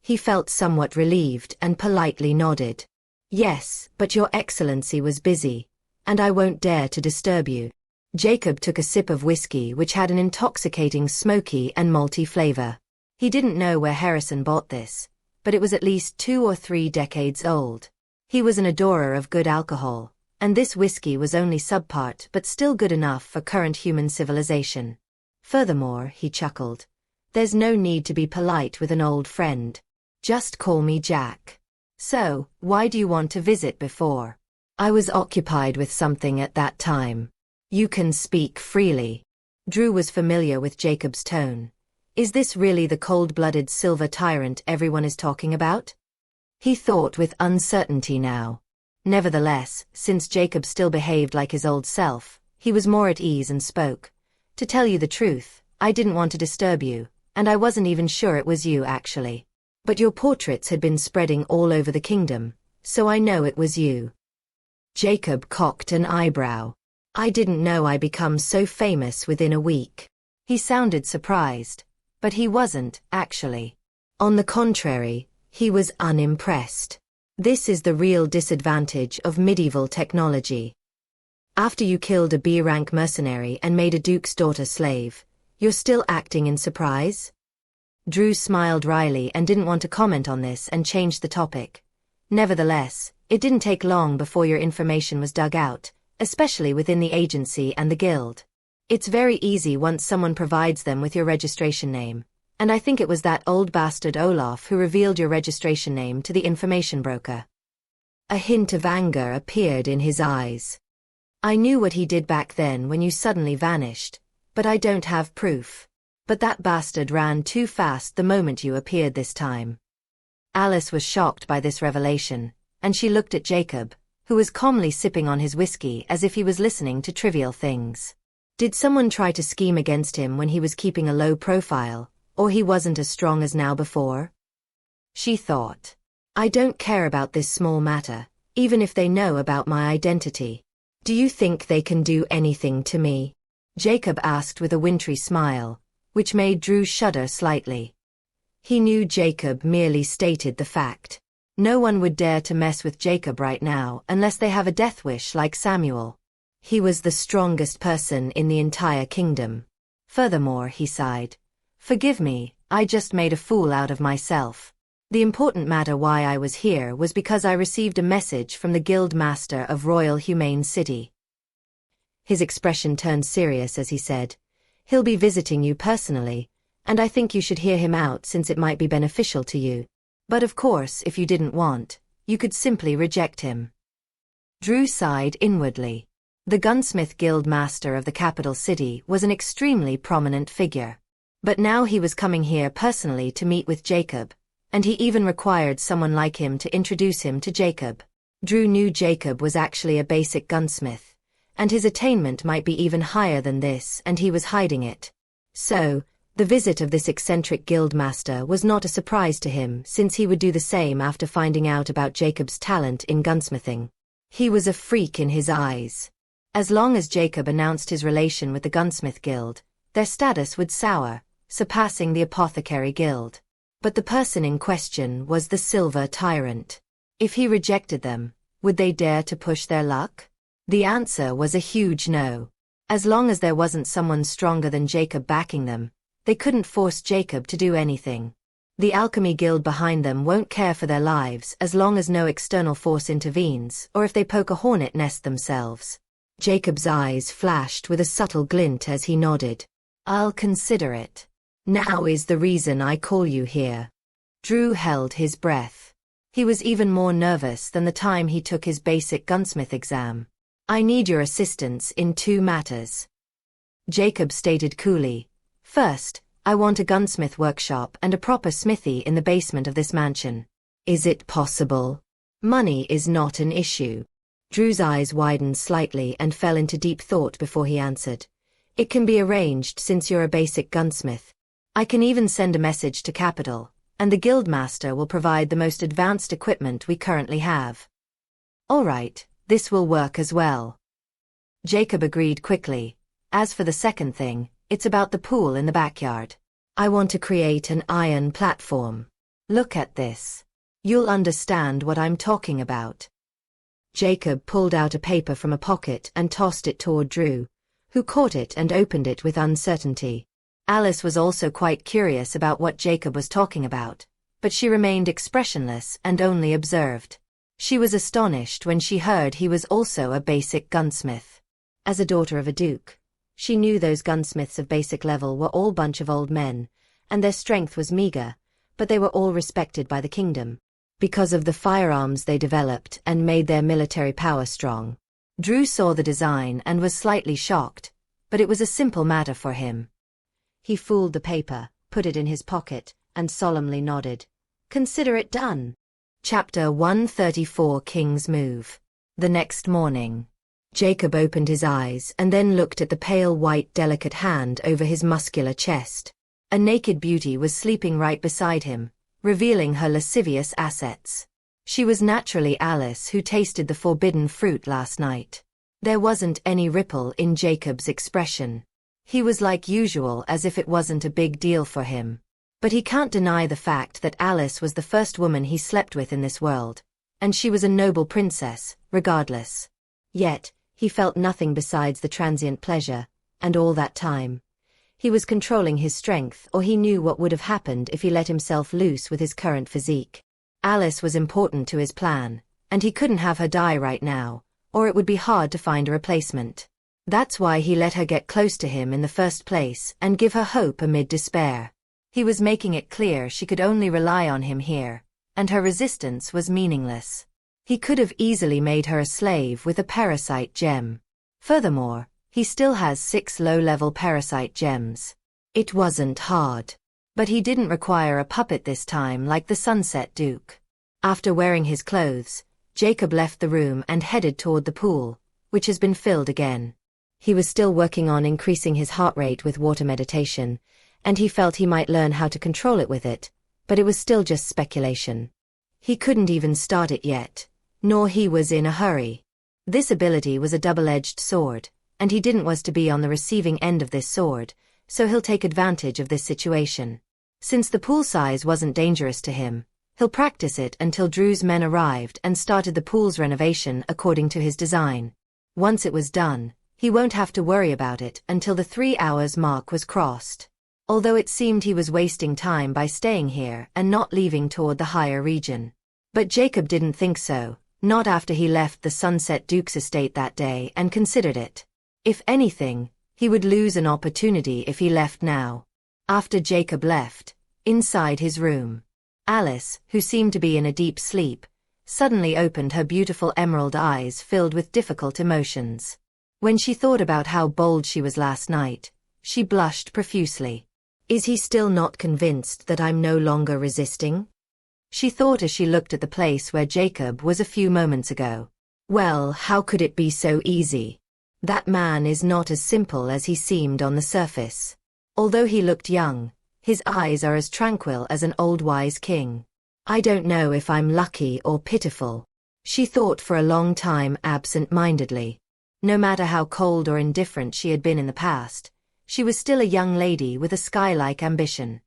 he felt somewhat relieved and politely nodded. "Yes, but your excellency was busy, and I won't dare to disturb you." Jacob took a sip of whiskey which had an intoxicating smoky and malty flavor. He didn't know where Harrison bought this, but it was at least 2 or 3 decades old. He was an adorer of good alcohol, and this whiskey was only subpart but still good enough for current human civilization. Furthermore, he chuckled, "There's no need to be polite with an old friend. Just call me Jack. So, why do you want to visit before?" "I was occupied with something at that time." "You can speak freely." Drew was familiar with Jacob's tone. Is this really the cold-blooded Silver Tyrant everyone is talking about? He thought with uncertainty now. Nevertheless, since Jacob still behaved like his old self, he was more at ease and spoke. "To tell you the truth, I didn't want to disturb you, and I wasn't even sure it was you actually. But your portraits had been spreading all over the kingdom, so I know it was you." Jacob cocked an eyebrow. "I didn't know I become so famous within a week." He sounded surprised, but he wasn't, actually. On the contrary, he was unimpressed. This is the real disadvantage of medieval technology. After you killed a B-rank mercenary and made a duke's daughter slave, you're still acting in surprise? Drew smiled wryly and didn't want to comment on this and changed the topic. Nevertheless, it didn't take long before your information was dug out, especially within the agency and the guild. It's very easy once someone provides them with your registration name, and I think it was that old bastard Olaf who revealed your registration name to the information broker. A hint of anger appeared in his eyes. "I knew what he did back then when you suddenly vanished, but I don't have proof. But that bastard ran too fast the moment you appeared this time." Alice was shocked by this revelation, and she looked at Jacob, who was calmly sipping on his whiskey as if he was listening to trivial things. Did someone try to scheme against him when he was keeping a low profile, or he wasn't as strong as now before? She thought. "I don't care about this small matter, even if they know about my identity. Do you think they can do anything to me?" Jacob asked with a wintry smile, which made Drew shudder slightly. He knew Jacob merely stated the fact. No one would dare to mess with Jacob right now unless they have a death wish like Samuel. He was the strongest person in the entire kingdom. Furthermore, he sighed, "Forgive me, I just made a fool out of myself. The important matter why I was here was because I received a message from the Guild Master of Royal Humane City." His expression turned serious as he said, "He'll be visiting you personally, and I think you should hear him out since it might be beneficial to you. But of course, if you didn't want, you could simply reject him." Drew sighed inwardly. The Gunsmith Guild Master of the capital city was an extremely prominent figure. But now he was coming here personally to meet with Jacob, and he even required someone like him to introduce him to Jacob. Drew knew Jacob was actually a basic gunsmith, and his attainment might be even higher than this, and he was hiding it. So, the visit of this eccentric guildmaster was not a surprise to him since he would do the same after finding out about Jacob's talent in gunsmithing. He was a freak in his eyes. As long as Jacob announced his relation with the Gunsmith Guild, their status would soar, surpassing the Apothecary Guild. But the person in question was the Silver Tyrant. If he rejected them, would they dare to push their luck? The answer was a huge no. As long as there wasn't someone stronger than Jacob backing them, they couldn't force Jacob to do anything. The Alchemy Guild behind them won't care for their lives as long as no external force intervenes or if they poke a hornet nest themselves. Jacob's eyes flashed with a subtle glint as he nodded. "I'll consider it. Now is the reason I call you here." Drew held his breath. He was even more nervous than the time he took his basic gunsmith exam. "I need your assistance in two matters," Jacob stated coolly. "First, I want a gunsmith workshop and a proper smithy in the basement of this mansion." "Is it possible?" "Money is not an issue." Drew's eyes widened slightly and fell into deep thought before he answered. "It can be arranged since you're a basic gunsmith. I can even send a message to Capital, and the Guildmaster will provide the most advanced equipment we currently have." "All right, this will work as well." Jacob agreed quickly. "As for the second thing, it's about the pool in the backyard. I want to create an iron platform. Look at this. You'll understand what I'm talking about." Jacob pulled out a paper from a pocket and tossed it toward Drew, who caught it and opened it with uncertainty. Alice was also quite curious about what Jacob was talking about, but she remained expressionless and only observed. She was astonished when she heard he was also a basic gunsmith. As a daughter of a duke, she knew those gunsmiths of basic level were all bunch of old men, and their strength was meager, but they were all respected by the kingdom, because of the firearms they developed and made their military power strong. Drew saw the design and was slightly shocked, but it was a simple matter for him. He folded the paper, put it in his pocket, and solemnly nodded. "Consider it done." Chapter 134 King's Move. The next morning, Jacob opened his eyes and then looked at the pale white delicate hand over his muscular chest. A naked beauty was sleeping right beside him, revealing her lascivious assets. She was naturally Alice, who tasted the forbidden fruit last night. There wasn't any ripple in Jacob's expression. He was like usual, as if it wasn't a big deal for him. But he can't deny the fact that Alice was the first woman he slept with in this world, and she was a noble princess, regardless. Yet, he felt nothing besides the transient pleasure, and all that time, he was controlling his strength, or he knew what would have happened if he let himself loose with his current physique. Alice was important to his plan, and he couldn't have her die right now, or it would be hard to find a replacement. That's why he let her get close to him in the first place and give her hope amid despair. He was making it clear she could only rely on him here, and her resistance was meaningless. He could have easily made her a slave with a parasite gem. Furthermore, he still has 6 low-level parasite gems. It wasn't hard. But he didn't require a puppet this time like the Sunset Duke. After wearing his clothes, Jacob left the room and headed toward the pool, which has been filled again. He was still working on increasing his heart rate with water meditation, and he felt he might learn how to control it with it, but it was still just speculation. He couldn't even start it yet, nor he was in a hurry. This ability was a double-edged sword, and he didn't want to be on the receiving end of this sword, so he'll take advantage of this situation. Since the pool size wasn't dangerous to him, he'll practice it until Drew's men arrived and started the pool's renovation according to his design. Once it was done, he won't have to worry about it until the 3 hours mark was crossed. Although it seemed he was wasting time by staying here and not leaving toward the higher region. But Jacob didn't think so, not after he left the Sunset Duke's estate that day and considered it. If anything, he would lose an opportunity if he left now. After Jacob left, inside his room, Alice, who seemed to be in a deep sleep, suddenly opened her beautiful emerald eyes filled with difficult emotions. When she thought about how bold she was last night, she blushed profusely. Is he still not convinced that I'm no longer resisting? She thought as she looked at the place where Jacob was a few moments ago. Well, how could it be so easy? That man is not as simple as he seemed on the surface. Although he looked young, his eyes are as tranquil as an old wise king. I don't know if I'm lucky or pitiful. She thought for a long time absent-mindedly. No matter how cold or indifferent she had been in the past, she was still a young lady with a sky-like ambition.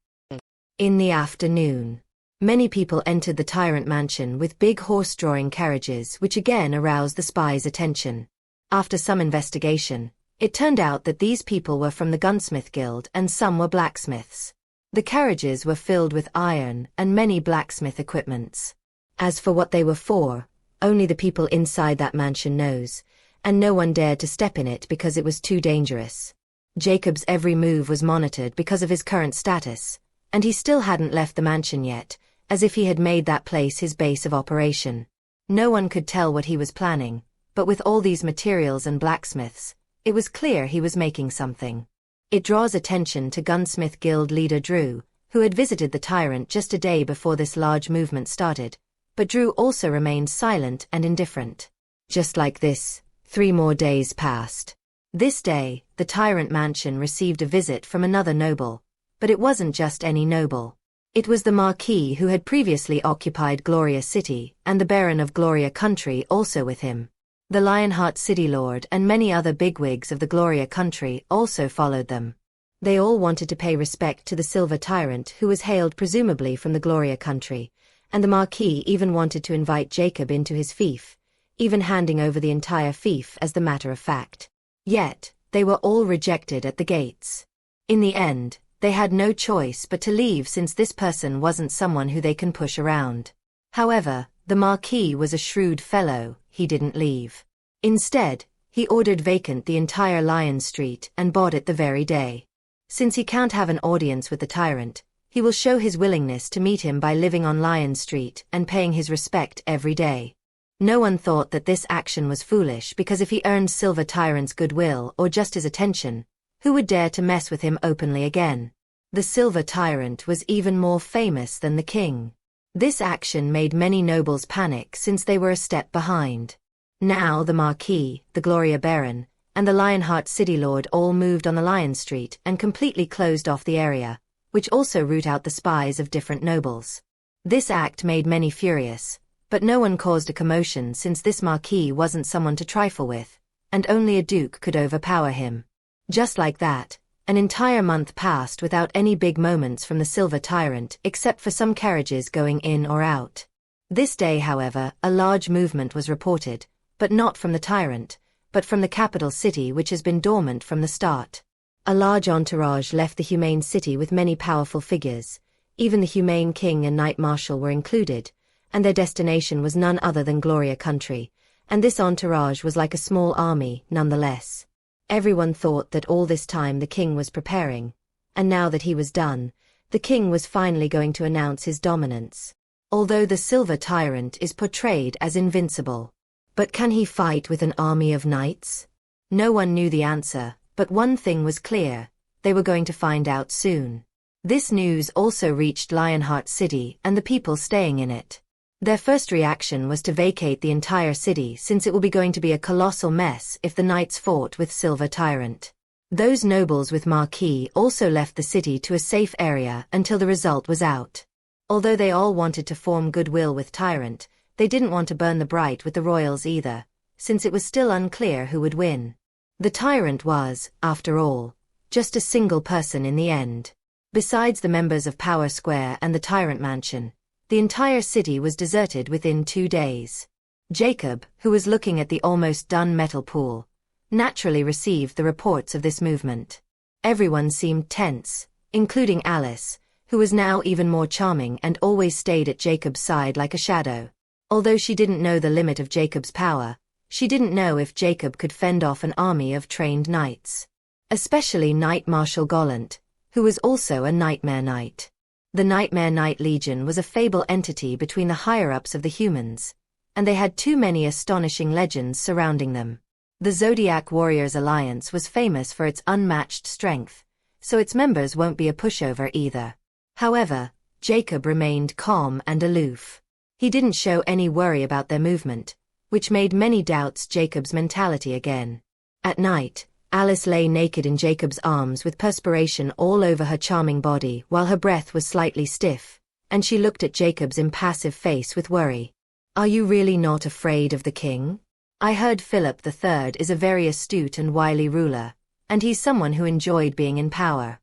In the afternoon, many people entered the tyrant mansion with big horse-drawing carriages which again aroused the spies' attention. After some investigation, it turned out that these people were from the gunsmith guild and some were blacksmiths. The carriages were filled with iron and many blacksmith equipments. As for what they were for, only the people inside that mansion knows, and no one dared to step in it because it was too dangerous. Jacob's every move was monitored because of his current status, and he still hadn't left the mansion yet, as if he had made that place his base of operation. No one could tell what he was planning, but with all these materials and blacksmiths, it was clear he was making something. It draws attention to Gunsmith Guild leader Drew, who had visited the tyrant just a day before this large movement started, but Drew also remained silent and indifferent. Just like this, 3 more days passed. This day, the tyrant mansion received a visit from another noble, but it wasn't just any noble. It was the Marquis who had previously occupied Gloria City, and the Baron of Gloria Country also with him. The Lionheart City Lord and many other bigwigs of the Gloria Country also followed them. They all wanted to pay respect to the Silver Tyrant who was hailed presumably from the Gloria Country, and the Marquis even wanted to invite Jacob into his fief, even handing over the entire fief as the matter of fact. Yet, they were all rejected at the gates. In the end, they had no choice but to leave since this person wasn't someone who they can push around. However, the Marquis was a shrewd fellow, he didn't leave. Instead, he ordered vacant the entire Lion Street and bought it the very day. Since he can't have an audience with the tyrant, he will show his willingness to meet him by living on Lion Street and paying his respect every day. No one thought that this action was foolish because if he earned Silver Tyrant's goodwill or just his attention, who would dare to mess with him openly again? The Silver Tyrant was even more famous than the king. This action made many nobles panic since they were a step behind. Now the Marquis, the Gloria Baron, and the Lionheart City Lord all moved on the Lion Street and completely closed off the area, which also root out the spies of different nobles. This act made many furious, but no one caused a commotion since this Marquis wasn't someone to trifle with, and only a duke could overpower him. Just like that, an entire month passed without any big moments from the Silver Tyrant except for some carriages going in or out. This day, however, a large movement was reported, but not from the tyrant, but from the capital city which has been dormant from the start. A large entourage left the humane city with many powerful figures, even the humane king and knight marshal were included, and their destination was none other than Gloria Country, and this entourage was like a small army, nonetheless. Everyone thought that all this time the king was preparing, and now that he was done, the king was finally going to announce his dominance. although the Silver Tyrant is portrayed as invincible. But can he fight with an army of knights? No one knew the answer, but one thing was clear: they were going to find out soon. This news also reached Lionheart City and the people staying in it. Their first reaction was to vacate the entire city, since it will be going to be a colossal mess if the knights fought with Silver Tyrant. Those nobles with Marquis also left the city to a safe area until the result was out. Although they all wanted to form goodwill with Tyrant, they didn't want to burn the bright with the royals either, since it was still unclear who would win. The Tyrant was, after all, just a single person in the end. Besides the members of Power Square and the Tyrant Mansion, the entire city was deserted within 2 days. Jacob, who was looking at the almost done metal pool, naturally received the reports of this movement. Everyone seemed tense, including Alice, who was now even more charming and always stayed at Jacob's side like a shadow. Although she didn't know the limit of Jacob's power, she didn't know if Jacob could fend off an army of trained knights. Especially Knight Marshal Gollant, who was also a Nightmare Knight. The Nightmare Knight Legion was a fable entity between the higher-ups of the humans, and they had too many astonishing legends surrounding them. The Zodiac Warriors Alliance was famous for its unmatched strength, so its members won't be a pushover either. However, Jacob remained calm and aloof. He didn't show any worry about their movement, which made many doubts Jacob's mentality again. At night, Alice lay naked in Jacob's arms with perspiration all over her charming body while her breath was slightly stiff, and she looked at Jacob's impassive face with worry. "Are you really not afraid of the king? I heard Philip III is a very astute and wily ruler, and he's someone who enjoyed being in power.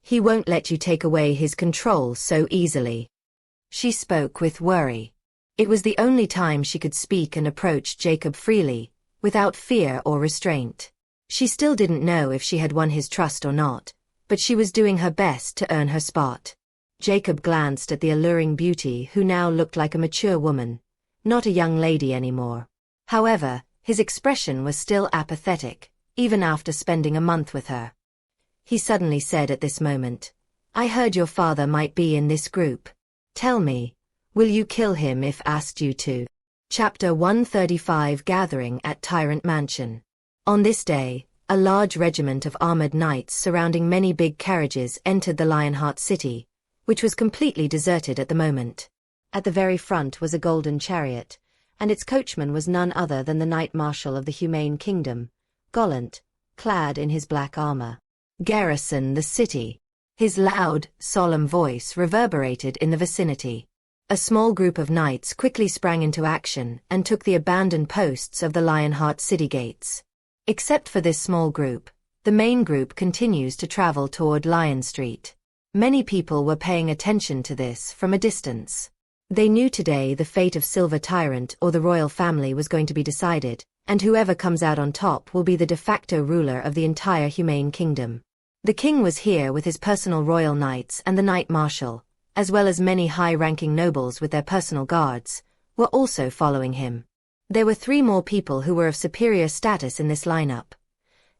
He won't let you take away his control so easily." She spoke with worry. It was the only time she could speak and approach Jacob freely, without fear or restraint. She still didn't know if she had won his trust or not, but she was doing her best to earn her spot. Jacob glanced at the alluring beauty who now looked like a mature woman, not a young lady anymore. However, his expression was still apathetic, even after spending a month with her. He suddenly said at this moment, "I heard your father might be in this group. Tell me, will you kill him if asked you to?" Chapter 135 Gathering at Tyrant Mansion. On this day, a large regiment of armored knights surrounding many big carriages entered the Lionheart City, which was completely deserted at the moment. At the very front was a golden chariot, and its coachman was none other than the Knight Marshal of the Humane Kingdom, Gollant, clad in his black armor. "Garrison the city." His loud, solemn voice reverberated in the vicinity. A small group of knights quickly sprang into action and took the abandoned posts of the Lionheart city gates. Except for this small group, the main group continues to travel toward Lion Street. Many people were paying attention to this from a distance. They knew today the fate of Silver Tyrant or the royal family was going to be decided, and whoever comes out on top will be the de facto ruler of the entire Humane Kingdom. The king was here with his personal royal knights, and the Knight Marshal, as well as many high-ranking nobles with their personal guards, were also following him. There were 3 more people who were of superior status in this lineup: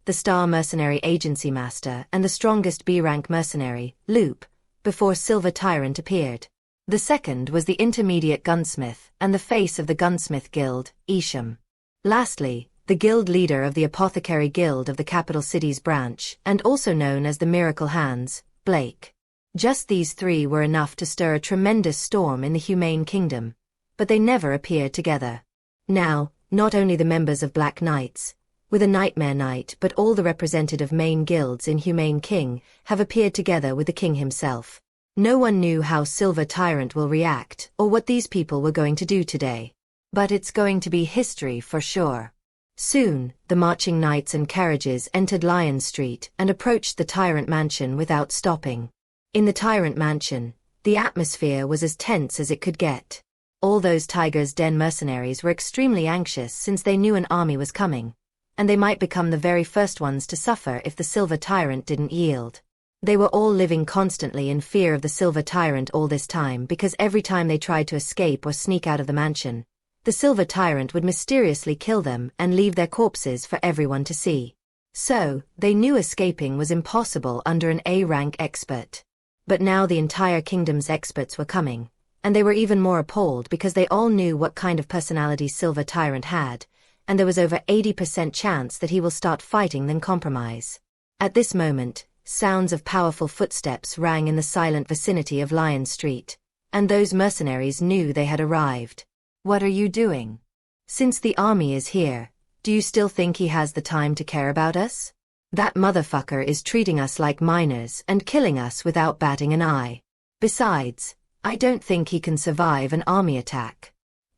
the Star Mercenary Agency Master and the strongest B-rank mercenary, Loop, before Silver Tyrant appeared. The second was the intermediate gunsmith and the face of the Gunsmith Guild, Isham. Lastly, the guild leader of the Apothecary Guild of the capital city's branch, and also known as the Miracle Hands, Blake. Just these 3 were enough to stir a tremendous storm in the Humane Kingdom, but they never appeared together. Now, not only the members of Black Knights, with a Nightmare Knight, but all the representative main guilds in Humane King have appeared together with the king himself. No one knew how Silver Tyrant will react or what these people were going to do today. But it's going to be history for sure. Soon, the marching knights and carriages entered Lion Street and approached the Tyrant Mansion without stopping. In the Tyrant Mansion, the atmosphere was as tense as it could get. All those Tiger's Den mercenaries were extremely anxious since they knew an army was coming, and they might become the very first ones to suffer if the Silver Tyrant didn't yield. They were all living constantly in fear of the Silver Tyrant all this time, because every time they tried to escape or sneak out of the mansion, the Silver Tyrant would mysteriously kill them and leave their corpses for everyone to see. So, they knew escaping was impossible under an A-rank expert. But now the entire kingdom's experts were coming, And they were even more appalled because they all knew what kind of personality Silver Tyrant had, and there was over 80% chance that he will start fighting than compromise. At this moment, sounds of powerful footsteps rang in the silent vicinity of Lion Street, and those mercenaries knew they had arrived. "What are you doing? Since the army is here, do you still think he has the time to care about us? That motherfucker is treating us like minors and killing us without batting an eye. Besides, I don't think he can survive an army attack.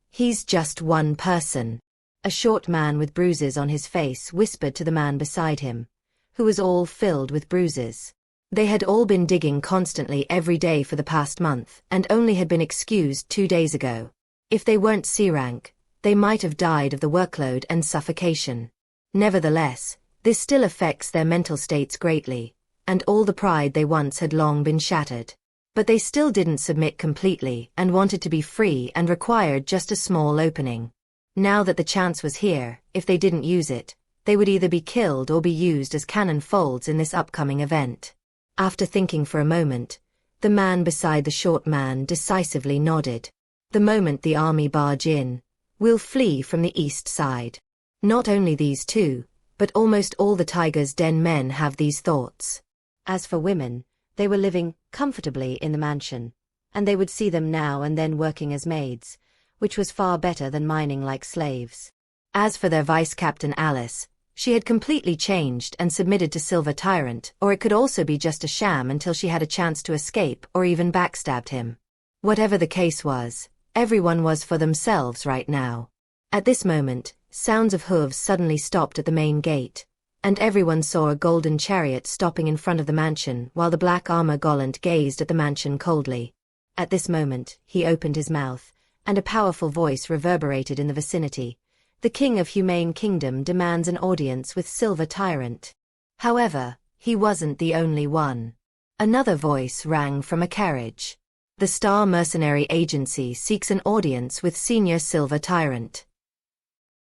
He's just one person." A short man with bruises on his face whispered to the man beside him, who was all filled with bruises. They had all been digging constantly every day for the past month and only had been excused 2 days ago. If they weren't C-rank, they might have died of the workload and suffocation. Nevertheless, this still affects their mental states greatly, and all the pride they once had long been shattered. But they still didn't submit completely and wanted to be free and required just a small opening. Now that the chance was here, if they didn't use it, they would either be killed or be used as cannon folds in this upcoming event. After thinking for a moment, the man beside the short man decisively nodded. "The moment the army barge in, we'll flee from the east side." Not only these two, but almost all the Tiger's Den men have these thoughts. As for women, they were living comfortably in the mansion, and they would see them now and then working as maids, which was far better than mining like slaves. As for their vice captain Alice, she had completely changed and submitted to Silver Tyrant, or it could also be just a sham until she had a chance to escape or even backstabbed him. Whatever the case was, everyone was for themselves right now. At this moment, sounds of hooves suddenly stopped at the main gate, and everyone saw a golden chariot stopping in front of the mansion while the black armor Gollant gazed at the mansion coldly. At this moment, he opened his mouth, and a powerful voice reverberated in the vicinity. "The King of Humane Kingdom demands an audience with Silver Tyrant." However, he wasn't the only one. Another voice rang from a carriage. "The Star Mercenary Agency seeks an audience with Senior Silver Tyrant."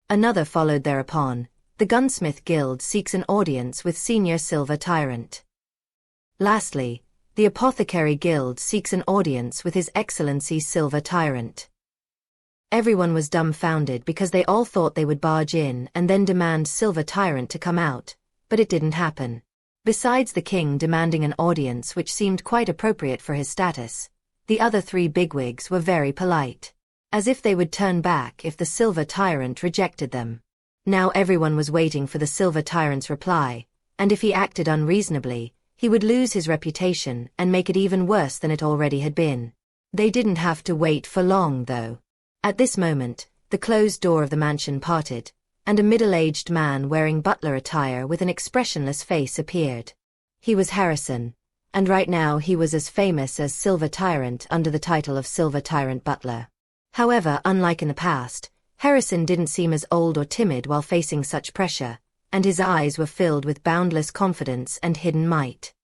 Another followed thereupon. "The Gunsmith Guild seeks an audience with Senior Silver Tyrant." Lastly, the Apothecary Guild seeks an audience with His Excellency Silver Tyrant. Everyone was dumbfounded because they all thought they would barge in and then demand Silver Tyrant to come out, but it didn't happen. Besides the king demanding an audience which seemed quite appropriate for his status, the other 3 bigwigs were very polite, as if they would turn back if the Silver Tyrant rejected them. Now everyone was waiting for the Silver Tyrant's reply, and if he acted unreasonably, he would lose his reputation and make it even worse than it already had been. They didn't have to wait for long, though. At this moment, the closed door of the mansion parted, and a middle-aged man wearing butler attire with an expressionless face appeared. He was Harrison, and right now he was as famous as Silver Tyrant under the title of Silver Tyrant Butler. However, unlike in the past, Harrison didn't seem as old or timid while facing such pressure, and his eyes were filled with boundless confidence and hidden might.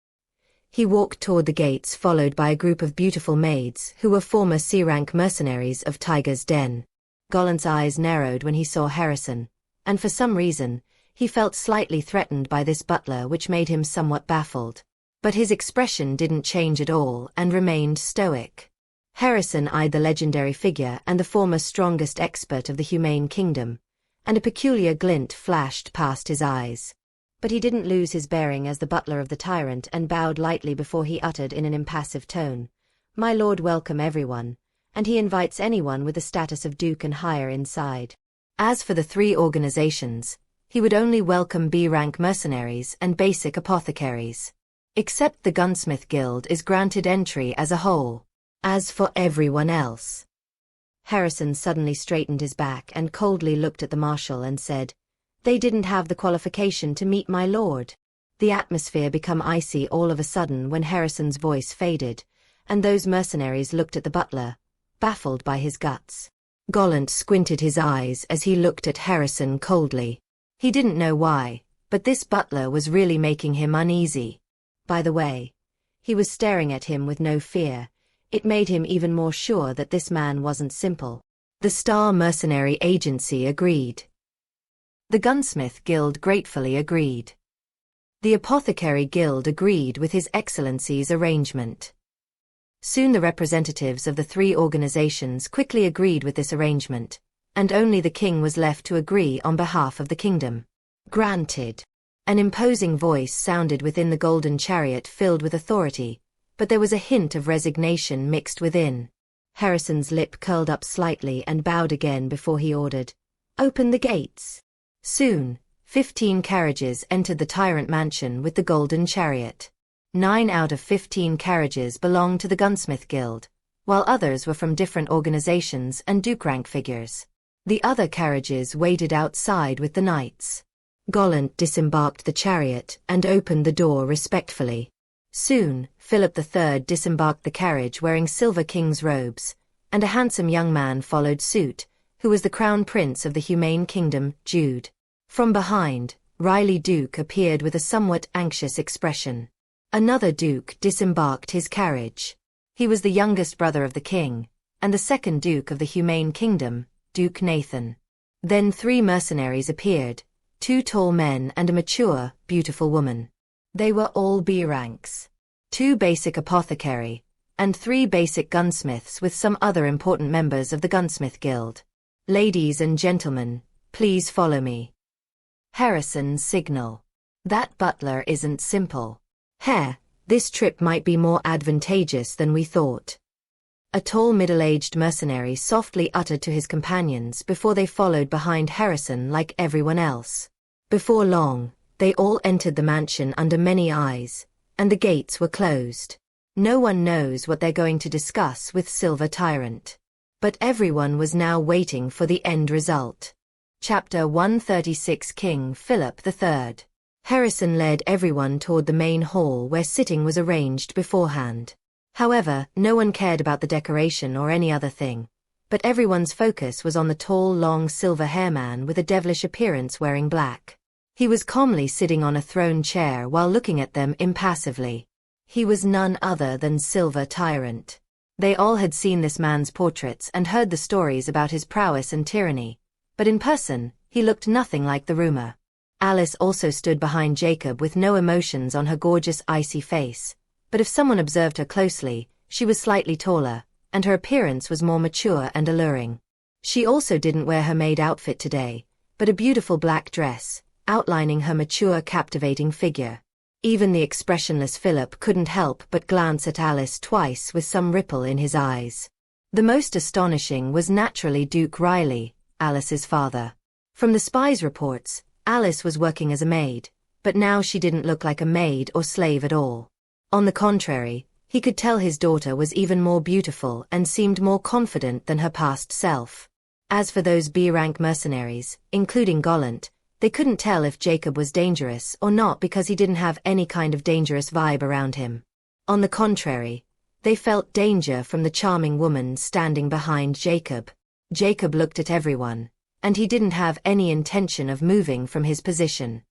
He walked toward the gates followed by a group of beautiful maids who were former C-rank mercenaries of Tiger's Den. Gollant's eyes narrowed when he saw Harrison, and for some reason, he felt slightly threatened by this butler, which made him somewhat baffled. But his expression didn't change at all and remained stoic. Harrison eyed the legendary figure and the former strongest expert of the Humane Kingdom, and a peculiar glint flashed past his eyes. But he didn't lose his bearing as the butler of the tyrant and bowed lightly before he uttered in an impassive tone, "My lord, welcome everyone," and he invites anyone with the status of duke and higher inside. As for the 3 organizations, he would only welcome B-rank mercenaries and basic apothecaries. Except the Gunsmith Guild is granted entry as a whole. As for everyone else... Harrison suddenly straightened his back and coldly looked at the marshal and said, "They didn't have the qualification to meet my lord." The atmosphere became icy all of a sudden when Harrison's voice faded, and those mercenaries looked at the butler, baffled by his guts. Gollant squinted his eyes as he looked at Harrison coldly. He didn't know why, but this butler was really making him uneasy. By the way, he was staring at him with no fear. It made him even more sure that this man wasn't simple. The Star Mercenary Agency agreed. The Gunsmith Guild gratefully agreed. The Apothecary Guild agreed with His Excellency's arrangement. Soon the representatives of the three organizations quickly agreed with this arrangement, and only the king was left to agree on behalf of the kingdom. Granted. An imposing voice sounded within the golden chariot filled with authority, but there was a hint of resignation mixed within. Harrison's lip curled up slightly and bowed again before he ordered, "Open the gates." Soon, 15 carriages entered the tyrant mansion with the golden chariot. 9 out of 15 carriages belonged to the Gunsmith Guild, while others were from different organizations and duke rank figures. The other carriages waited outside with the knights. Gollant disembarked the chariot and opened the door respectfully. Soon, Philip III disembarked the carriage wearing Silver King's robes, and a handsome young man followed suit, who was the crown prince of the humane kingdom, Jude. From behind, Riley Duke appeared with a somewhat anxious expression. Another duke disembarked his carriage. He was the youngest brother of the king, and the second duke of the humane kingdom, Duke Nathan. Then 3 mercenaries appeared, 2 tall men and a mature, beautiful woman. They were all B ranks. 2 basic apothecary, and 3 basic gunsmiths with some other important members of the Gunsmith Guild. "Ladies and gentlemen, please follow me." Harrison's signal. "That butler isn't simple. This trip might be more advantageous than we thought." A tall middle-aged mercenary softly uttered to his companions before they followed behind Harrison like everyone else. Before long, they all entered the mansion under many eyes, and the gates were closed. No one knows what they're going to discuss with Silver Tyrant. But everyone was now waiting for the end result. Chapter 136 King Philip III. Harrison led everyone toward the main hall where sitting was arranged beforehand. However, no one cared about the decoration or any other thing, but everyone's focus was on the tall, long silver hair man with a devilish appearance wearing black. He was calmly sitting on a throne chair while looking at them impassively. He was none other than Silver Tyrant. They all had seen this man's portraits and heard the stories about his prowess and tyranny, but in person, he looked nothing like the rumor. Alice also stood behind Jacob with no emotions on her gorgeous icy face, but if someone observed her closely, she was slightly taller, and her appearance was more mature and alluring. She also didn't wear her maid outfit today, but a beautiful black dress, outlining her mature, captivating figure. Even the expressionless Philip couldn't help but glance at Alice twice with some ripple in his eyes. The most astonishing was naturally Duke Riley, Alice's father. From the spies' reports, Alice was working as a maid, but now she didn't look like a maid or slave at all. On the contrary, he could tell his daughter was even more beautiful and seemed more confident than her past self. As for those B-rank mercenaries, including Gollant, they couldn't tell if Jacob was dangerous or not because he didn't have any kind of dangerous vibe around him. On the contrary, they felt danger from the charming woman standing behind Jacob. Jacob looked at everyone, and he didn't have any intention of moving from his position.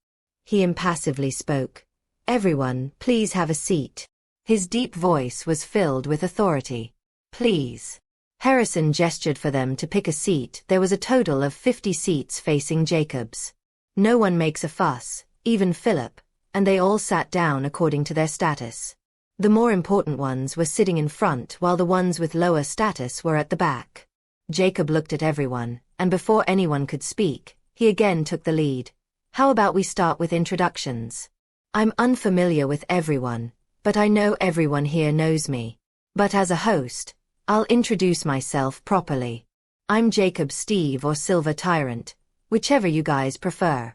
He impassively spoke. "Everyone, please have a seat." His deep voice was filled with authority. "Please." Harrison gestured for them to pick a seat. There was a total of 50 seats facing Jacob's. No one makes a fuss, even Philip, and they all sat down according to their status. The more important ones were sitting in front while the ones with lower status were at the back. Jacob looked at everyone, and before anyone could speak, he again took the lead. "How about we start with introductions? I'm unfamiliar with everyone, but I know everyone here knows me. But as a host, I'll introduce myself properly. I'm Jacob Steve or Silver Tyrant, whichever you guys prefer."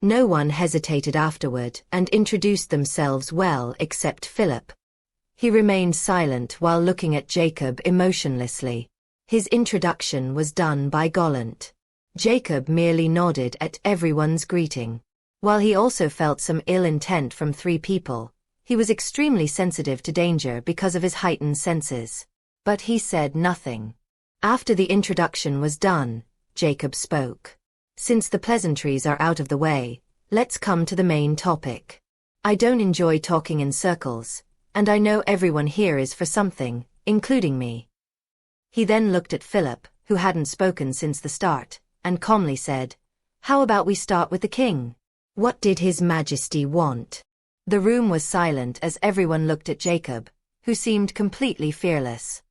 No one hesitated afterward and introduced themselves well except Philip. He remained silent while looking at Jacob emotionlessly. His introduction was done by Gollant. Jacob merely nodded at everyone's greeting. While he also felt some ill intent from 3 people, he was extremely sensitive to danger because of his heightened senses. But he said nothing. After the introduction was done, Jacob spoke. "Since the pleasantries are out of the way, let's come to the main topic. I don't enjoy talking in circles, and I know everyone here is for something, including me." He then looked at Philip, who hadn't spoken since the start, and calmly said, "How about we start with the king? What did His Majesty want?" The room was silent as everyone looked at Jacob, who seemed completely fearless.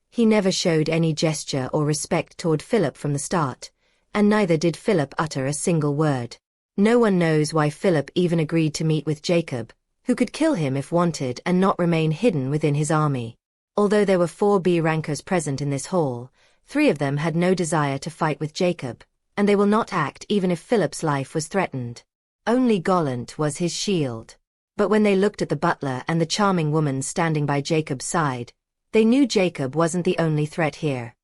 He never showed any gesture or respect toward Philip from the start, and neither did Philip utter a single word. No one knows why Philip even agreed to meet with Jacob, who could kill him if wanted and not remain hidden within his army. Although there were 4 B rankers present in this hall, 3 of them had no desire to fight with Jacob, and they will not act even if Philip's life was threatened. Only Gollant was his shield. But when they looked at the butler and the charming woman standing by Jacob's side, they knew Jacob wasn't the only threat here.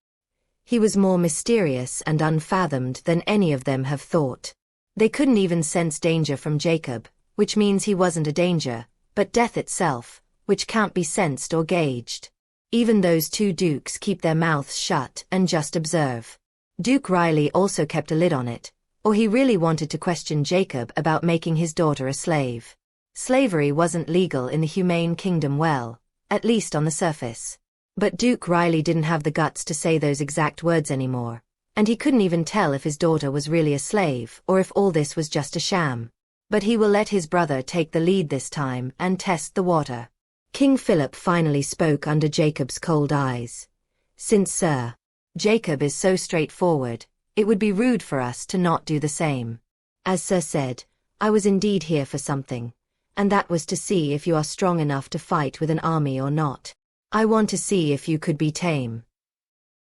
He was more mysterious and unfathomed than any of them have thought. They couldn't even sense danger from Jacob, which means he wasn't a danger, but death itself, which can't be sensed or gauged. Even those 2 dukes keep their mouths shut and just observe. Duke Riley also kept a lid on it, or he really wanted to question Jacob about making his daughter a slave. Slavery wasn't legal in the humane kingdom, well, at least on the surface. But Duke Riley didn't have the guts to say those exact words anymore, and he couldn't even tell if his daughter was really a slave or if all this was just a sham. But he will let his brother take the lead this time and test the water. King Philip finally spoke under Jacob's cold eyes. "Since Sir Jacob is so straightforward, it would be rude for us to not do the same. As Sir said, I was indeed here for something, and that was to see if you are strong enough to fight with an army or not. I want to see if you could be tame."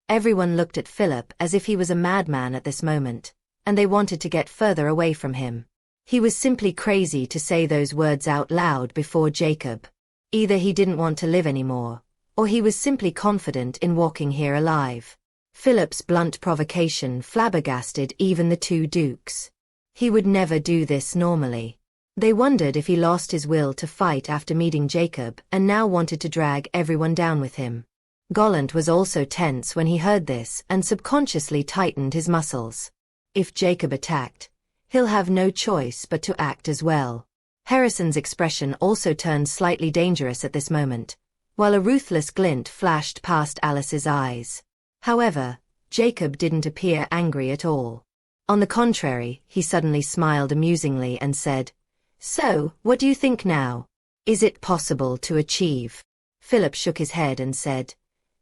Everyone looked at Philip as if he was a madman at this moment, and they wanted to get further away from him. He was simply crazy to say those words out loud before Jacob. Either he didn't want to live anymore, or he was simply confident in walking here alive. Philip's blunt provocation flabbergasted even the 2 dukes. He would never do this normally. They wondered if he lost his will to fight after meeting Jacob and now wanted to drag everyone down with him. Gollant was also tense when he heard this and subconsciously tightened his muscles. If Jacob attacked, he'll have no choice but to act as well. Harrison's expression also turned slightly dangerous at this moment, while a ruthless glint flashed past Alice's eyes. However, Jacob didn't appear angry at all. On the contrary, he suddenly smiled amusingly and said, "So, what do you think now? Is it possible to achieve?" Philip shook his head and said,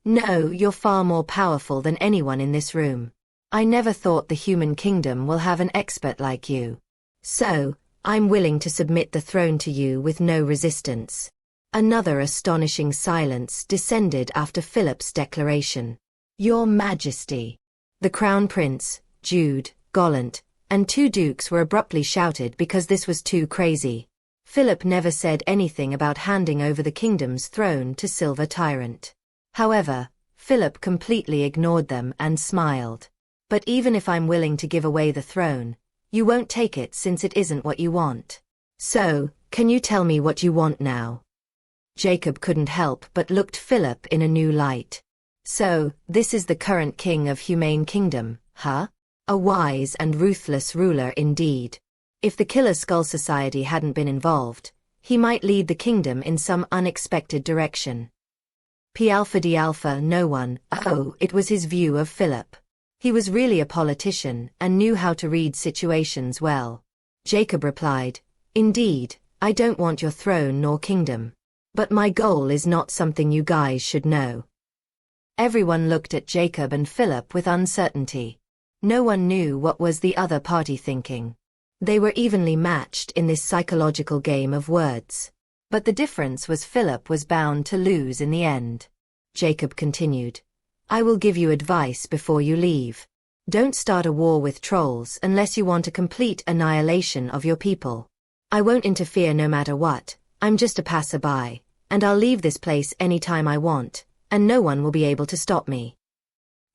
"No, you're far more powerful than anyone in this room. I never thought the human kingdom will have an expert like you. So, I'm willing to submit the throne to you with no resistance." Another astonishing silence descended after Philip's declaration. "Your Majesty." The Crown Prince, Jude, Gollant, and 2 dukes were abruptly shouted because this was too crazy. Philip never said anything about handing over the kingdom's throne to Silver Tyrant. However, Philip completely ignored them and smiled. "But even if I'm willing to give away the throne, you won't take it since it isn't what you want. So, can you tell me what you want now?" Jacob couldn't help but looked Philip in a new light. "So, this is the current king of Humane Kingdom, huh? A wise and ruthless ruler indeed. If the Killer Skull Society hadn't been involved, he might lead the kingdom in some unexpected direction." P Alpha D Alpha no one, it was his view of Philip. He was really a politician and knew how to read situations well. Jacob replied, "Indeed, I don't want your throne nor kingdom. But my goal is not something you guys should know." Everyone looked at Jacob and Philip with uncertainty. No one knew what was the other party thinking. They were evenly matched in this psychological game of words. But the difference was Philip was bound to lose in the end. Jacob continued, "I will give you advice before you leave. Don't start a war with trolls unless you want a complete annihilation of your people. I won't interfere no matter what, I'm just a passerby, and I'll leave this place anytime I want, and no one will be able to stop me."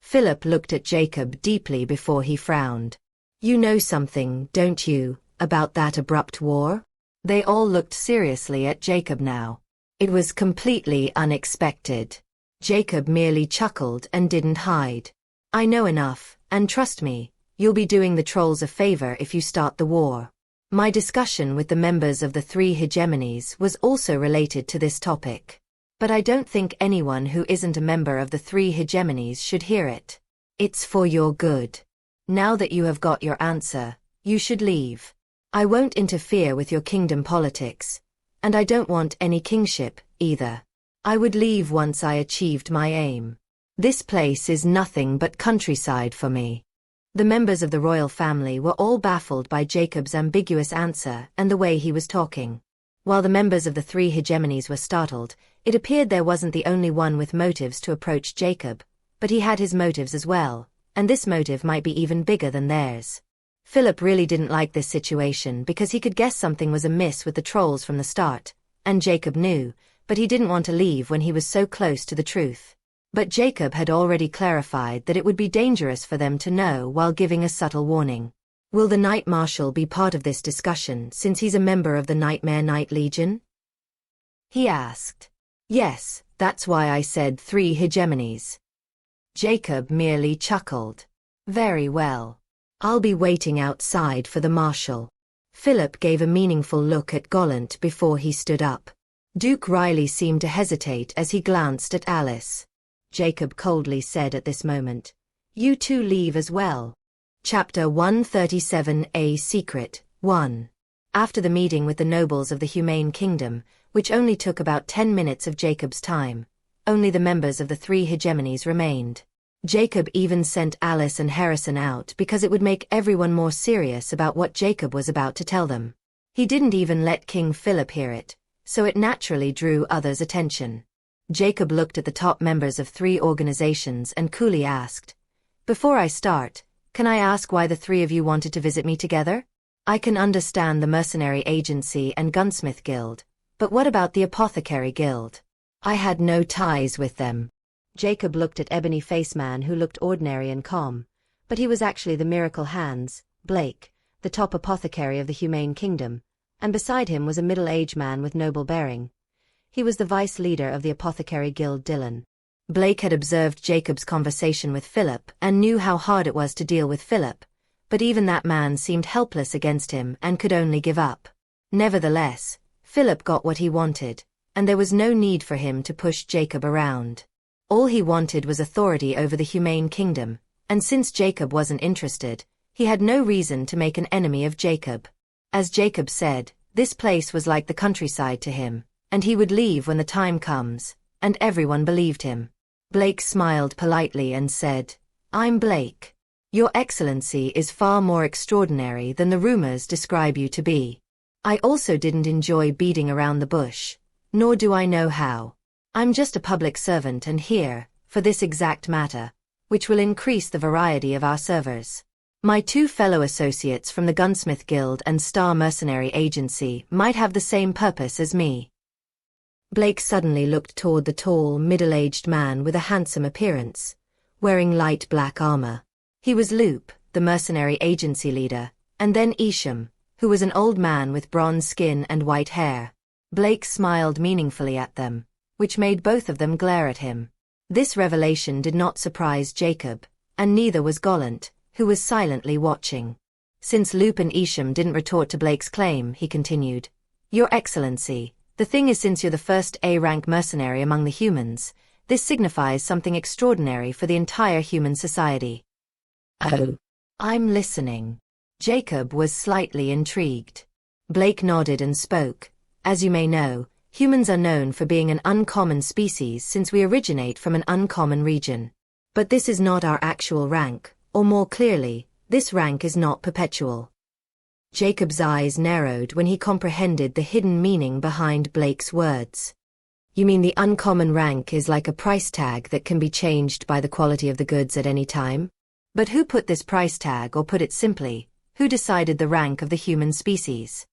Philip looked at Jacob deeply before he frowned. "You know something, don't you, about that abrupt war?" They all looked seriously at Jacob now. It was completely unexpected. Jacob merely chuckled and didn't hide. "I know enough, and trust me, you'll be doing the trolls a favor if you start the war." My discussion with the members of the 3 hegemonies was also related to this topic. But I don't think anyone who isn't a member of the 3 hegemonies should hear it. It's for your good. Now that you have got your answer, you should leave. I won't interfere with your kingdom politics, and I don't want any kingship, either. I would leave once I achieved my aim. This place is nothing but countryside for me. The members of the royal family were all baffled by Jacob's ambiguous answer and the way he was talking. While the members of the three hegemonies were startled, it appeared there wasn't the only one with motives to approach Jacob, but he had his motives as well, and this motive might be even bigger than theirs. Philip really didn't like this situation because he could guess something was amiss with the trolls from the start, and Jacob knew, but he didn't want to leave when he was so close to the truth. But Jacob had already clarified that it would be dangerous for them to know while giving a subtle warning. Will the Knight Marshal be part of this discussion since he's a member of the Nightmare Knight Legion? He asked. Yes, that's why I said 3 hegemonies. Jacob merely chuckled. Very well. I'll be waiting outside for the Marshal. Philip gave a meaningful look at Gollant before he stood up. Duke Riley seemed to hesitate as he glanced at Alice. Jacob coldly said at this moment, "You two leave as well." Chapter 137 A Secret 1. After the meeting with the nobles of the Humane Kingdom, which only took about 10 minutes of Jacob's time, only the members of the 3 hegemonies remained. Jacob even sent Alice and Harrison out because it would make everyone more serious about what Jacob was about to tell them. He didn't even let King Philip hear it, so it naturally drew others' attention. Jacob looked at the top members of 3 organizations and coolly asked, "Before I start, can I ask why the 3 of you wanted to visit me together? I can understand the Mercenary Agency and Gunsmith Guild, but what about the Apothecary Guild? I had no ties with them." Jacob looked at Ebony Face Man, who looked ordinary and calm, but he was actually the Miracle Hands, Blake, the top apothecary of the Humane Kingdom, and beside him was a middle-aged man with noble bearing. He was the vice leader of the Apothecary Guild, Dylan. Blake had observed Jacob's conversation with Philip and knew how hard it was to deal with Philip, but even that man seemed helpless against him and could only give up. Nevertheless, Philip got what he wanted, and there was no need for him to push Jacob around. All he wanted was authority over the Humane Kingdom, and since Jacob wasn't interested, he had no reason to make an enemy of Jacob. As Jacob said, this place was like the countryside to him, and he would leave when the time comes, and everyone believed him. Blake smiled politely and said, "I'm Blake. Your Excellency is far more extraordinary than the rumors describe you to be. I also didn't enjoy beating around the bush, nor do I know how. I'm just a public servant and here, for this exact matter, which will increase the variety of our servers. My 2 fellow associates from the Gunsmith Guild and Star Mercenary Agency might have the same purpose as me." Blake suddenly looked toward the tall, middle-aged man with a handsome appearance, wearing light black armor. He was Loop, the mercenary agency leader, and then Isham, who was an old man with bronze skin and white hair. Blake smiled meaningfully at them, which made both of them glare at him. This revelation did not surprise Jacob, and neither was Gollant, who was silently watching. Since Loop and Isham didn't retort to Blake's claim, he continued, "Your Excellency, the thing is, since you're the first A-rank mercenary among the humans, this signifies something extraordinary for the entire human society." "Oh, I'm listening." Jacob was slightly intrigued. Blake nodded and spoke. "As you may know, humans are known for being an uncommon species since we originate from an uncommon region. But this is not our actual rank, or more clearly, this rank is not perpetual." Jacob's eyes narrowed when he comprehended the hidden meaning behind Blake's words. "You mean the uncommon rank is like a price tag that can be changed by the quality of the goods at any time? But who put this price tag, or put it simply, who decided the rank of the human species?"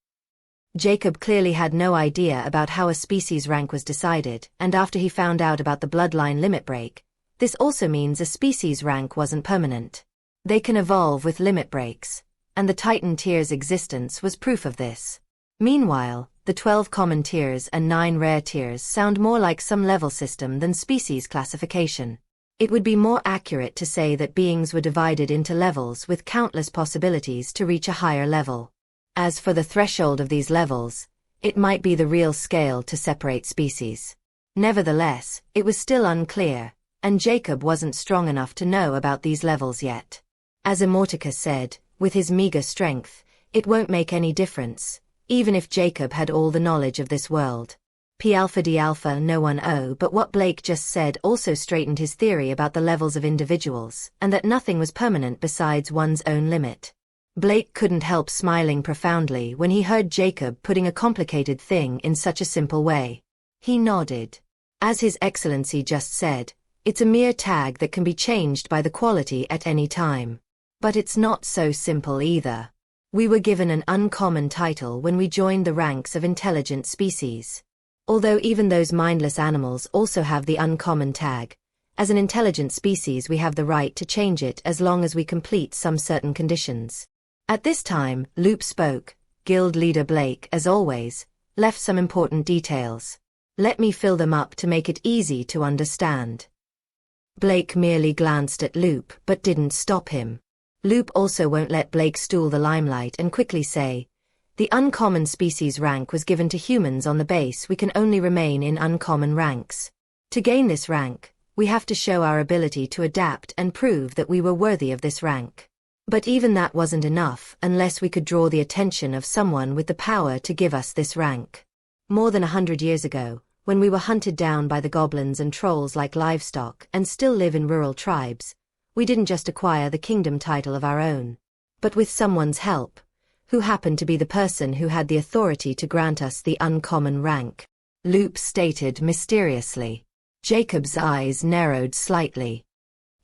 Jacob clearly had no idea about how a species rank was decided, and after he found out about the bloodline limit break, this also means a species rank wasn't permanent. They can evolve with limit breaks, and the Titan tier's existence was proof of this. Meanwhile, the 12 common tiers and 9 rare tiers sound more like some level system than species classification. It would be more accurate to say that beings were divided into levels with countless possibilities to reach a higher level. As for the threshold of these levels, it might be the real scale to separate species. Nevertheless, it was still unclear, and Jacob wasn't strong enough to know about these levels yet. As Immortality said, with his meager strength, it won't make any difference, even if Jacob had all the knowledge of this world. P alpha D alpha no one O. But what Blake just said also straightened his theory about the levels of individuals, and that nothing was permanent besides one's own limit. Blake couldn't help smiling profoundly when he heard Jacob putting a complicated thing in such a simple way. He nodded. As His Excellency just said, it's a mere tag that can be changed by the quality at any time. But it's not so simple either. We were given an uncommon title when we joined the ranks of intelligent species. Although even those mindless animals also have the uncommon tag, as an intelligent species we have the right to change it as long as we complete some certain conditions. At this time, Loop spoke. Guild leader Blake, as always, left some important details. Let me fill them up to make it easy to understand. Blake merely glanced at Loop but didn't stop him. Loop also won't let Blake stool the limelight and quickly say, the uncommon species rank was given to humans on the base we can only remain in uncommon ranks. To gain this rank, we have to show our ability to adapt and prove that we were worthy of this rank. But even that wasn't enough unless we could draw the attention of someone with the power to give us this rank. More than 100 years ago, when we were hunted down by the goblins and trolls like livestock and still live in rural tribes, we didn't just acquire the kingdom title of our own, but with someone's help, who happened to be the person who had the authority to grant us the uncommon rank. Loop stated mysteriously. Jacob's eyes narrowed slightly.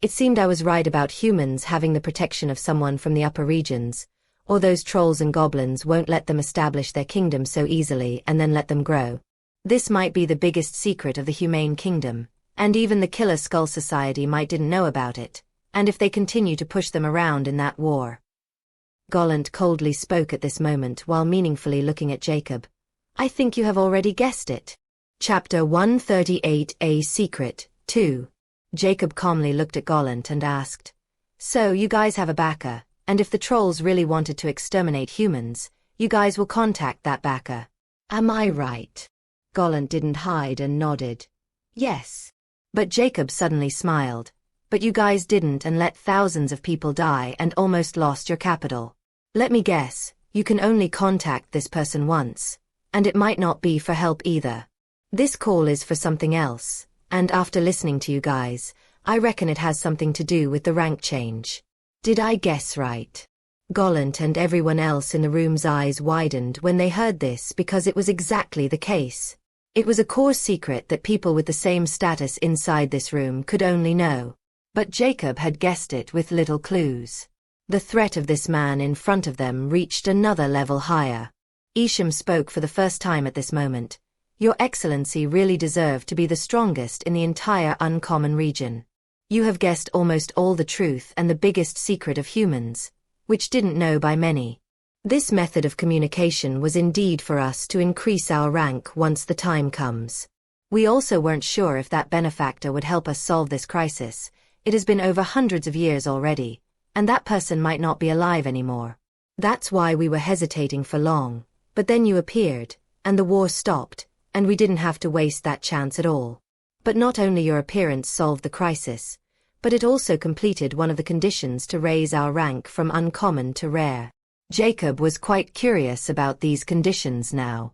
It seemed I was right about humans having the protection of someone from the upper regions, or those trolls and goblins won't let them establish their kingdom so easily and then let them grow. This might be the biggest secret of the humane kingdom, and even the Killer Skull Society might didn't know about it, and if they continue to push them around in that war. Gollant coldly spoke at this moment while meaningfully looking at Jacob. I think you have already guessed it. Chapter 138, A Secret, 2. Jacob calmly looked at Gollant and asked, so you guys have a backer, and if the trolls really wanted to exterminate humans, you guys will contact that backer. Am I right? Gollant didn't hide and nodded. Yes. But Jacob suddenly smiled. But you guys didn't and let thousands of people die and almost lost your capital. Let me guess, you can only contact this person once, and it might not be for help either. This call is for something else, and after listening to you guys, I reckon it has something to do with the rank change. Did I guess right? Gollant and everyone else in the room's eyes widened when they heard this because it was exactly the case. It was a core secret that people with the same status inside this room could only know. But Jacob had guessed it with little clues. The threat of this man in front of them reached another level higher. Isham spoke for the first time at this moment. Your Excellency really deserved to be the strongest in the entire uncommon region. You have guessed almost all the truth and the biggest secret of humans, which didn't know by many. This method of communication was indeed for us to increase our rank once the time comes. We also weren't sure if that benefactor would help us solve this crisis. It has been over hundreds of years already, and that person might not be alive anymore. That's why we were hesitating for long, but then you appeared, and the war stopped, and we didn't have to waste that chance at all. But not only your appearance solved the crisis, but it also completed one of the conditions to raise our rank from uncommon to rare. Jacob was quite curious about these conditions now.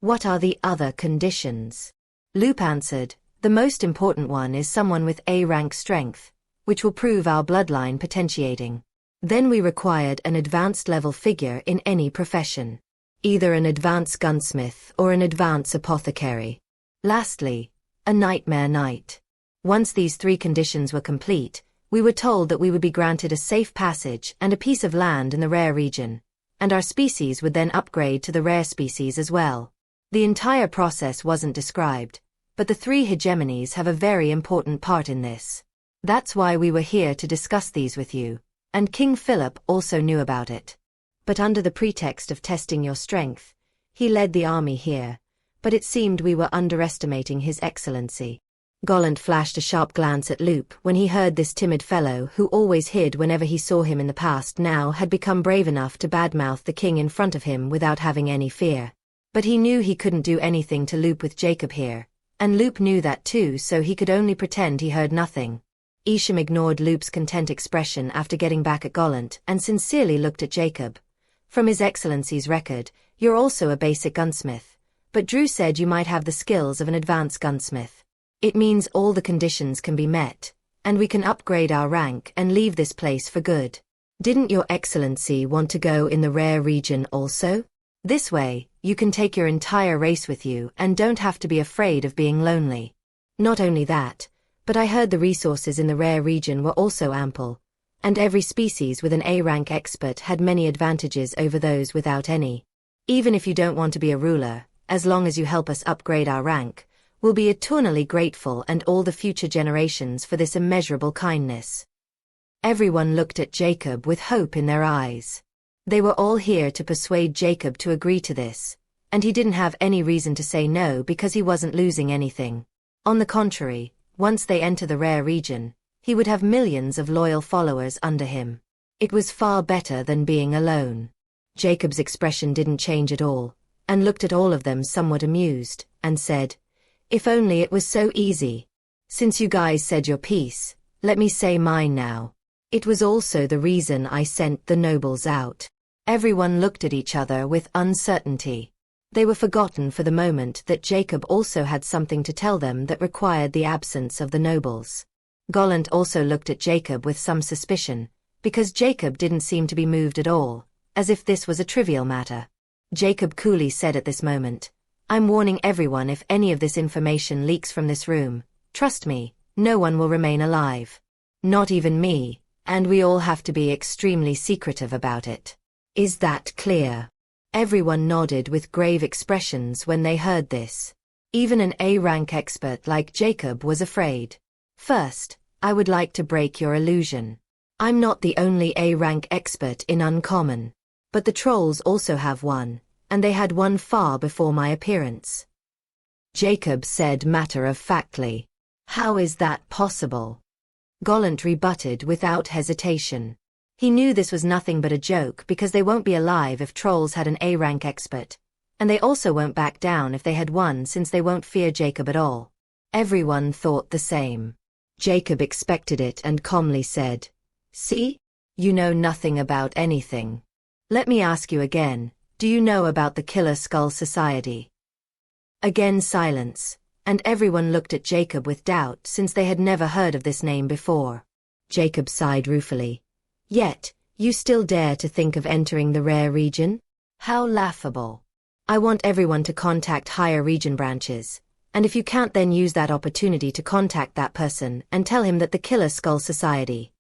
What are the other conditions? Loop answered, the most important one is someone with A-rank strength, which will prove our bloodline potentiating. Then we required an advanced level figure in any profession. Either an advanced gunsmith or an advanced apothecary. Lastly, a nightmare knight. Once these three conditions were complete, we were told that we would be granted a safe passage and a piece of land in the rare region, and our species would then upgrade to the rare species as well. The entire process wasn't described, but the three hegemonies have a very important part in this. That's why we were here to discuss these with you, and King Philip also knew about it. But under the pretext of testing your strength, he led the army here, but it seemed we were underestimating His Excellency. Gollant flashed a sharp glance at Loop when he heard this timid fellow who always hid whenever he saw him in the past now had become brave enough to badmouth the king in front of him without having any fear. But he knew he couldn't do anything to Loop with Jacob here, and Loop knew that too, so he could only pretend he heard nothing. Isham ignored Loop's content expression after getting back at Gollant and sincerely looked at Jacob. From His Excellency's record, you're also a basic gunsmith, but Drew said you might have the skills of an advanced gunsmith. It means all the conditions can be met, and we can upgrade our rank and leave this place for good. Didn't Your Excellency want to go in the rare region also? This way, you can take your entire race with you and don't have to be afraid of being lonely. Not only that, but I heard the resources in the rare region were also ample, and every species with an A-rank expert had many advantages over those without any. Even if you don't want to be a ruler, as long as you help us upgrade our rank, we'll be eternally grateful and all the future generations for this immeasurable kindness. Everyone looked at Jacob with hope in their eyes. They were all here to persuade Jacob to agree to this, and he didn't have any reason to say no because he wasn't losing anything. On the contrary, once they enter the rare region, he would have millions of loyal followers under him. It was far better than being alone. Jacob's expression didn't change at all, and looked at all of them somewhat amused, and said, "If only it was so easy. Since you guys said your piece, let me say mine now. It was also the reason I sent the nobles out." Everyone looked at each other with uncertainty. They were forgotten for the moment that Jacob also had something to tell them that required the absence of the nobles. Gollant also looked at Jacob with some suspicion, because Jacob didn't seem to be moved at all, as if this was a trivial matter. Jacob coolly said at this moment, "I'm warning everyone if any of this information leaks from this room. Trust me, no one will remain alive. Not even me, and we all have to be extremely secretive about it. Is that clear?" Everyone nodded with grave expressions when they heard this. Even an A-rank expert like Jacob was afraid. "First, I would like to break your illusion. I'm not the only A-rank expert in Uncommon. But the trolls also have one, and they had one far before my appearance." Jacob said matter-of-factly. "How is that possible?" Gollant rebutted without hesitation. He knew this was nothing but a joke because they won't be alive if trolls had an A-rank expert, and they also won't back down if they had one since they won't fear Jacob at all. Everyone thought the same. Jacob expected it and calmly said, "See? You know nothing about anything. Let me ask you again, do you know about the Killer Skull Society?" Again silence, and everyone looked at Jacob with doubt since they had never heard of this name before. Jacob sighed ruefully. "Yet, you still dare to think of entering the rare region? How laughable. I want everyone to contact higher region branches, and if you can't then use that opportunity to contact that person and tell him that the Killer Skull Society."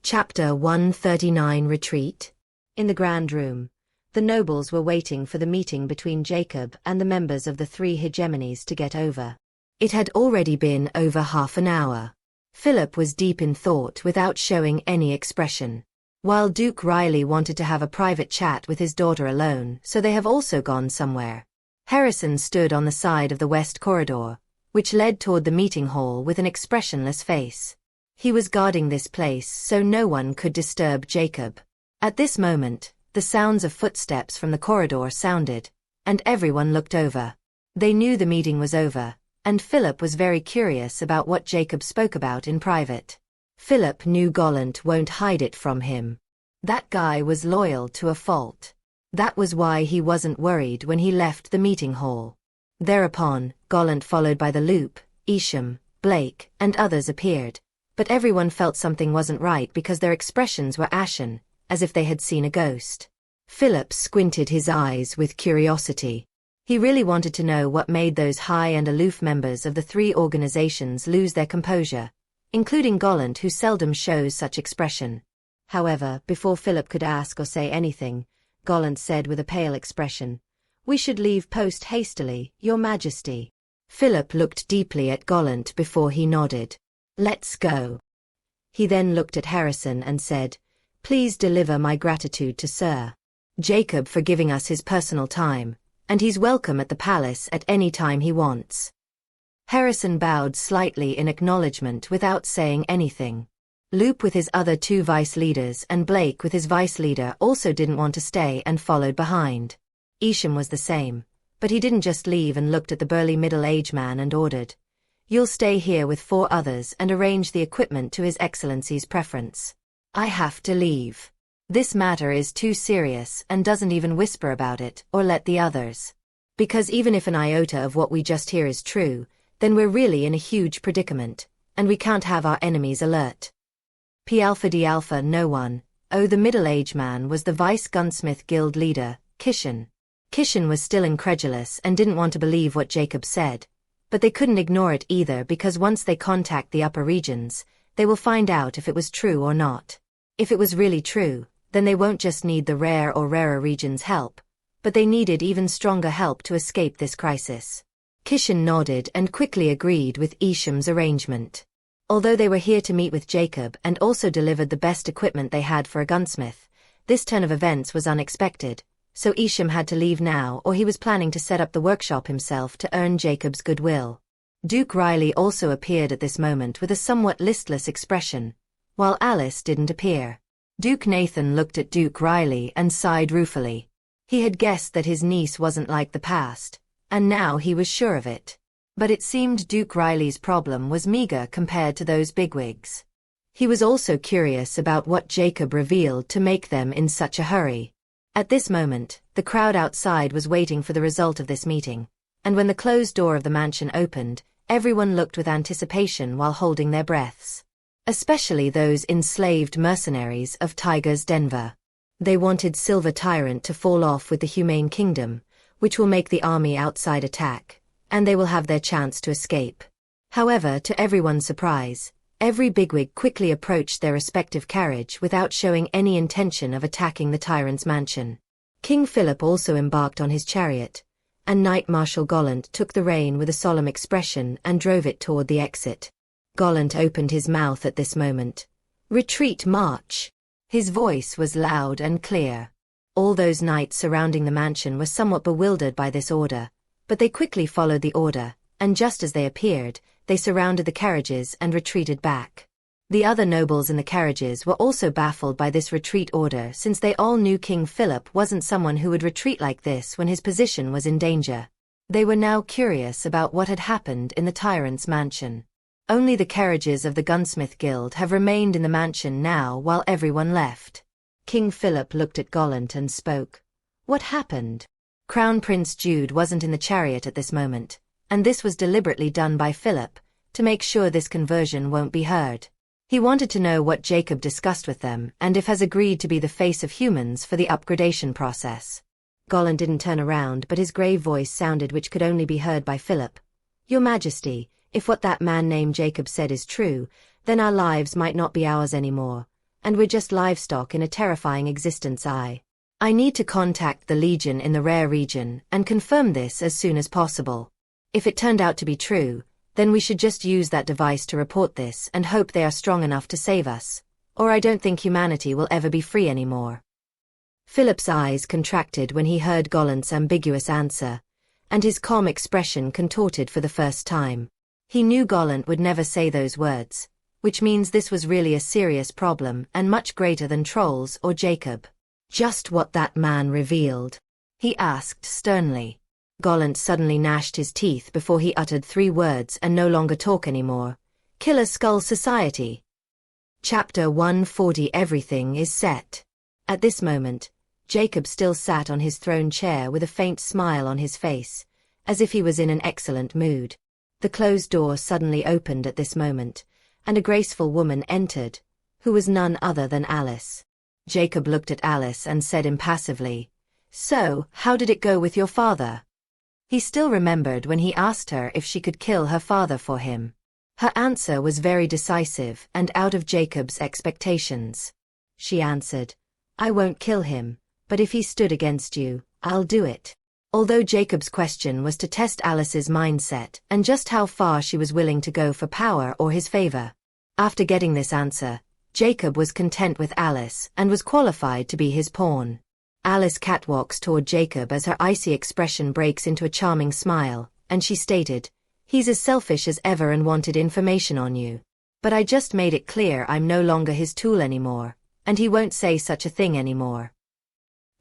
Chapter 139 Retreat. In the Grand Room, the nobles were waiting for the meeting between Jacob and the members of the three hegemonies to get over. It had already been over half an hour. Philip was deep in thought without showing any expression. While Duke Riley wanted to have a private chat with his daughter alone, so they have also gone somewhere. Harrison stood on the side of the west corridor, which led toward the meeting hall with an expressionless face. He was guarding this place so no one could disturb Jacob. At this moment, the sounds of footsteps from the corridor sounded, and everyone looked over. They knew the meeting was over, and Philip was very curious about what Jacob spoke about in private. Philip knew Gollant won't hide it from him. That guy was loyal to a fault. That was why he wasn't worried when he left the meeting hall. Thereupon, Gollant followed by the Loop, Isham, Blake, and others appeared, but everyone felt something wasn't right because their expressions were ashen, as if they had seen a ghost. Philip squinted his eyes with curiosity. He really wanted to know what made those high and aloof members of the three organizations lose their composure, including Gollant, who seldom shows such expression. However, before Philip could ask or say anything, Gollant said with a pale expression, "We should leave post hastily, Your Majesty." Philip looked deeply at Gollant before he nodded. "Let's go." He then looked at Harrison and said, "Please deliver my gratitude to Sir Jacob for giving us his personal time, and he's welcome at the palace at any time he wants." Harrison bowed slightly in acknowledgement without saying anything. Loop with his other two vice leaders and Blake with his vice leader also didn't want to stay and followed behind. Isham was the same, but he didn't just leave and looked at the burly middle-aged man and ordered, "You'll stay here with 4 others and arrange the equipment to His Excellency's preference. I have to leave. This matter is too serious," and doesn't even whisper about it or let the others. Because even if an iota of what we just hear is true, then we're really in a huge predicament, and we can't have our enemies alert. P Alpha D Alpha no one. Oh, the middle-aged man was the Vice Gunsmith Guild leader, Kishan. Kishan was still incredulous and didn't want to believe what Jacob said, but they couldn't ignore it either because once they contact the upper regions, they will find out if it was true or not. If it was really true, then they won't just need the rare or rarer regions' help, but they needed even stronger help to escape this crisis. Kishan nodded and quickly agreed with Isham's arrangement. Although they were here to meet with Jacob and also delivered the best equipment they had for a gunsmith, this turn of events was unexpected, so Isham had to leave now or he was planning to set up the workshop himself to earn Jacob's goodwill. Duke Riley also appeared at this moment with a somewhat listless expression, while Alice didn't appear. Duke Nathan looked at Duke Riley and sighed ruefully. He had guessed that his niece wasn't like the past, and now he was sure of it. But it seemed Duke Riley's problem was meager compared to those bigwigs. He was also curious about what Jacob revealed to make them in such a hurry. At this moment, the crowd outside was waiting for the result of this meeting, and when the closed door of the mansion opened, everyone looked with anticipation while holding their breaths. Especially those enslaved mercenaries of Tiger's Denver. They wanted Silver Tyrant to fall off with the Humane Kingdom, which will make the army outside attack, and they will have their chance to escape. However, to everyone's surprise, every bigwig quickly approached their respective carriage without showing any intention of attacking the tyrant's mansion. King Philip also embarked on his chariot, and Knight Marshal Gollant took the rein with a solemn expression and drove it toward the exit. Gollant opened his mouth at this moment. "Retreat, march!" His voice was loud and clear. All those knights surrounding the mansion were somewhat bewildered by this order, but they quickly followed the order, and just as they appeared, they surrounded the carriages and retreated back. The other nobles in the carriages were also baffled by this retreat order since they all knew King Philip wasn't someone who would retreat like this when his position was in danger. They were now curious about what had happened in the tyrant's mansion. Only the carriages of the Gunsmith Guild have remained in the mansion now while everyone left. King Philip looked at Gollant and spoke. "What happened?" Crown Prince Jude wasn't in the chariot at this moment, and this was deliberately done by Philip, to make sure this conversion won't be heard. He wanted to know what Jacob discussed with them and if has agreed to be the face of humans for the upgradation process. Gollant didn't turn around but his grave voice sounded which could only be heard by Philip. "Your Majesty, if what that man named Jacob said is true, then our lives might not be ours anymore, and we're just livestock in a terrifying existence. I need to contact the Legion in the Rare region and confirm this as soon as possible. If it turned out to be true, then we should just use that device to report this and hope they are strong enough to save us, or I don't think humanity will ever be free anymore." Philip's eyes contracted when he heard Gollant's ambiguous answer, and his calm expression contorted for the first time. He knew Gollant would never say those words, which means this was really a serious problem and much greater than trolls or Jacob. "Just what that man revealed?" he asked sternly. Gollant suddenly gnashed his teeth before he uttered 3 words and no longer talk anymore. "Killer Skull Society." Chapter 140. Everything is set. At this moment, Jacob still sat on his throne chair with a faint smile on his face, as if he was in an excellent mood. The closed door suddenly opened at this moment, and a graceful woman entered, who was none other than Alice. Jacob looked at Alice and said impassively, "So, how did it go with your father?" He still remembered when he asked her if she could kill her father for him. Her answer was very decisive and out of Jacob's expectations. She answered, "I won't kill him, but if he stood against you, I'll do it." Although Jacob's question was to test Alice's mindset and just how far she was willing to go for power or his favor. After getting this answer, Jacob was content with Alice and was qualified to be his pawn. Alice catwalks toward Jacob as her icy expression breaks into a charming smile, and she stated, "He's as selfish as ever and wanted information on you. But I just made it clear I'm no longer his tool anymore, and he won't say such a thing anymore."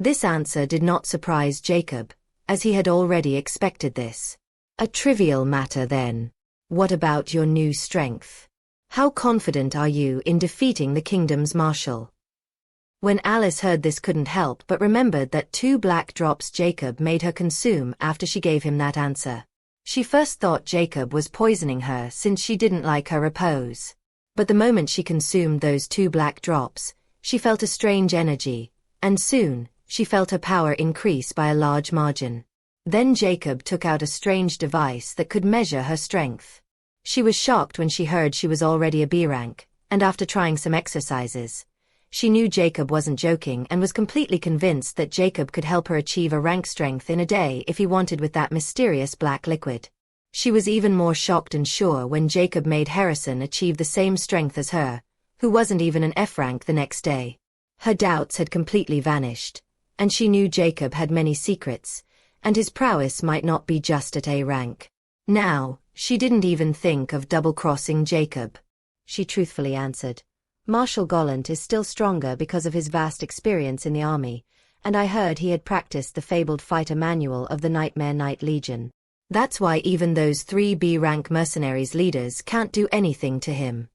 This answer did not surprise Jacob, as he had already expected this. "A trivial matter then. What about your new strength? How confident are you in defeating the kingdom's marshal?" When Alice heard this, couldn't help but remembered that 2 black drops Jacob made her consume after she gave him that answer. She first thought Jacob was poisoning her since she didn't like her repose. But the moment she consumed those 2 black drops, she felt a strange energy, and soon, she felt her power increase by a large margin. Then Jacob took out a strange device that could measure her strength. She was shocked when she heard she was already a B rank, and after trying some exercises, she knew Jacob wasn't joking and was completely convinced that Jacob could help her achieve a rank strength in a day if he wanted with that mysterious black liquid. She was even more shocked and sure when Jacob made Harrison achieve the same strength as her, who wasn't even an F rank the next day. Her doubts had completely vanished, and she knew Jacob had many secrets, and his prowess might not be just at A rank. Now, she didn't even think of double-crossing Jacob. She truthfully answered, "Marshal Gollant is still stronger because of his vast experience in the army, and I heard he had practiced the fabled fighter manual of the Nightmare Knight Legion. That's why even those 3 B-rank mercenaries leaders can't do anything to him."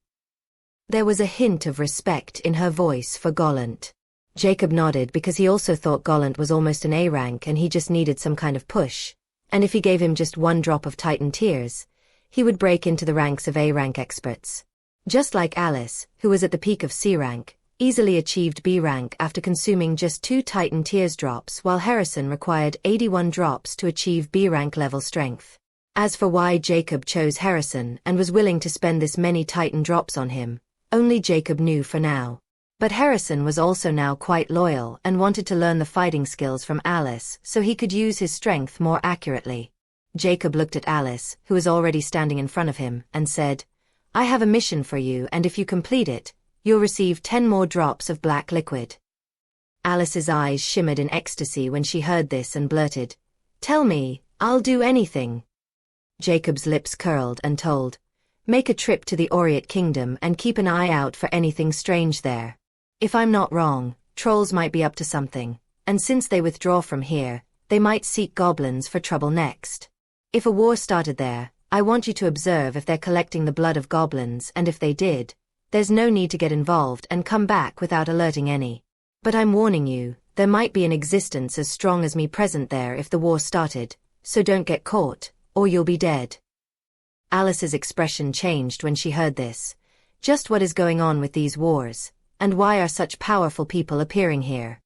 There was a hint of respect in her voice for Gollant. Jacob nodded because he also thought Gollant was almost an A rank and he just needed some kind of push, and if he gave him just 1 drop of Titan Tears, he would break into the ranks of A rank experts. Just like Alice, who was at the peak of C rank, easily achieved B rank after consuming just 2 Titan Tears drops, while Harrison required 81 drops to achieve B rank level strength. As for why Jacob chose Harrison and was willing to spend this many Titan drops on him, only Jacob knew for now. But Harrison was also now quite loyal and wanted to learn the fighting skills from Alice so he could use his strength more accurately. Jacob looked at Alice, who was already standing in front of him, and said, "I have a mission for you, and if you complete it, you'll receive 10 more drops of black liquid." Alice's eyes shimmered in ecstasy when she heard this and blurted, "Tell me, I'll do anything." Jacob's lips curled and told, "Make a trip to the Oriat Kingdom and keep an eye out for anything strange there. If I'm not wrong, trolls might be up to something, and since they withdraw from here, they might seek goblins for trouble next. If a war started there, I want you to observe if they're collecting the blood of goblins, and if they did, there's no need to get involved and come back without alerting any. But I'm warning you, there might be an existence as strong as me present there if the war started, so don't get caught, or you'll be dead." Alice's expression changed when she heard this. Just what is going on with these wars, and why are such powerful people appearing here?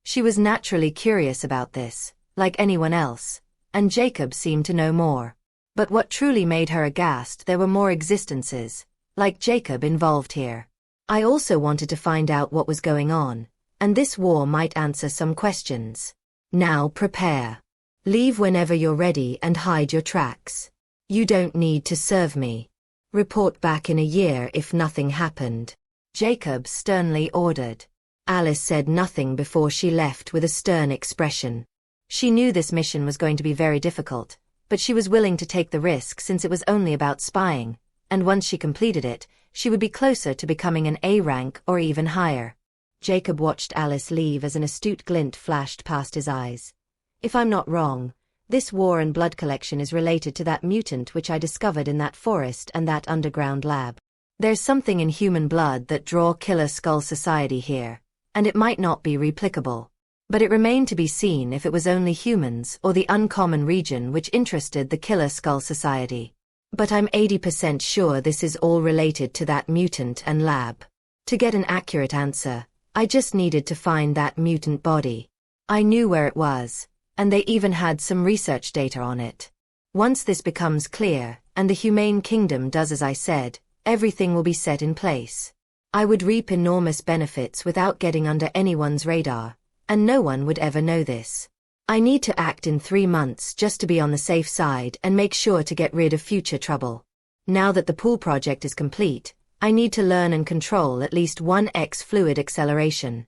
She was naturally curious about this, like anyone else, and Jacob seemed to know more. But what truly made her aghast, there were more existences, like Jacob, involved here. I also wanted to find out what was going on, and this war might answer some questions. Now prepare. Leave whenever you're ready and hide your tracks. You don't need to serve me. Report back in a year if nothing happened," Jacob sternly ordered. Alice said nothing before she left with a stern expression. She knew this mission was going to be very difficult, but she was willing to take the risk since it was only about spying, and once she completed it, she would be closer to becoming an A rank or even higher. Jacob watched Alice leave as an astute glint flashed past his eyes. "If I'm not wrong, this war and blood collection is related to that mutant which I discovered in that forest and that underground lab. There's something in human blood that draw Killer Skull Society here, and it might not be replicable. But it remained to be seen if it was only humans or the uncommon region which interested the Killer Skull Society. But I'm 80% sure this is all related to that mutant and lab. To get an accurate answer, I just needed to find that mutant body. I knew where it was, and they even had some research data on it. Once this becomes clear, and the Humane Kingdom does as I said, everything will be set in place. I would reap enormous benefits without getting under anyone's radar, and no one would ever know this. I need to act in 3 months just to be on the safe side and make sure to get rid of future trouble. Now that the pool project is complete, I need to learn and control at least 1x fluid acceleration.